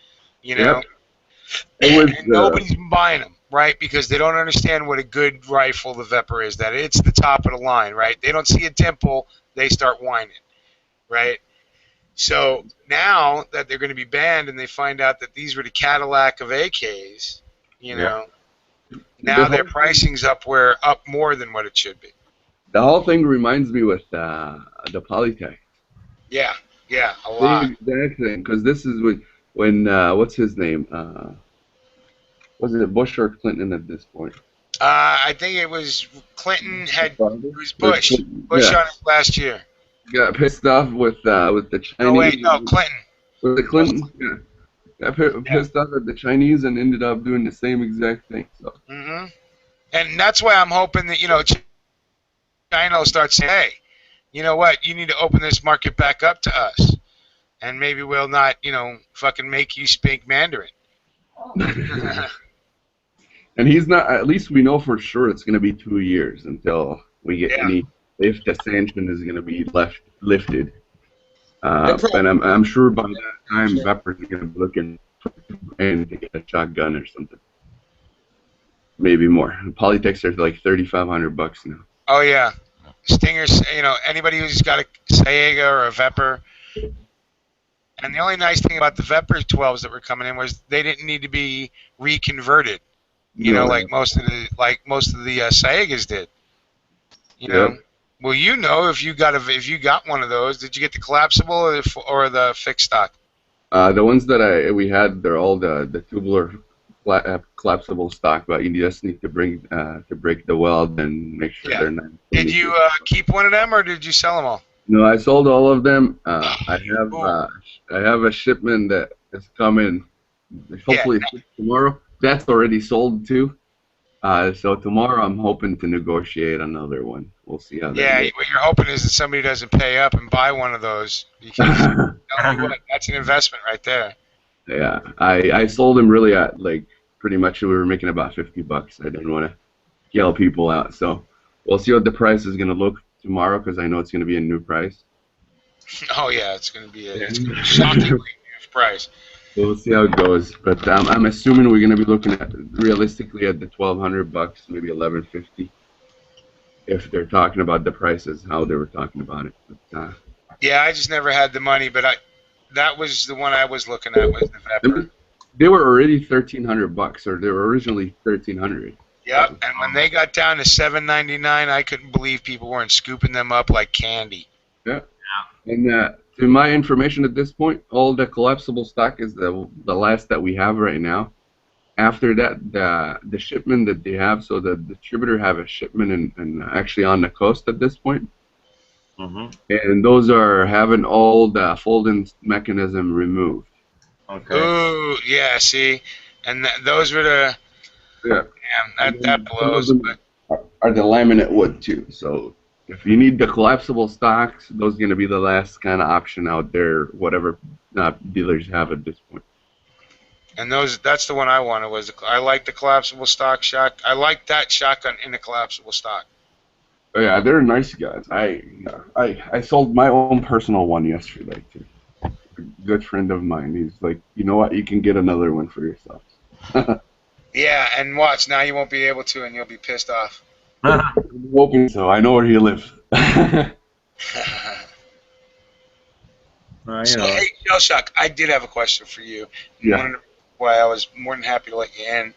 Yep. And nobody's been buying them, right? Because they don't understand what a good rifle the Vepr is. That it's the top of the line, right? They don't see a dimple, they start whining, right? So now that they're going to be banned, and they find out that these were the Cadillac of AKs, now their pricing's up more than what it should be. The whole thing reminds me with the Polytech. Yeah, a lot. That thing, because this is when what's his name? Was it Bush or Clinton at this point? I think it was Clinton. It was Bush. Bush on it last year. Got pissed off with the Chinese. Oh wait, no, Clinton. Was it Clinton? Yeah. Got pissed off at the Chinese and ended up doing the same exact thing. So. Mm-hmm. And that's why I'm hoping that China will start saying, "Hey, you know what? You need to open this market back up to us, and maybe we'll not, fucking make you speak Mandarin." And he's not. At least we know for sure it's going to be 2 years until we get any. If the sanction is going to be lifted, and I'm sure by that time Vapor is going to be looking and to get a shotgun or something, maybe more. Polytechs are like $3,500 now. Oh yeah, Stingers. Anybody who's got a Saega or a Vepr. And the only nice thing about the Vepr 12s that were coming in was they didn't need to be reconverted. Like most of the Saegas did. Well, if you got one of those, did you get the collapsible or the fixed stock? The ones that we had, they're all the tubular collapsible stock, but you just need to break the weld and make sure they're not. Did you keep one of them, or did you sell them all? No, I sold all of them. I have a shipment that is coming. Hopefully tomorrow. That's already sold too. So tomorrow I'm hoping to negotiate another one. We'll see how that goes. What you're hoping is that somebody doesn't pay up and buy one of those, because tell me what, that's an investment right there. Yeah, I sold them really at like pretty much we were making about $50. I didn't want to scale people out. So we'll see what the price is going to look tomorrow, because I know it's going to be a new price. Oh yeah, it's gonna be a shockingly huge price. We'll see how it goes, but I'm assuming we're going to be looking at realistically at the $1,200, maybe $1,150, if they're talking about the prices, how they were talking about it. But, Yeah, I just never had the money, but that was the one I was looking at, was the Vepr. they were already $1,300, or they were originally $1,300. Yep, and when they got down to $7.99, I couldn't believe people weren't scooping them up like candy. Yeah. And to my information at this point, all the collapsible stock is the last that we have right now. After that, the shipment that they have, so the distributor have a shipment and actually on the coast at this point. And those are having all the folding mechanism removed. Okay. Ooh, yeah, see? And those were the... Yeah. That blows. Are the laminate wood too, so if you need the collapsible stocks, those are going to be the last kind of option out there, whatever dealers have at this point. And that's the one I wanted. I like the collapsible stock shock. I like that shotgun in a collapsible stock. Oh, yeah, they're nice guys. I sold my own personal one yesterday to a good friend of mine. He's like, you know what, you can get another one for yourself. Yeah, and watch, now you won't be able to, and you'll be pissed off. I'm hoping so. I know where he lives. So, hey, Shell Shock, I did have a question for you. Yeah. Why I was more than happy to let you in.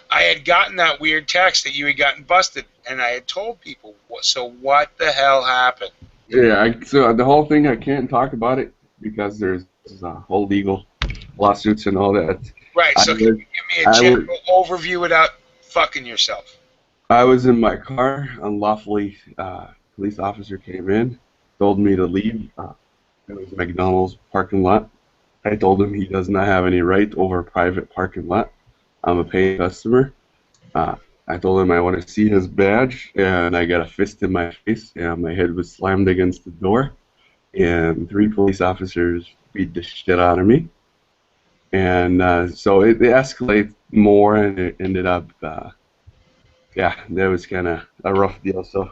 I had gotten that weird text that you had gotten busted, and I had told people. So what the hell happened? Yeah, so the whole thing, I can't talk about it because there's whole legal lawsuits and all that. Right, so can you give me a general overview without fucking yourself? I was in my car, unlawfully, police officer came in, told me to leave. It was McDonald's parking lot. I told him he does not have any right over a private parking lot. I'm a paying customer. I told him I want to see his badge, and I got a fist in my face, and my head was slammed against the door, and 3 police officers beat the shit out of me. And so it escalated more, and it ended up, yeah, that was kind of a rough deal. So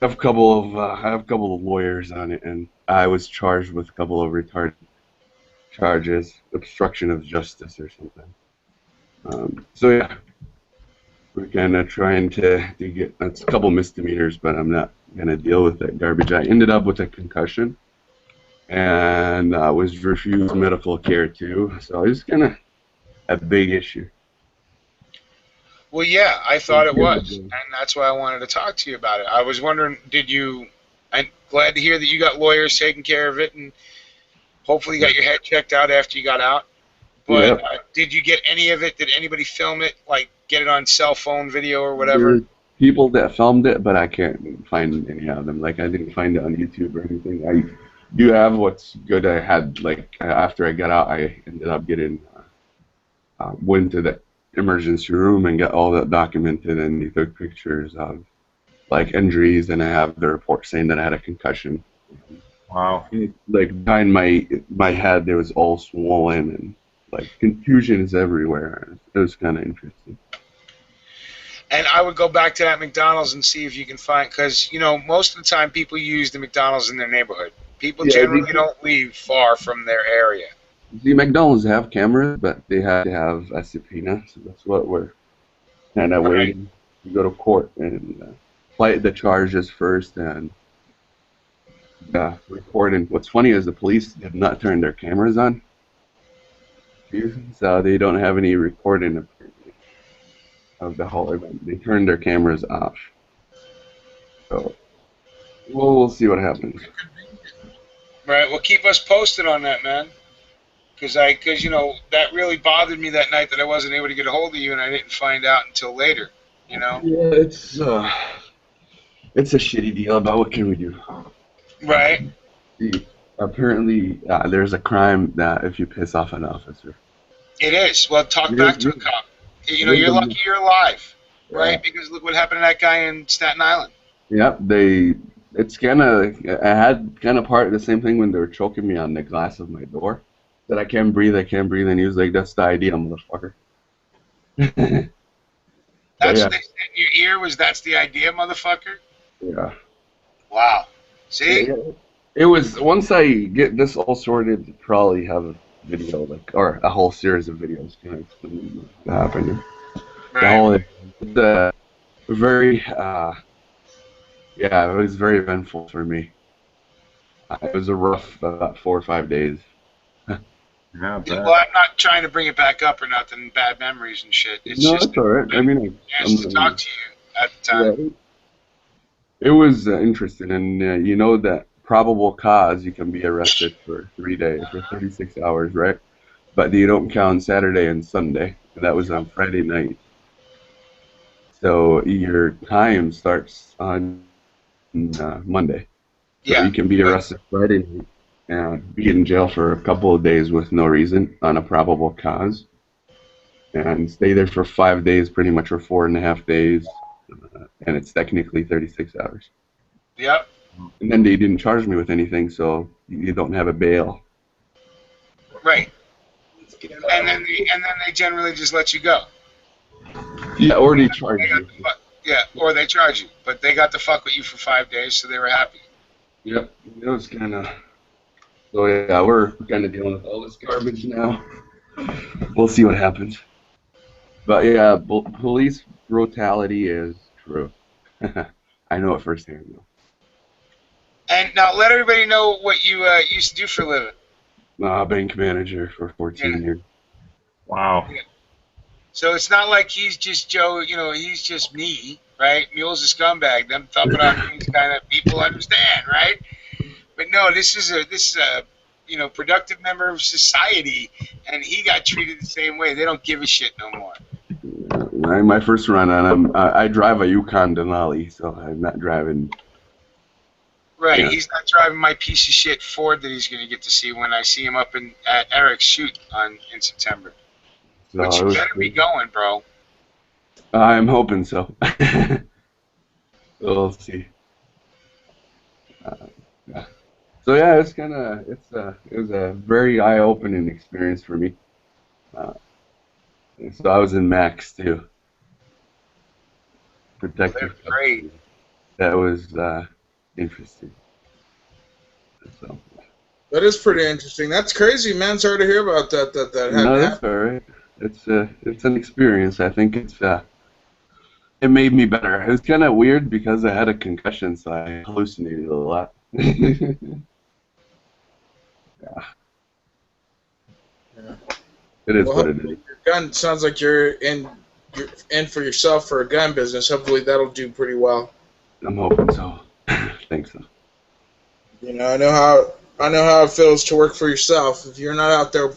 I have a couple of lawyers on it, and I was charged with a couple of retarded charges, obstruction of justice or something. So yeah, we're kind of trying to get, that's a couple misdemeanors, but I'm not gonna deal with that garbage. I ended up with a concussion, and was refused medical care too. So it's kind of a big issue. Well, yeah, I thought it was, and that's why I wanted to talk to you about it. I was wondering, I'm glad to hear that you got lawyers taking care of it, and hopefully you got your head checked out after you got out. But did you get any of it? Did anybody film it, like get it on cell phone video or whatever? There were people that filmed it, but I can't find any of them. Like, I didn't find it on YouTube or anything. I do have what's good. I had, like, after I got out, I ended up getting, went to the emergency room and got all that documented, and they took pictures of, like, injuries, and I have the report saying that I had a concussion. Wow. Like, behind my head, there was all swollen, and, like, contusions everywhere. It was kind of interesting. And I would go back to that McDonald's and see if you can find, because, you know, most of the time people use the McDonald's in their neighborhood. People generally don't leave far from their area. The McDonald's have cameras, but they have to have a subpoena, so that's what we're kind of waiting to go to court and fight the charges first and report. And what's funny is the police have not turned their cameras on, so they don't have any recording of the whole event. They turned their cameras off. So we'll see what happens. Right. Well, keep us posted on that, man. Because you know, that really bothered me that night that I wasn't able to get a hold of you, and I didn't find out until later. You know. Yeah, it's a shitty deal, but what can we do? Right. Apparently, there's a crime that if you piss off an officer. It is. Well, talk back to a cop. You know, you're lucky you're alive, right? Yeah. Because look what happened to that guy in Staten Island. Yep, it's kind of, I had kind of part of the same thing when they were choking me on the glass of my door. That I can't breathe, and he was like, "That's the idea, motherfucker." That's yeah. what they said in your ear was that's the idea, motherfucker? Yeah. Wow. See? Yeah, it was, once I get this all sorted, probably have a video, like, or a whole series of videos kind of explaining what happened. The whole, very, yeah, it was very eventful for me. It was a rough 4 or 5 days. Well, I'm not trying to bring it back up or nothing, bad memories and shit. It's No, just that's all right. I mean, chance to talk to you at the time. yeah, it was interesting, and you know that probable cause, you can be arrested for 3 days, for 36 hours, right? But you don't count Saturday and Sunday. And that was on Friday night. So your time starts on Monday. So Yeah. you can be arrested Friday night and be in jail for a couple of days with no reason on a probable cause, and stay there for 5 days, pretty much, or 4.5 days, and it's technically 36 hours. Yep. And then they didn't charge me with anything, so you don't have a bail. Right. And then they generally just let you go. Yeah, or they charge you. Yeah, or they charge you. But they got to fuck with you for 5 days, so they were happy. Yep, it was kind of. So yeah, we're kind of dealing with all this garbage now. We'll see what happens. But yeah, police brutality is true. I know it firsthand though. And now let everybody know what you used to do for a living. Bank manager for 14 years. Wow. Yeah. So it's not like he's just Joe, he's just me, right? Mule's a scumbag. Them thumping on these kind of people understand, right? But no, this is a productive member of society, and he got treated the same way. They don't give a shit no more. My first run on him, I drive a Yukon Denali, so I'm not driving. Right, Yeah. He's not driving my piece of shit Ford that he's going to get to see when I see him up at Eric's shoot in September. So But you better be going, bro. I'm hoping so. We'll see. Yeah. So yeah, it was a very eye-opening experience for me. So I was in Max too. Protective. Great. That was interesting. So. That is pretty interesting. That's crazy, man. Sorry to hear about that. That had No, happened. that's all right. It's an experience. I think it made me better. It was kind of weird because I had a concussion, so I hallucinated a lot. Yeah. It is what it is. Your gun sounds like you're in for yourself for a gun business. Hopefully that'll do pretty well. I'm hoping so. Thanks. So. I know how it feels to work for yourself. If you're not out there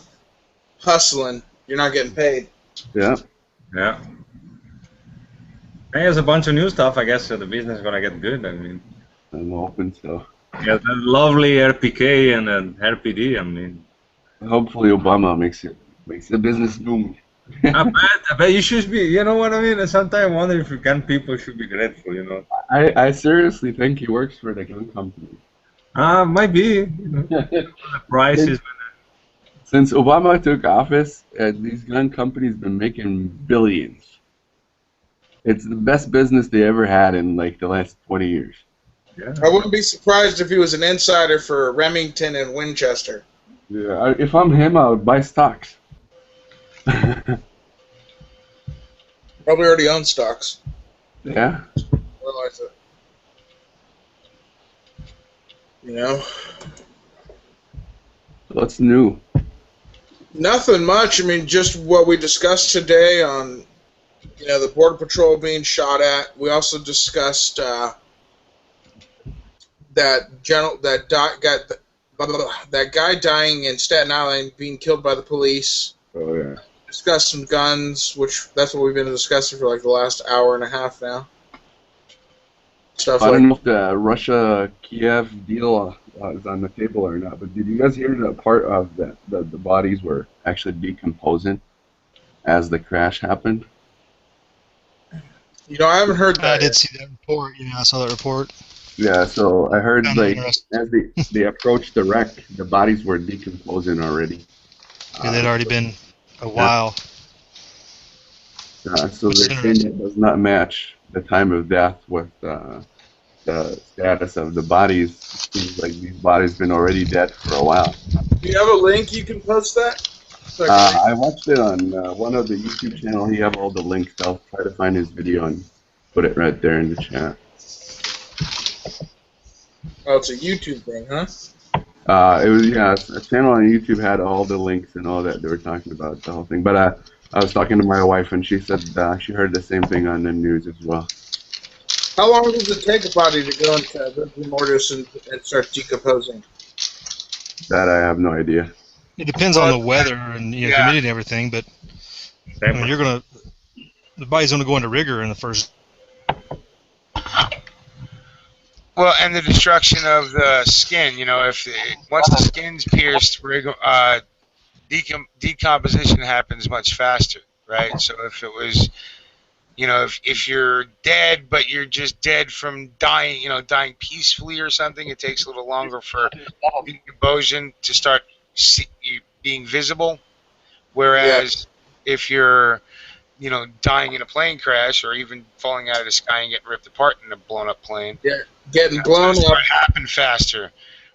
hustling, you're not getting paid. Yeah. Yeah. There's a bunch of new stuff. I guess the business is gonna get good. I mean, I'm hoping so. yeah, the lovely RPK and RPD. I mean, hopefully Obama makes the business boom. I bet you should be. You know what I mean? Sometimes I wonder if people should be grateful. I seriously think he works for the gun company. Might be. The price is. Since Obama took office, these gun companies been making billions. It's the best business they ever had in like the last 20 years. Yeah. I wouldn't be surprised if he was an insider for Remington and Winchester. Yeah, if I'm him, I would buy stocks. Probably already own stocks. Yeah. Realize it. What's new? Nothing much. I mean, just what we discussed today on, the Border Patrol being shot at. We also discussed that guy dying in Staten Island being killed by the police. Oh yeah. Discussed some guns, that's what we've been discussing for like the last hour and a half now. I don't know if the Russia-Kiev deal is on the table or not, but did you guys hear that part of the bodies were actually decomposing as the crash happened? I haven't heard that. I did see that report. I saw that report. Yeah, so I heard as they approached the wreck, the bodies were decomposing already. Yeah, they'd already been a while. So they're saying it does not match the time of death with the status of the bodies. It seems like these bodies been already dead for a while. Do you have a link you can post that? I watched it on one of the YouTube channel. He have all the links. I'll try to find his video and put it right there in the chat. Oh, it's a YouTube thing, huh? It was a channel on YouTube had all the links and all that they were talking about the whole thing. But I was talking to my wife and she said she heard the same thing on the news as well. How long does it take a body to go into rigor mortis and start decomposing? That I have no idea. It depends on the weather and humidity and everything, but I mean, the body's going to go into rigor in the first. Well, and the destruction of the skin. Once the skin's pierced, decomposition happens much faster, right? So if it was, if you're dead, but you're just dead from dying, dying peacefully or something, it takes a little longer for decomposition to start being visible. Whereas if you're, dying in a plane crash or even falling out of the sky and getting ripped apart in a blown up plane, getting blown up happen faster,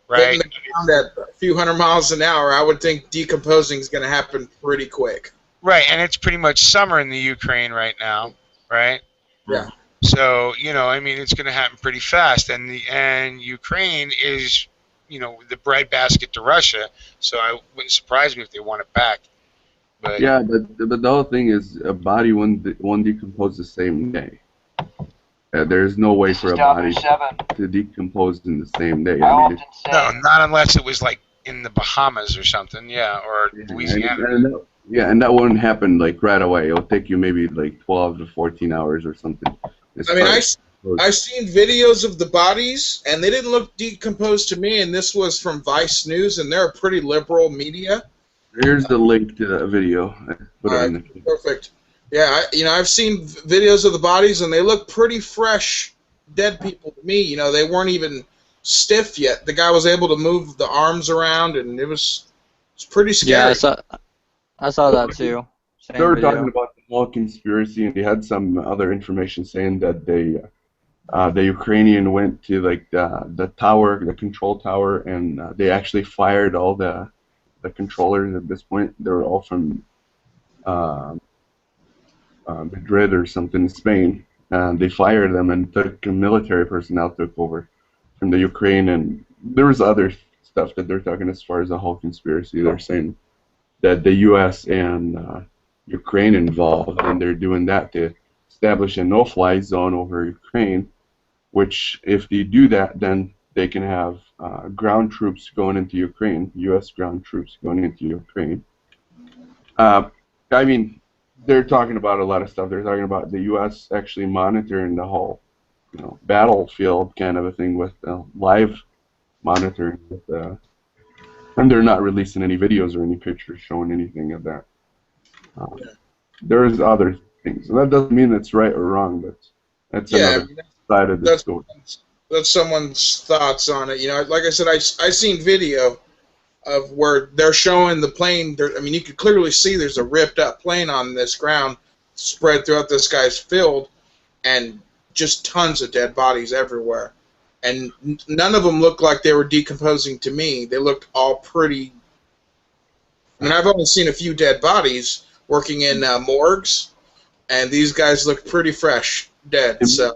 right? Getting around at a few hundred miles an hour, I would think decomposing is going to happen pretty quick. Right, and it's pretty much summer in the Ukraine right now, right? Yeah. So it's going to happen pretty fast, and Ukraine is, the breadbasket to Russia. So it wouldn't surprise me if they want it back. But but the whole thing is a body won't decompose the same day. There's no way for a body to decompose in the same day. No, not unless it was like in the Bahamas or something, or Louisiana. And that wouldn't happen like right away. It'll take you maybe like 12 to 14 hours or something. I've seen videos of the bodies, and they didn't look decomposed to me, and this was from Vice News, and they're a pretty liberal media. Here's the link to that video. Perfect. Yeah, I've seen videos of the bodies, and they look pretty fresh, dead people to me. They weren't even stiff yet. The guy was able to move the arms around, and it's pretty scary. Yeah, I saw that too. They were talking about the whole conspiracy, and they had some other information saying that the Ukrainian went to like the tower, the control tower, and they actually fired all the controllers at this point. They were all from Madrid or something, Spain. They fired them and military personnel took over from the Ukraine. And there was other stuff that they're talking as far as the whole conspiracy. They're saying that the U.S. and Ukraine involved, and they're doing that to establish a no-fly zone over Ukraine, which if they do that, then they can have ground troops going into Ukraine, U.S. ground troops going into Ukraine. They're talking about a lot of stuff. They're talking about the U.S. actually monitoring the whole, battlefield kind of a thing with live monitoring. And they're not releasing any videos or any pictures showing anything of that. There's other things. And that doesn't mean it's right or wrong, but that's another side of the story. That's someone's thoughts on it. Like I said, I seen video of where they're showing the plane. You could clearly see there's a ripped up plane on this ground spread throughout this guy's field, and just tons of dead bodies everywhere. And none of them looked like they were decomposing to me. They looked all pretty. I've only seen a few dead bodies working in morgues, and these guys look pretty fresh, dead. So.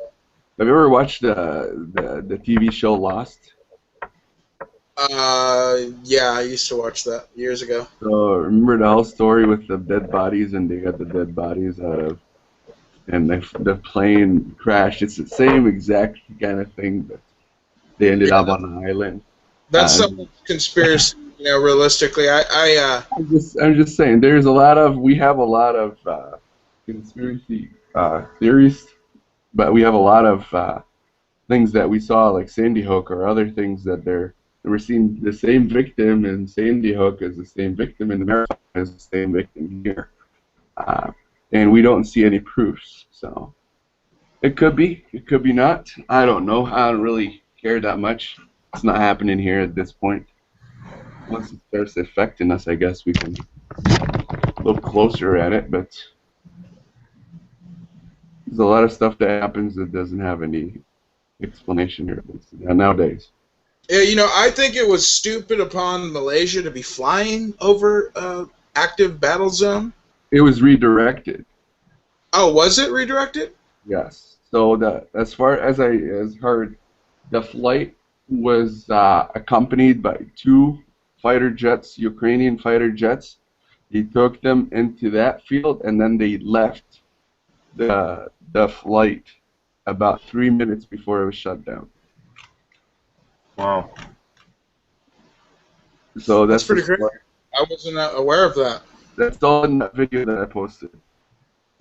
Have you ever watched the TV show Lost? Yeah, I used to watch that years ago. So remember the whole story with the dead bodies, and they got the dead bodies out of, and the plane crashed. It's the same exact kind of thing, but they ended up on an island. That's some conspiracy, realistically. I'm just saying, we have a lot of conspiracy theories. But we have a lot of things that we saw, like Sandy Hook or other things that we're seeing the same victim in Sandy Hook as the same victim in America as the same victim here. And we don't see any proofs. So it could be not. I don't know. I don't really care that much. It's not happening here at this point. Once it starts affecting us, I guess we can look closer at it, but There's a lot of stuff that happens that doesn't have any explanation here nowadays. Yeah, you know, I think it was stupid upon Malaysia to be flying over active battle zone. It was redirected. Oh, was it redirected? Yes. So as far as I heard, the flight was accompanied by 2 fighter jets, Ukrainian fighter jets. He took them into that field, and then they left the flight about 3 minutes before it was shut down. Wow. So That's pretty crazy. I wasn't aware of that. That's all in that video that I posted.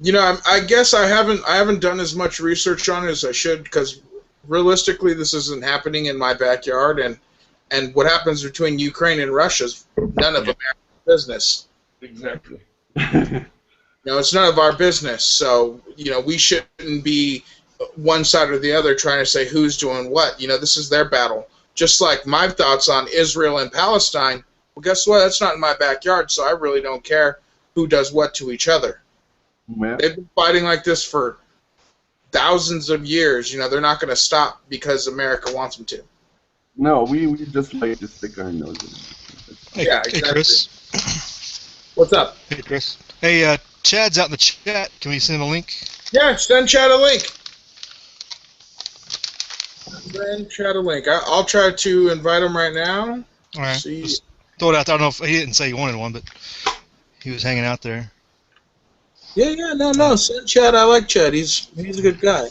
You know, I guess I haven't done as much research on it as I should, because realistically, this isn't happening in my backyard, and what happens between Ukraine and Russia is none of America's business. Exactly. You know, it's none of our business. So, you know, we shouldn't be one side or the other trying to say who's doing what. You know, this is their battle. Just like my thoughts on Israel and Palestine. Well, guess what? That's not in my backyard, so I really don't care who does what to each other. Yeah. They've been fighting like this for thousands of years. You know, they're not going to stop because America wants them to. No, we just like to stick our nose in it. Hey, Yeah, hey, exactly. Chris. What's up? Hey, Chris. Hey, Chad's out in the chat. Can we send him a link? Yeah, send Chad a link. Send Chad a link. I'll try to invite him right now. All right. See. Just throw it out there. I don't know if he didn't say he wanted one, but he was hanging out there. Yeah, no. Send Chad. I like Chad. He's a good guy.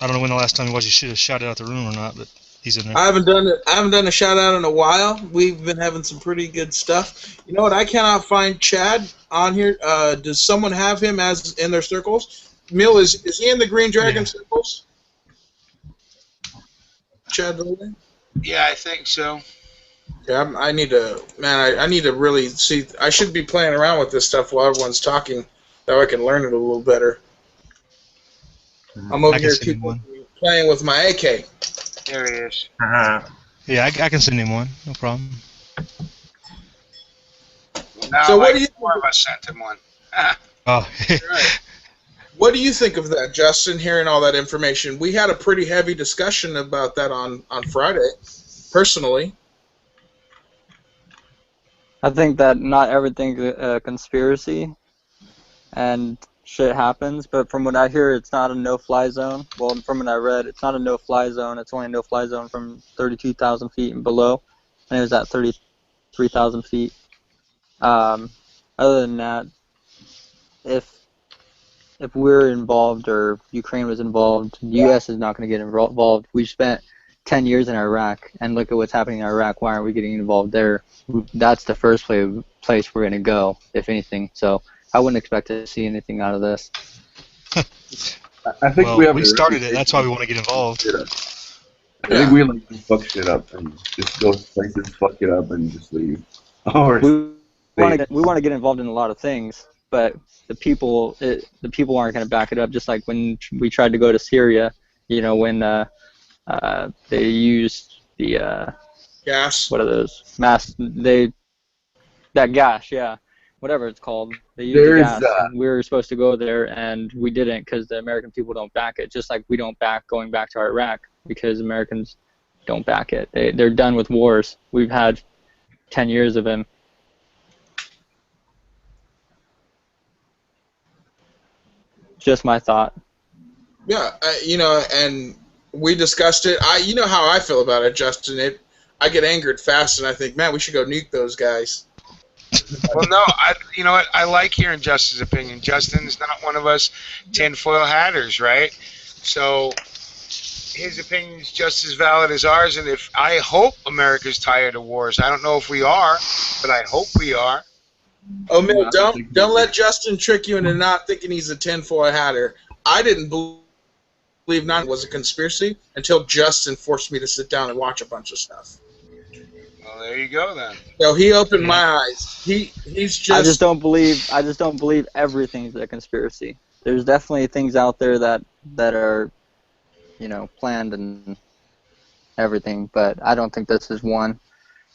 I don't know when the last time he was. You should have shouted out the room or not, but he's in there. I haven't done a shout out in a while. We've been having some pretty good stuff. You know what? I cannot find Chad on here. Does someone have him as in their circles? Mill, is he in the Green Dragon circles? Chad Logan? Yeah, I think so. Yeah, I need to, man. I need to really see. I should be playing around with this stuff while everyone's talking, so I can learn it a little better. I'm over here playing with my AK. There he is. Yeah, I can send him one. No problem. Now So what do you? More of us sent him one. Oh. Right. What do you think of that, Justin? Hearing all that information, we had a pretty heavy discussion about that on Friday. Personally, I think that not everything's a conspiracy, and shit happens. But from what I hear, it's not a no-fly zone. Well, from what I read, it's not a no-fly zone. It's only a no-fly zone from 32,000 feet and below, and it was at 33,000 feet. Other than that, if we're involved or Ukraine was involved, the U.S. is not going to get involved. We spent 10 years in Iraq, and look at what's happening in Iraq. Why aren't we getting involved there? That's the first place we're going to go, if anything. So I wouldn't expect to see anything out of this. I think we started it. That's why we want to get involved. I think we like to fuck shit up and just go places, fuck it up, and just leave. We want to get involved in a lot of things, but the people aren't going to back it up. Just like when we tried to go to Syria, you know, when they used the gas. What are those? That gas, yeah, whatever it's called. They used the gas. We were supposed to go there, and we didn't because the American people don't back it. Just like we don't back going back to Iraq because Americans don't back it. They're done with wars. We've had 10 years of them. Just my thought. Yeah, you know, and we discussed it. You know how I feel about it, Justin. I get angered fast, and I think, man, we should go nuke those guys. Well, no, you know what? I like hearing Justin's opinion. Justin's not one of us tinfoil hatters, right? So his opinion is just as valid as ours. And I hope America's tired of wars. I don't know if we are, but I hope we are. Oh, Mill, don't let Justin trick you into not thinking he's a tinfoil hatter. I didn't believe none was a conspiracy until Justin forced me to sit down and watch a bunch of stuff. Well, there you go then. So he opened my eyes. He's just. I just don't believe everything's a conspiracy. There's definitely things out there that are, you know, planned and everything, but I don't think this is one.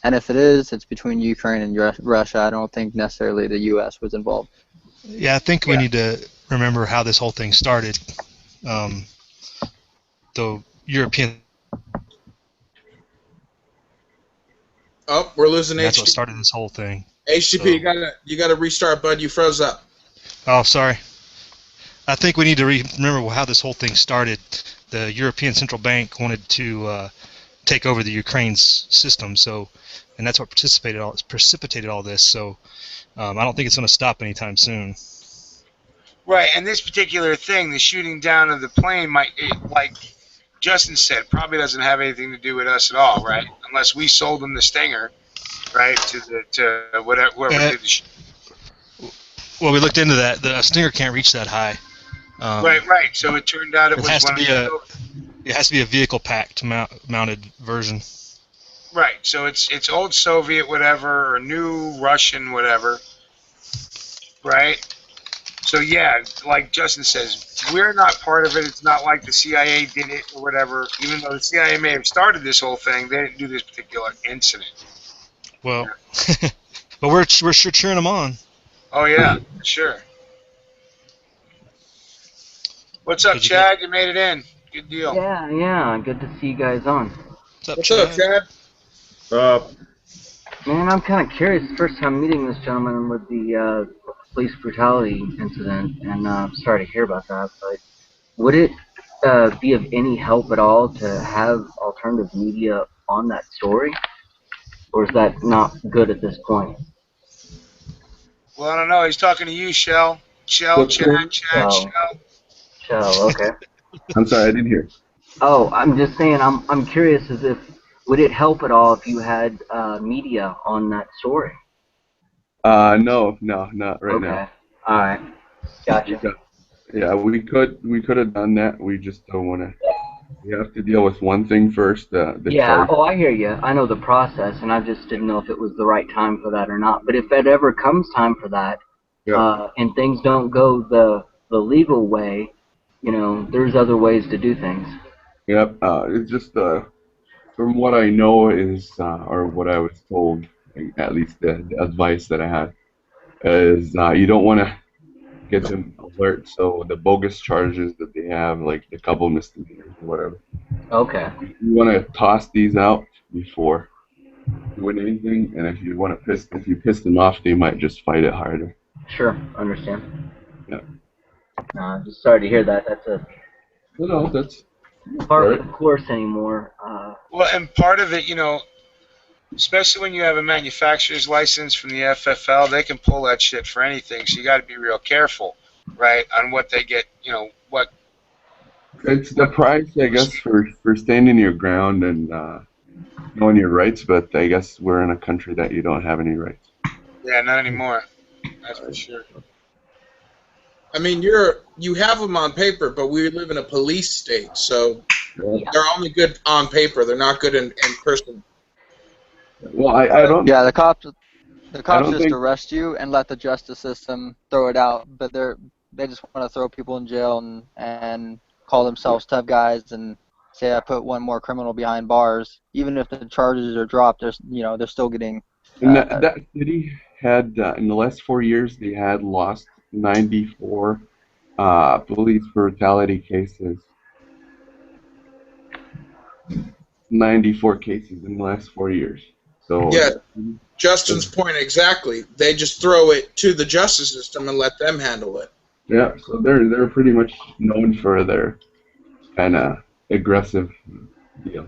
And if it is, it's between Ukraine and Russia. I don't think necessarily the U.S. was involved. Yeah, I think we need to remember how this whole thing started. the European. Oh, we're losing That's HTTP. what started this whole thing. HTTP, So. you gotta restart, bud. You froze up. Oh, sorry. I think we need to remember how this whole thing started. The European Central Bank wanted to take over the Ukraine's system, and that's what precipitated all this. So I don't think it's going to stop anytime soon. Right, and this particular thing, the shooting down of the plane, like Justin said, probably doesn't have anything to do with us at all, right? Unless we sold them the Stinger, right, to whoever did the shooting. Well, we looked into that. The Stinger can't reach that high. Right. So it turned out it has to be a vehicle packed mounted version. Right. So it's old Soviet whatever or new Russian whatever. Right. So yeah, like Justin says, we're not part of it. It's not like the CIA did it or whatever. Even though the CIA may have started this whole thing, they didn't do this particular incident. Well, yeah. But we're sure cheering them on. Oh yeah, sure. What's up, Chad? You made it in. Good deal. Yeah. Good to see you guys on. What's up, Chad? Man, I'm kind of curious. First time meeting this gentleman with the police brutality incident, and I'm sorry to hear about that. But would it be of any help at all to have alternative media on that story, or is that not good at this point? Well, I don't know. He's talking to you, Shell. Chad. Okay. I'm sorry, I didn't hear. Oh, I'm just saying. I'm curious as if would it help at all if you had media on that story? No, not right now. All right. Gotcha. Yeah, we could have done that. We just don't want to. We have to deal with one thing first. Yeah. Oh, I hear you. I know the process, and I just didn't know if it was the right time for that or not. But if it ever comes time for that, and things don't go the legal way, there's other ways to do things. Yep. It's just from what I know is, or what I was told, at least the advice that I had, is you don't want to get them alert. So the bogus charges that they have, like the couple misdemeanors or whatever. Okay. You want to toss these out before doing anything, and if you piss them off, they might just fight it harder. Sure, understand. Yeah. I'm just sorry to hear that. That's that's part of the course anymore. Well, and part of it, especially when you have a manufacturer's license from the FFL, they can pull that shit for anything. So you got to be real careful, right, on what they get. What. It's the price, I guess, for standing your ground and knowing your rights. But I guess we're in a country that you don't have any rights. Yeah, not anymore. That's for sure. I mean, you have them on paper, but we live in a police state, so they're only good on paper. They're not good in person. Well, I don't. Yeah, the cops just arrest you and let the justice system throw it out, but they just want to throw people in jail and call themselves tough guys and say I put one more criminal behind bars. Even if the charges are dropped, they're still getting. And that city had in the last 4 years they had lost 94 police brutality cases. 94 cases in the last 4 years. So yeah, Justin's point exactly. They just throw it to the justice system and let them handle it. Yeah, so they're pretty much known for their kind of aggressive deal.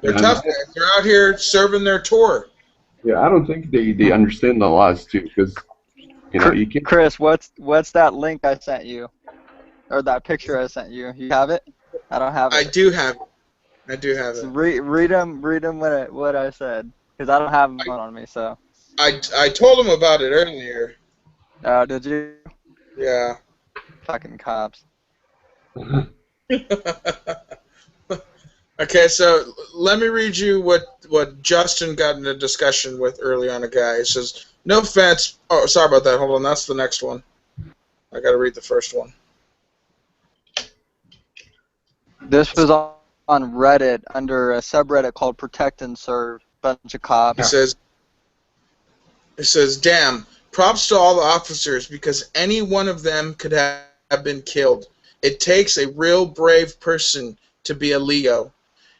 They're tough guys. They're out here serving their tour. Yeah, I don't think they understand the laws too, because you can't. Chris, what's that link I sent you, or that picture I sent you? You have it? I don't have it. I do have it. Read them what I said, because I don't have them on me. So. I told him about it earlier. Oh, did you? Yeah. Fucking cops. Okay, so let me read you what Justin got in a discussion with early on. A guy. He says, "No offense." Oh, sorry about that. Hold on, that's the next one. I got to read the first one. This was on Reddit under a subreddit called Protect and Serve. Bunch of cops. It says, "Damn, props to all the officers because any one of them could have been killed. It takes a real brave person to be a Leo.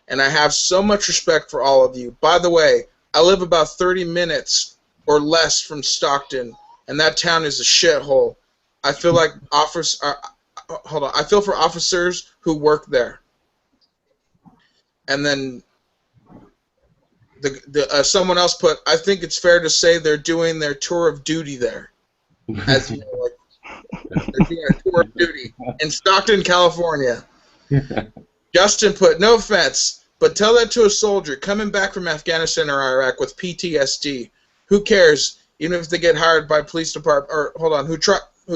And I have so much respect for all of you. By the way, I live about 30 minutes or less from Stockton, and that town is a shithole. I feel like I feel for officers who work there. And then someone else put, I think it's fair to say they're doing their tour of duty there. As you know, like, they're doing a tour of duty in Stockton, California. Justin put, no offense, but tell that to a soldier coming back from Afghanistan or Iraq with PTSD. Who cares, even if they get hired by a police department, or hold on, who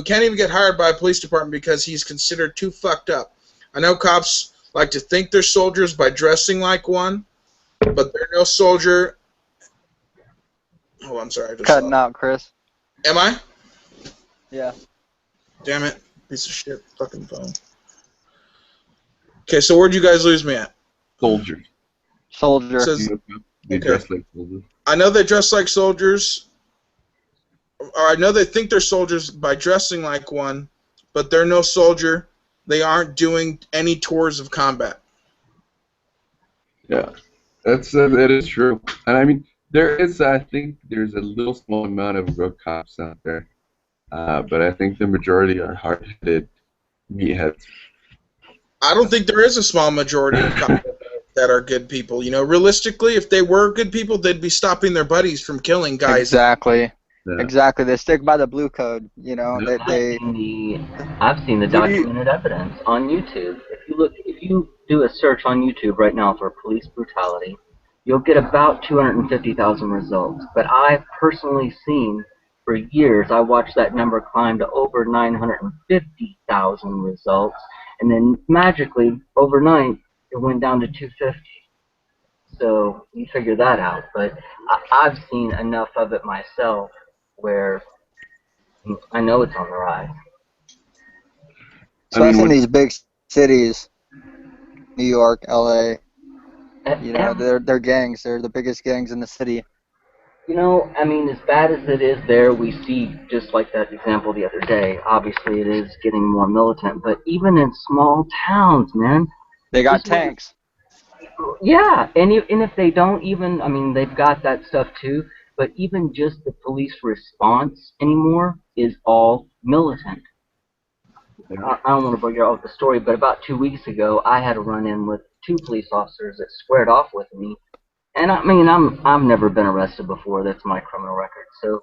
can't even get hired by a police department because he's considered too fucked up. I know cops like to think they're soldiers by dressing like one, but they're no soldier. Oh, I'm sorry. Cutting out, Chris. Am I? Yeah. Damn it. Piece of shit. Fucking phone. Okay, so where'd you guys lose me at? Soldier. Soldier. They dress like soldiers. I know they dress like soldiers, or I know they think they're soldiers by dressing like one, but they're no soldier. They aren't doing any tours of combat. Yeah, that is true. And I mean, I think there's a little small amount of good cops out there, but I think the majority are hard-headed meatheads. I don't think there is a small majority of cops that are good people. You know, realistically, if they were good people, they'd be stopping their buddies from killing guys. Exactly. Yeah. Exactly. They stick by the blue code. You know, I've seen the documented evidence on YouTube. If you do a search on YouTube right now for police brutality, you'll get about 250,000 results. But I've personally seen, for years, I watched that number climb to over 950,000 results, and then magically, overnight, it went down to 250. So you figure that out. But I've seen enough of it myself where I know it's on the rise. Especially in these big cities, New York, LA. You know, they're gangs. They're the biggest gangs in the city. You know, I mean, as bad as it is there, we see, just like that example the other day, obviously it is getting more militant, but even in small towns, man. They got tanks. Yeah, and if they don't even, I mean, they've got that stuff too, but even just the police response anymore is all militant. I don't want to bore you all with the story, but about 2 weeks ago, I had a run-in with 2 police officers that squared off with me. And I mean, I've never been arrested before. That's my criminal record. So,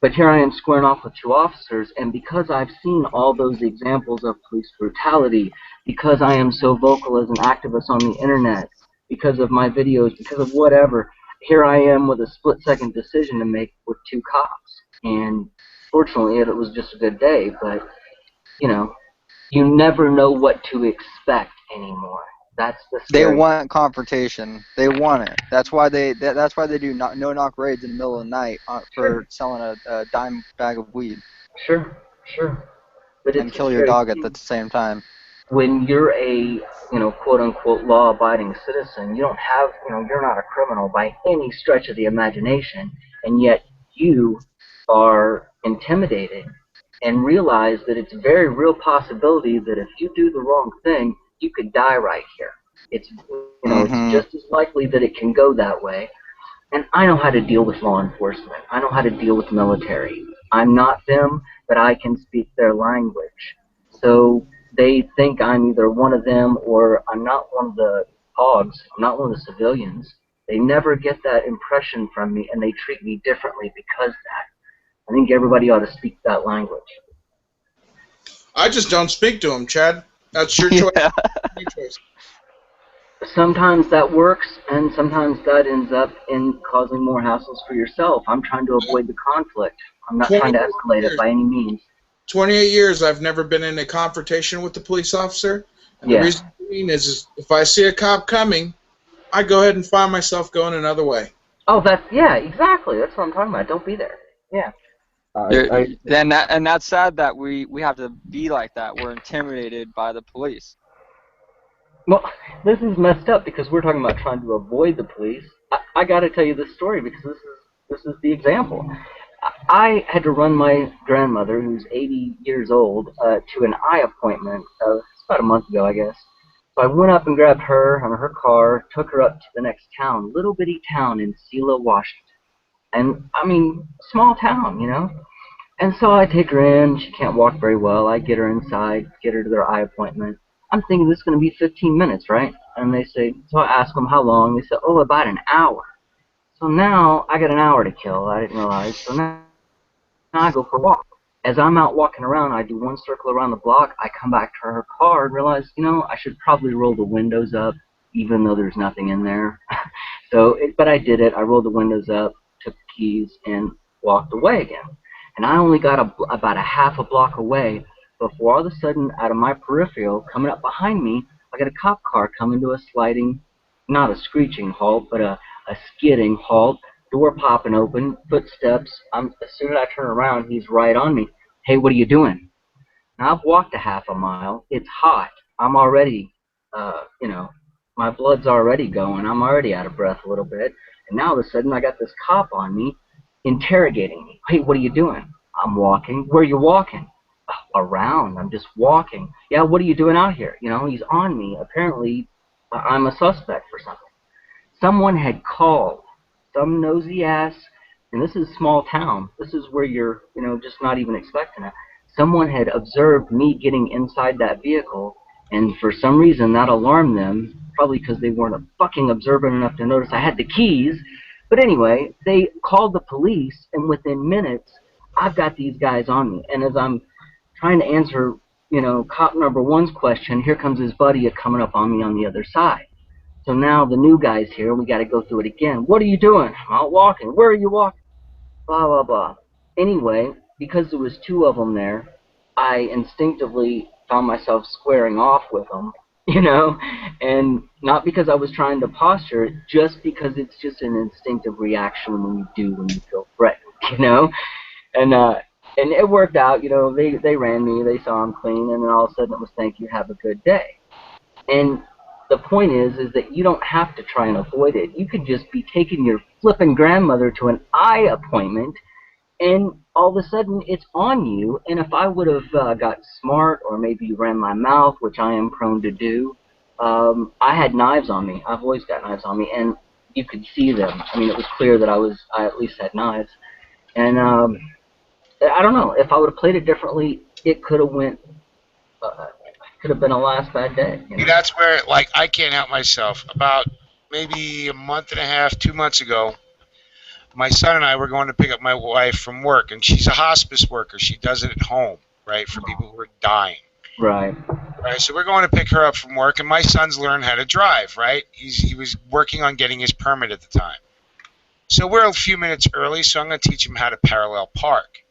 but here I am squaring off with 2 officers, and because I've seen all those examples of police brutality, because I am so vocal as an activist on the internet, because of my videos, because of whatever, here I am with a split-second decision to make with 2 cops. And fortunately, it was just a good day. But you know, you never know what to expect anymore. That's the They scary. want confrontation. They want it. That's why they do no-knock raids in the middle of the night for selling a dime bag of weed. Sure. But and kill your dog at the same time. When you're a, quote-unquote law-abiding citizen, you don't have, you're not a criminal by any stretch of the imagination, and yet you are intimidated and realize that it's a very real possibility that if you do the wrong thing, you could die right here. It's, it's just as likely that it can go that way. And I know how to deal with law enforcement. I know how to deal with military. I'm not them, but I can speak their language. So they think I'm either one of them or I'm not one of the hogs. I'm not one of the civilians. They never get that impression from me, and they treat me differently because of that. I think everybody ought to speak that language. I just don't speak to them, Chad. That's your choice. Your choice. Sometimes that works, and sometimes that ends up in causing more hassles for yourself. I'm trying to avoid the conflict. I'm not trying to escalate it by any means. 28 years, I've never been in a confrontation with the police officer. And the reason being is if I see a cop coming, I go ahead and find myself going another way. Oh, exactly. That's what I'm talking about. Don't be there. Yeah. And that's sad that we have to be like that. We're intimidated by the police. Well, this is messed up because we're talking about trying to avoid the police. I got to tell you this story because this is the example. I had to run my grandmother, who's 80 years old, to an eye appointment about a month ago, I guess. So I went up and grabbed her on her car, took her up to the next town, little bitty town in Selah, Washington. And, I mean, small town, you know? And so I take her in. She can't walk very well. I get her inside, get her to their eye appointment. I'm thinking this is going to be 15 minutes, right? And they say, so I ask them how long. They said, oh, about an hour. So now I got an hour to kill. I didn't realize. So now I go for a walk. As I'm out walking around, I do one circle around the block. I come back to her car and realize, you know, I should probably roll the windows up, even though there's nothing in there. But I did it. I rolled the windows up, took the keys, and walked away again. And I only got about a half a block away before all of a sudden, out of my peripheral, coming up behind me, I got a cop car coming to a sliding, not a screeching halt, but a skidding halt. Door popping open, footsteps. As soon as I turn around, he's right on me. Hey, what are you doing? Now, I've walked a half a mile. It's hot. I'm already, you know, my blood's already going. I'm already out of breath a little bit. And now, all of a sudden, I got this cop on me, interrogating me. Hey, what are you doing? I'm walking. Where are you walking? Around. I'm just walking. Yeah, what are you doing out here? You know, he's on me. Apparently, I'm a suspect for something. Someone had called. Some nosy ass, and this is a small town. This is where you're, you know, just not even expecting it. Someone had observed me getting inside that vehicle, and for some reason that alarmed them, probably because they weren't fucking observant enough to notice I had the keys. But anyway, they called the police, and within minutes, I've got these guys on me. And as I'm trying to answer, you know, cop number one's question, here comes his buddy coming up on me on the other side. So now the new guy's here, we got to go through it again. What are you doing? I'm out walking. Where are you walking? Blah, blah, blah. Anyway, because there was two of them there, I instinctively found myself squaring off with them, you know, and not because I was trying to posture it, just because it's just an instinctive reaction when you feel threatened, you know, and it worked out, you know, they ran me, they saw I'm clean, and then all of a sudden it was thank you, have a good day. And the point is that you don't have to try and avoid it. You could just be taking your flipping grandmother to an eye appointment, and all of a sudden it's on you. And if I would have got smart or maybe ran my mouth, which I am prone to do, I had knives on me. I've always got knives on me, and you could see them. I mean, it was clear that I at least had knives. And I don't know. If I would have played it differently, it could have went. Could have been a last bad day. You know? That's where, like, I can't help myself. About maybe a month and a half, 2 months ago, my son and I were going to pick up my wife from work, and she's a hospice worker. She does it at home, right, for people who are dying. Right. Right. So we're going to pick her up from work, and my son's learned how to drive, right? He was working on getting his permit at the time. So we're a few minutes early, so I'm going to teach him how to parallel park.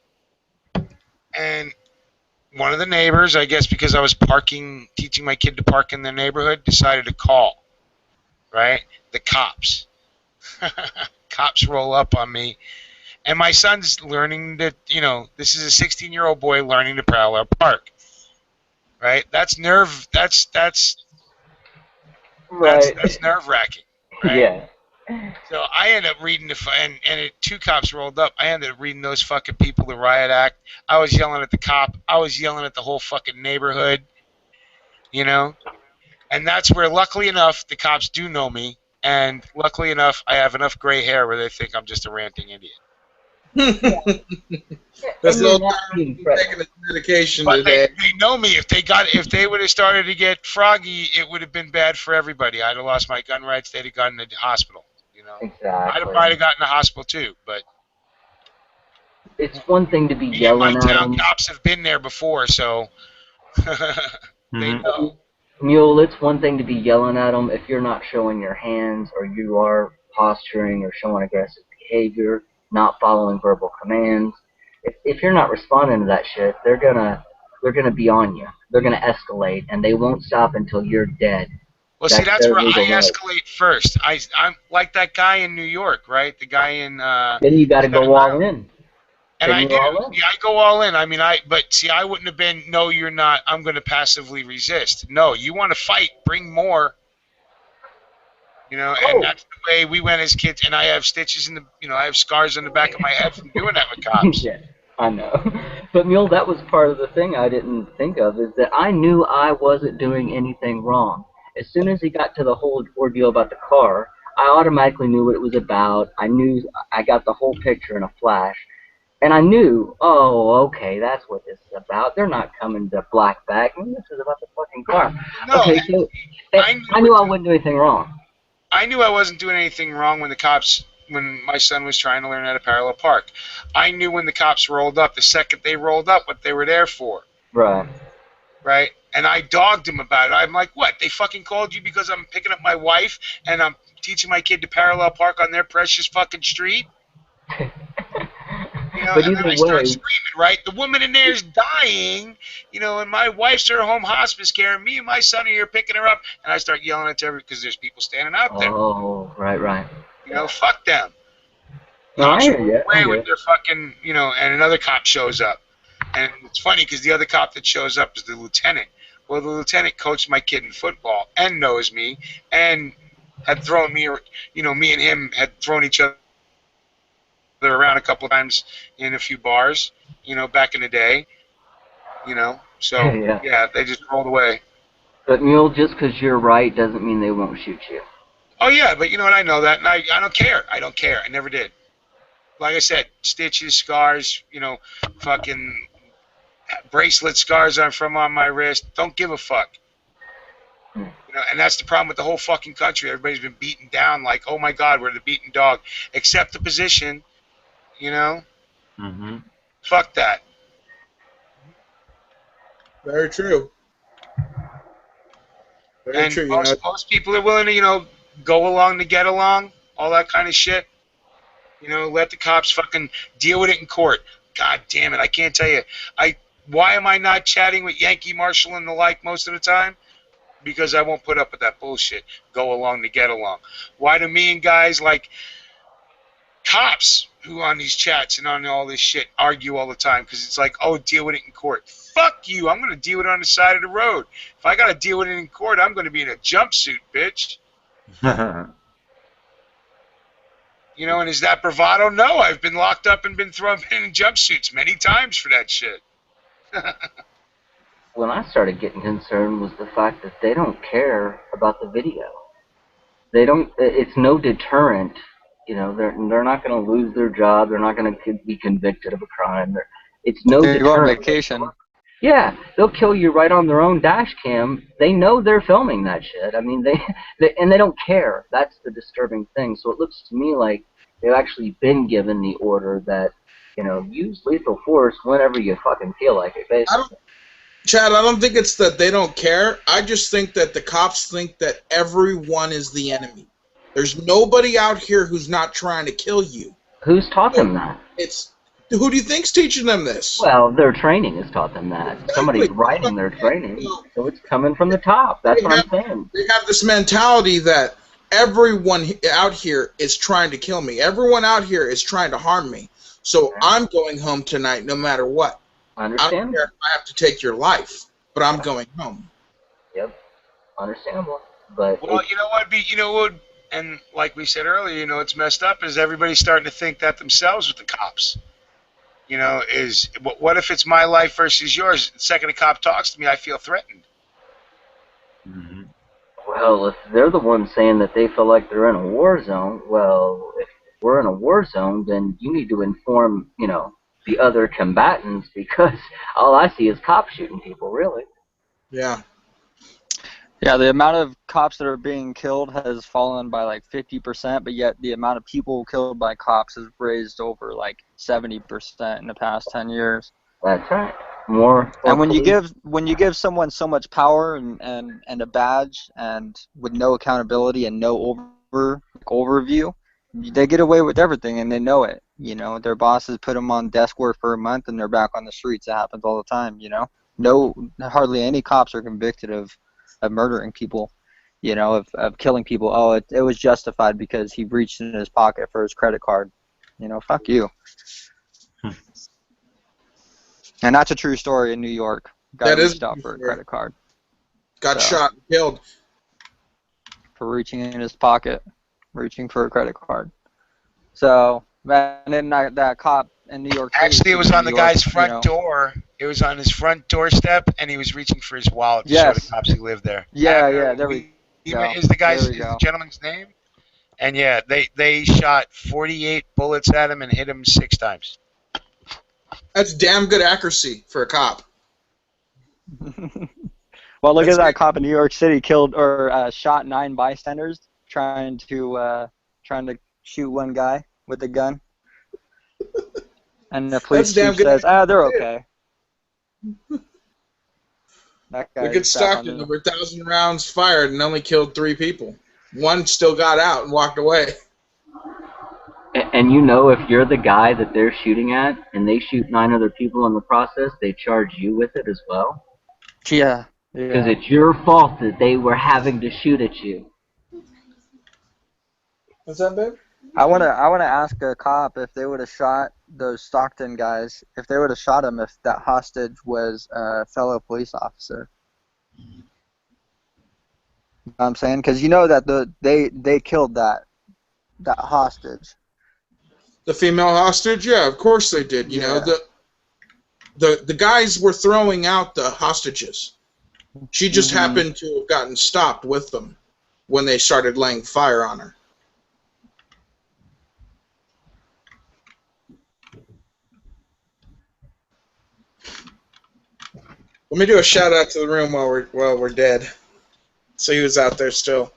And one of the neighbors, I guess because I was teaching my kid to park in their neighborhood, decided to call, right? The cops. Cops roll up on me. And my son's learning that, you know, this is a 16-year-old boy learning to parallel park, right? That's nerve-wracking, right? Yeah. So I ended up reading two cops rolled up. I ended up reading those fucking people, the riot act. I was yelling at the cop. I was yelling at the whole fucking neighborhood, you know? And that's where, luckily enough, the cops do know me. And luckily enough, I have enough gray hair where they think I'm just a ranting idiot. That's no time taking the medication but today. They know me. If they would have started to get froggy, it would have been bad for everybody. I'd have lost my gun rights. They'd have gone to the hospital. You know, exactly. I'd have probably gotten to the hospital too. But it's one thing to be yelling at them. Cops have been there before, so they know. Mule, it's one thing to be yelling at them if you're not showing your hands, or you are posturing or showing aggressive behavior, not following verbal commands. If you're not responding to that shit, they're gonna be on you. They're gonna escalate, and they won't stop until you're dead. Well, see, that's where I escalate first. I'm like that guy in New York, right? The guy in. Then you got to go all in. And I do. Yeah, I go all in. I mean, but see, I wouldn't have been. No, you're not. I'm going to passively resist. No, you want to fight? Bring more. You know, and that's the way we went as kids. And I have stitches in the, you know, I have scars on the back of my head from doing that with cops. Yeah, I know. But Mule, that was part of the thing I didn't think of, is that I knew I wasn't doing anything wrong. As soon as he got to the whole ordeal about the car, I automatically knew what it was about. I knew I got the whole picture in a flash. And I knew, oh, okay, that's what this is about. They're not coming to black bag. I mean, this is about the fucking car. No, Okay, so I knew I wouldn't do anything wrong. I knew I wasn't doing anything wrong when my son was trying to learn how to parallel park. I knew when the cops rolled up, the second they rolled up, what they were there for. Right. Right? And I dogged him about it. I'm like, what? They fucking called you because I'm picking up my wife and I'm teaching my kid to parallel park on their precious fucking street? You know, But and then either I start way, screaming, right? The woman in there is dying, you know, and my wife's at home hospice care, and me and my son are here picking her up, and I start yelling at her because there's people standing out there. oh, right. You know, fuck them. No, I Cops hear roll you. away with their fucking, you know, and another cop shows up. And it's funny because the other cop that shows up is the lieutenant. Well, the lieutenant coached my kid in football and knows me and had thrown me, you know, me and him had thrown each other around a couple of times in a few bars, you know, back in the day, you know. So, yeah, they just rolled away. But Mule, just because you're right doesn't mean they won't shoot you. Oh, yeah, but you know what? I know that, and I don't care. I don't care. I never did. Like I said, stitches, scars, you know, fucking bracelet scars from on my wrist. Don't give a fuck. You know, and that's the problem with the whole fucking country. Everybody's been beaten down like, oh my God, we're the beaten dog. Accept the position, you know? Mm-hmm. Fuck that. Very true. Very true. Most people are willing to, you know, go along to get along, all that kind of shit. You know, let the cops fucking deal with it in court. God damn it, I can't tell you. Why am I not chatting with Yankee Marshall and the like most of the time? Because I won't put up with that bullshit. Go along to get along. Why do me and guys like cops who on these chats and on all this shit argue all the time? Because it's like, oh, deal with it in court. Fuck you. I'm going to deal with it on the side of the road. If I got to deal with it in court, I'm going to be in a jumpsuit, bitch. You know, and is that bravado? No, I've been locked up and been thrown in jumpsuits many times for that shit. When I started getting concerned was the fact that they don't care about the video. They don't. It's no deterrent. You know, they're not going to lose their job. They're not going to be convicted of a crime. It's no They go on deterrent. vacation. Yeah, they'll kill you right on their own dash cam. They know they're filming that shit. I mean, they don't care. That's the disturbing thing. So it looks to me like they've actually been given the order that, you know, use lethal force whenever you fucking feel like it, basically. Chad, I don't think it's that they don't care. I just think that the cops think that everyone is the enemy. There's nobody out here who's not trying to kill you. Who's taught them that? Who do you think's teaching them this? Well, their training has taught them that. Exactly. Somebody's writing their training, so it's coming from the top. That's what I'm saying. They have this mentality that everyone out here is trying to kill me. Everyone out here is trying to harm me. So I'm going home tonight no matter what. I don't care if I have to take your life, but I'm going home. Yep, understandable. But well, you know what? And like we said earlier, you know, it's messed up is everybody's starting to think that themselves with the cops. You know, what if it's my life versus yours? The second a cop talks to me, I feel threatened. Mm-hmm. Well, if they're the ones saying that they feel like they're in a war zone, well, if we're in a war zone, then you need to inform, you know, the other combatants, because all I see is cops shooting people, really. Yeah. Yeah, the amount of cops that are being killed has fallen by like 50%, but yet the amount of people killed by cops has raised over like 70% in the past 10 years. That's right. More. And when you give someone so much power and a badge and with no accountability and no overview, they get away with everything and they know it. You know, their bosses put them on desk work for a month and they're back on the streets. It happens all the time. You know, hardly any cops are convicted of murdering people, you know, of killing people. Oh, it was justified because he reached in his pocket for his credit card. You know, fuck you. And that's a true story in New York. Guy reached out for a credit card. Got shot and killed. for reaching in his pocket, reaching for a credit card. So, and then that cop in New York City. Actually, it was on the guy's front you know, door. It was on his front doorstep, and he was reaching for his wallet to show the cops he lived there. Yeah, yeah, there we go. Is the gentleman's name? And yeah, they shot 48 bullets at him and hit him 6 times. That's damn good accuracy for a cop. Well, look at that cop in New York City killed or shot 9 bystanders trying to shoot one guy with a gun. And the police chief says, they're okay. That guy Look at Stockton, over 1,000 rounds fired and only killed 3 people. 1 still got out and walked away. And you know, if you're the guy that they're shooting at and they shoot 9 other people in the process, they charge you with it as well? Yeah. Because it's your fault that they were having to shoot at you. What's that, babe? I wanna ask a cop if they would have shot those Stockton guys, if they would have shot him if that hostage was a fellow police officer. You know what I'm saying? Because you know that they killed that hostage. The female hostage? Yeah, of course they did. You know, the guys were throwing out the hostages. She just happened to have gotten stopped with them when they started laying fire on her. Let me do a shout out to the room while we're dead. So he was out there still.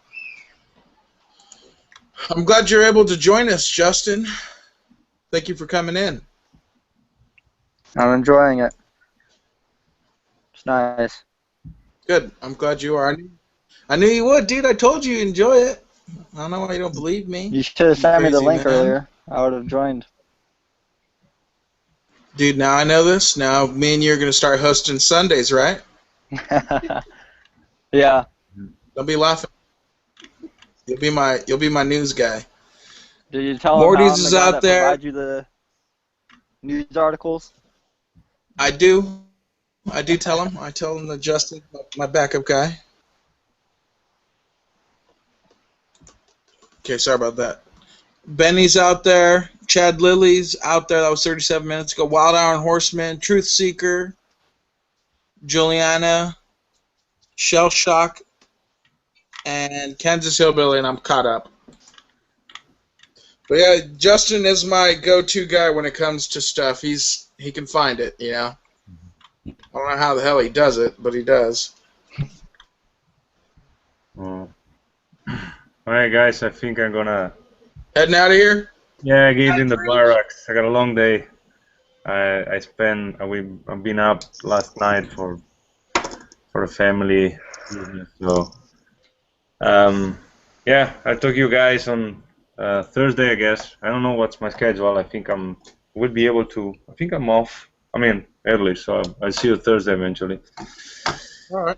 I'm glad you're able to join us, Justin. Thank you for coming in. I'm enjoying it. It's nice. Good. I'm glad you are. I knew you would, dude. I told you enjoy it. I don't know why you don't believe me. You should have sent me the link earlier. I would have joined. Dude, now I know this. Now me and you are going to start hosting Sundays, right? Yeah. Don't be laughing. You'll be my news guy. Did you tell Morty's him is out there. Provide you the news articles? I do. I do tell him. I tell him that Justin, my backup guy. Okay, sorry about that. Benny's out there. Chad Lilly's out there. That was 37 minutes ago. Wild Iron Horseman, Truth Seeker, Juliana, Shell Shock, and Kansas Hillbilly, and I'm caught up. But yeah, Justin is my go-to guy when it comes to stuff. He can find it, you know. I don't know how the hell he does it, but he does. Alright, guys, I think I'm gonna heading out of here. Yeah, I get in the barracks. I got a long day. I've been up last night for a family business. So yeah, I'll talk to you guys on Thursday, I guess. I don't know what's my schedule. I think I'm off. I mean, early, so I'll see you Thursday eventually. All right.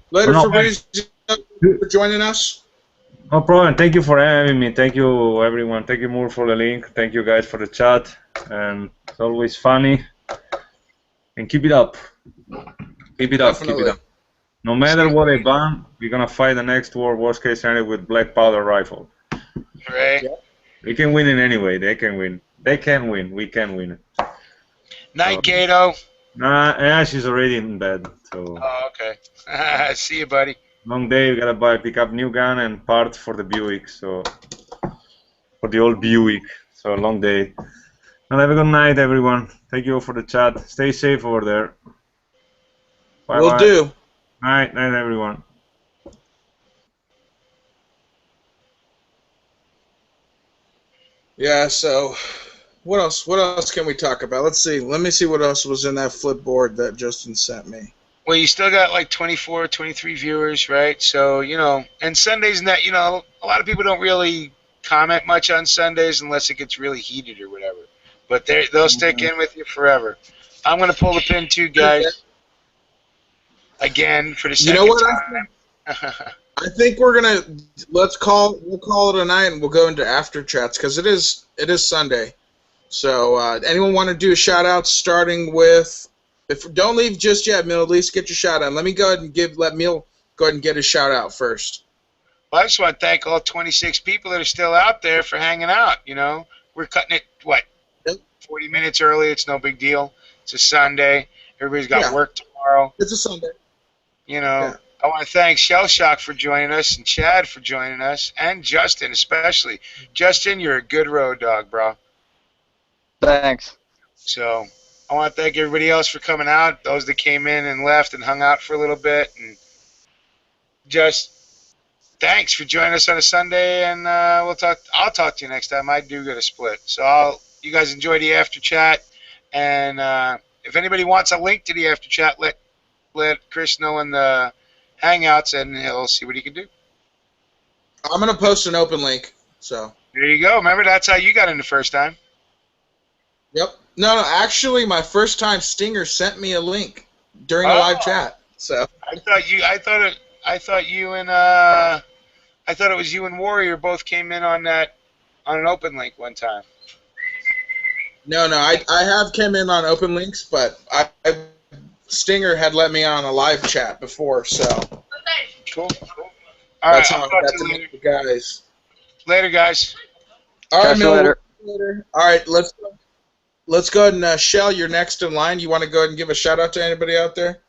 Later, Fabrice, for joining us. No problem. Thank you for having me. Thank you, everyone. Thank you, Moore, for the link. Thank you, guys, for the chat. And it's always funny. And keep it up. Keep it up. Definitely. Keep it up. No matter what they ban, we're going to fight the next war, worst case scenario, with black powder rifle. Right. We can win it anyway. They can win. They can win. We can win. Night, Gato. Nah, she's already in bed. So. Oh, okay. See you, buddy. Long day. We gotta pick up new gun and parts for the Buick. So for the old Buick. So long day. And have a good night, everyone. Thank you for the chat. Stay safe over there. Bye. Will do. Night, everyone. Yeah. So. What else? What else can we talk about? Let's see. Let me see what else was in that flipboard that Justin sent me. Well, you still got like 24, 23 viewers, right? So, you know, and Sundays, that, you know, a lot of people don't really comment much on Sundays unless it gets really heated or whatever. But they'll stick in with you forever. I'm going to pull the pin too, guys. Again, for the second time. I think we're going to, we'll call it a night and we'll go into after chats because it is Sunday. So anyone want to do a shout out starting with, don't leave just yet, Mill, at least get your shout out. Let me go ahead and let Mill go ahead and get his shout out first. Well, I just want to thank all 26 people that are still out there for hanging out. You know, we're cutting it, what, 40 minutes early. It's no big deal. It's a Sunday. Everybody's got work tomorrow. It's a Sunday. You know, I want to thank Shell Shock for joining us and Chad for joining us and Justin especially. Justin, you're a good road dog, bro. Thanks. So I want to thank everybody else for coming out, those that came in and left and hung out for a little bit. And just thanks for joining us on a Sunday, and I'll talk to you next time. I do get a split. So you guys enjoy the after chat, and if anybody wants a link to the after chat, let Chris know in the Hangouts, and he'll see what he can do. I'm gonna post an open link. So there you go. Remember, that's how you got in the first time. Yep. No, actually, my first time Stinger sent me a link during a live chat. So I thought it was you and Warrior both came in on an open link one time. No, I have come in on open links, but Stinger had let me on a live chat before, so. Cool. All right, how I got to meet the guys. Later, guys. All right, Catch you later. All right, let's go ahead and Shell, you're next in line. You want to go ahead and give a shout out to anybody out there?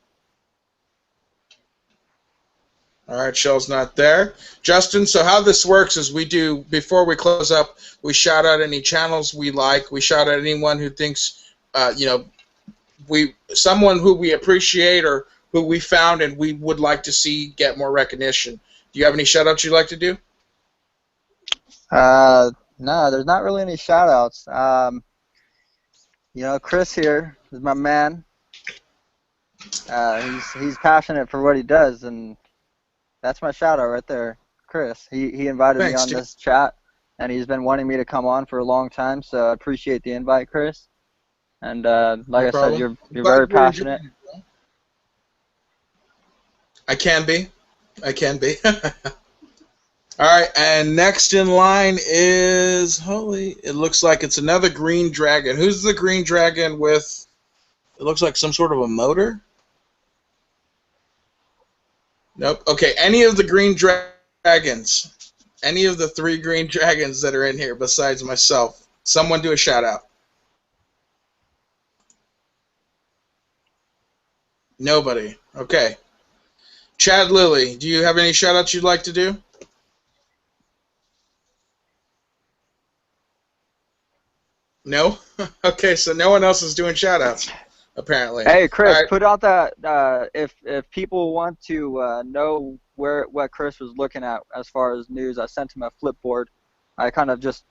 All right, Shell's not there. Justin, so how this works is we do, before we close up, we shout out any channels we like. We shout out anyone who thinks, someone who we appreciate or who we found and we would like to see get more recognition. Do you have any shout outs you'd like to do? No, there's not really any shout outs. Chris here is my man. He's passionate for what he does, and that's my shout out right there, Chris. He invited me on this chat, and he's been wanting me to come on for a long time, so I appreciate the invite, Chris. And like I said, you're very passionate. I can be. All right, and next in line is, it looks like it's another green dragon. Who's the green dragon with, it looks like some sort of a motor? Nope. Okay, any of the green dragons, any of the 3 green dragons that are in here besides myself, someone do a shout out. Nobody. Okay. Chad Lilly, do you have any shout outs you'd like to do? No? Okay, so no one else is doing shout-outs, apparently. Hey, Chris, right. Put out that if people want to know what Chris was looking at as far as news, I sent him a Flipboard. I kind of just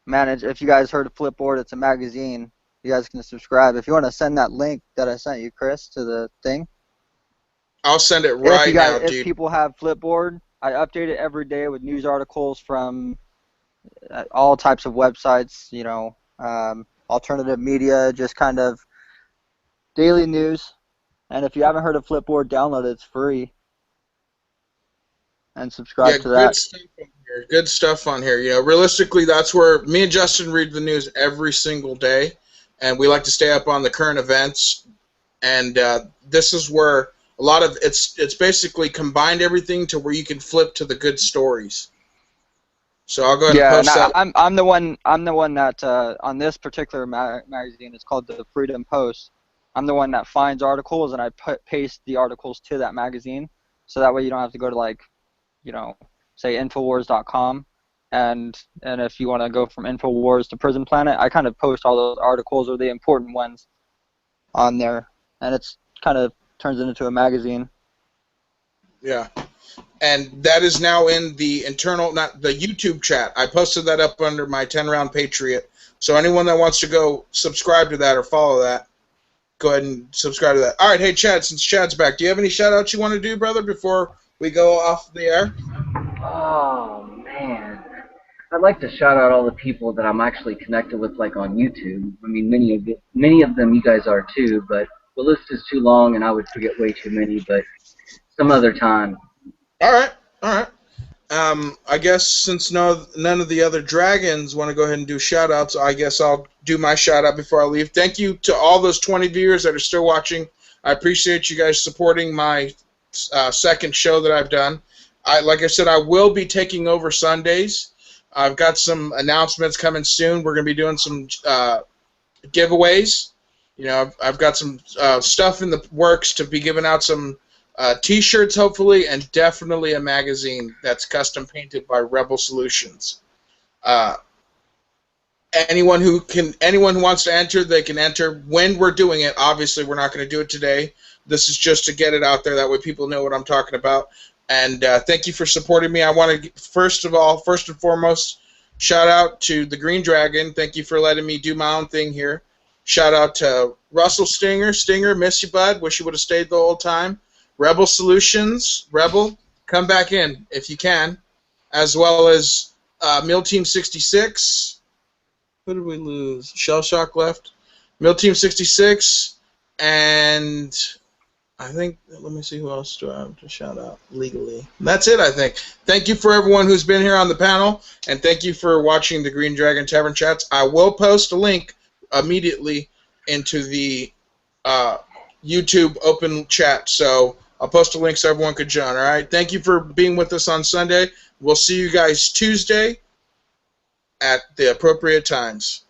manage. If you guys heard of Flipboard, it's a magazine. You guys can subscribe. If you want to send that link that I sent you, Chris, to the thing. I'll send it right now, dude. If people have Flipboard, I update it every day with news articles from all types of websites, alternative media, just kind of daily news. And if you haven't heard of Flipboard, download it. It's free. And subscribe to that. Good stuff on here. Realistically, that's where me and Justin read the news every single day, and we like to stay up on the current events. And this is where a lot of it's basically combined everything to where you can flip to the good stories. So I'll go ahead and post that. I'm the one that on this particular magazine, it's called the Freedom Post. I'm the one that finds articles, and I paste the articles to that magazine, so that way you don't have to go to say Infowars.com, and if you want to go from Infowars to Prison Planet, I kind of post all those articles or the important ones on there, and it's kind of turns it into a magazine. Yeah. And that is now in the internal, not the YouTube chat. I posted that up under my 10-Round Patriot. So anyone that wants to go subscribe to that or follow that, go ahead and subscribe to that. All right, hey, Chad, since Chad's back, do you have any shout-outs you want to do, brother, before we go off the air? Oh, man. I'd like to shout out all the people that I'm actually connected with, like, on YouTube. I mean, many of them you guys are, too, but the list is too long, and I would forget way too many, but some other time. All right. I guess since none of the other dragons want to go ahead and do shout-outs, I guess I'll do my shout-out before I leave. Thank you to all those 20 viewers that are still watching. I appreciate you guys supporting my second show that I've done. like I said, I will be taking over Sundays. I've got some announcements coming soon. We're going to be doing some giveaways. You know, I've got some stuff in the works to be giving out some T-shirts, hopefully, and definitely a magazine that's custom painted by Rebel Solutions. Anyone who wants to enter, they can enter when we're doing it. Obviously, we're not going to do it today. This is just to get it out there. That way people know what I'm talking about. And thank you for supporting me. I want to, first and foremost, shout out to the Green Dragon. Thank you for letting me do my own thing here. Shout out to Russell Stinger. Stinger, miss you, bud. Wish you would have stayed the whole time. Rebel Solutions. Rebel, come back in if you can. As well as Mill Team 66. Who did we lose? Shell Shock left. Mill Team 66. And I think, let me see who else do I have to shout out legally. That's it, I think. Thank you for everyone who's been here on the panel, and thank you for watching the Green Dragon Tavern Chats. I will post a link immediately into the YouTube open chat, so I'll post a link so everyone could join, all right? Thank you for being with us on Sunday. We'll see you guys Tuesday at the appropriate times.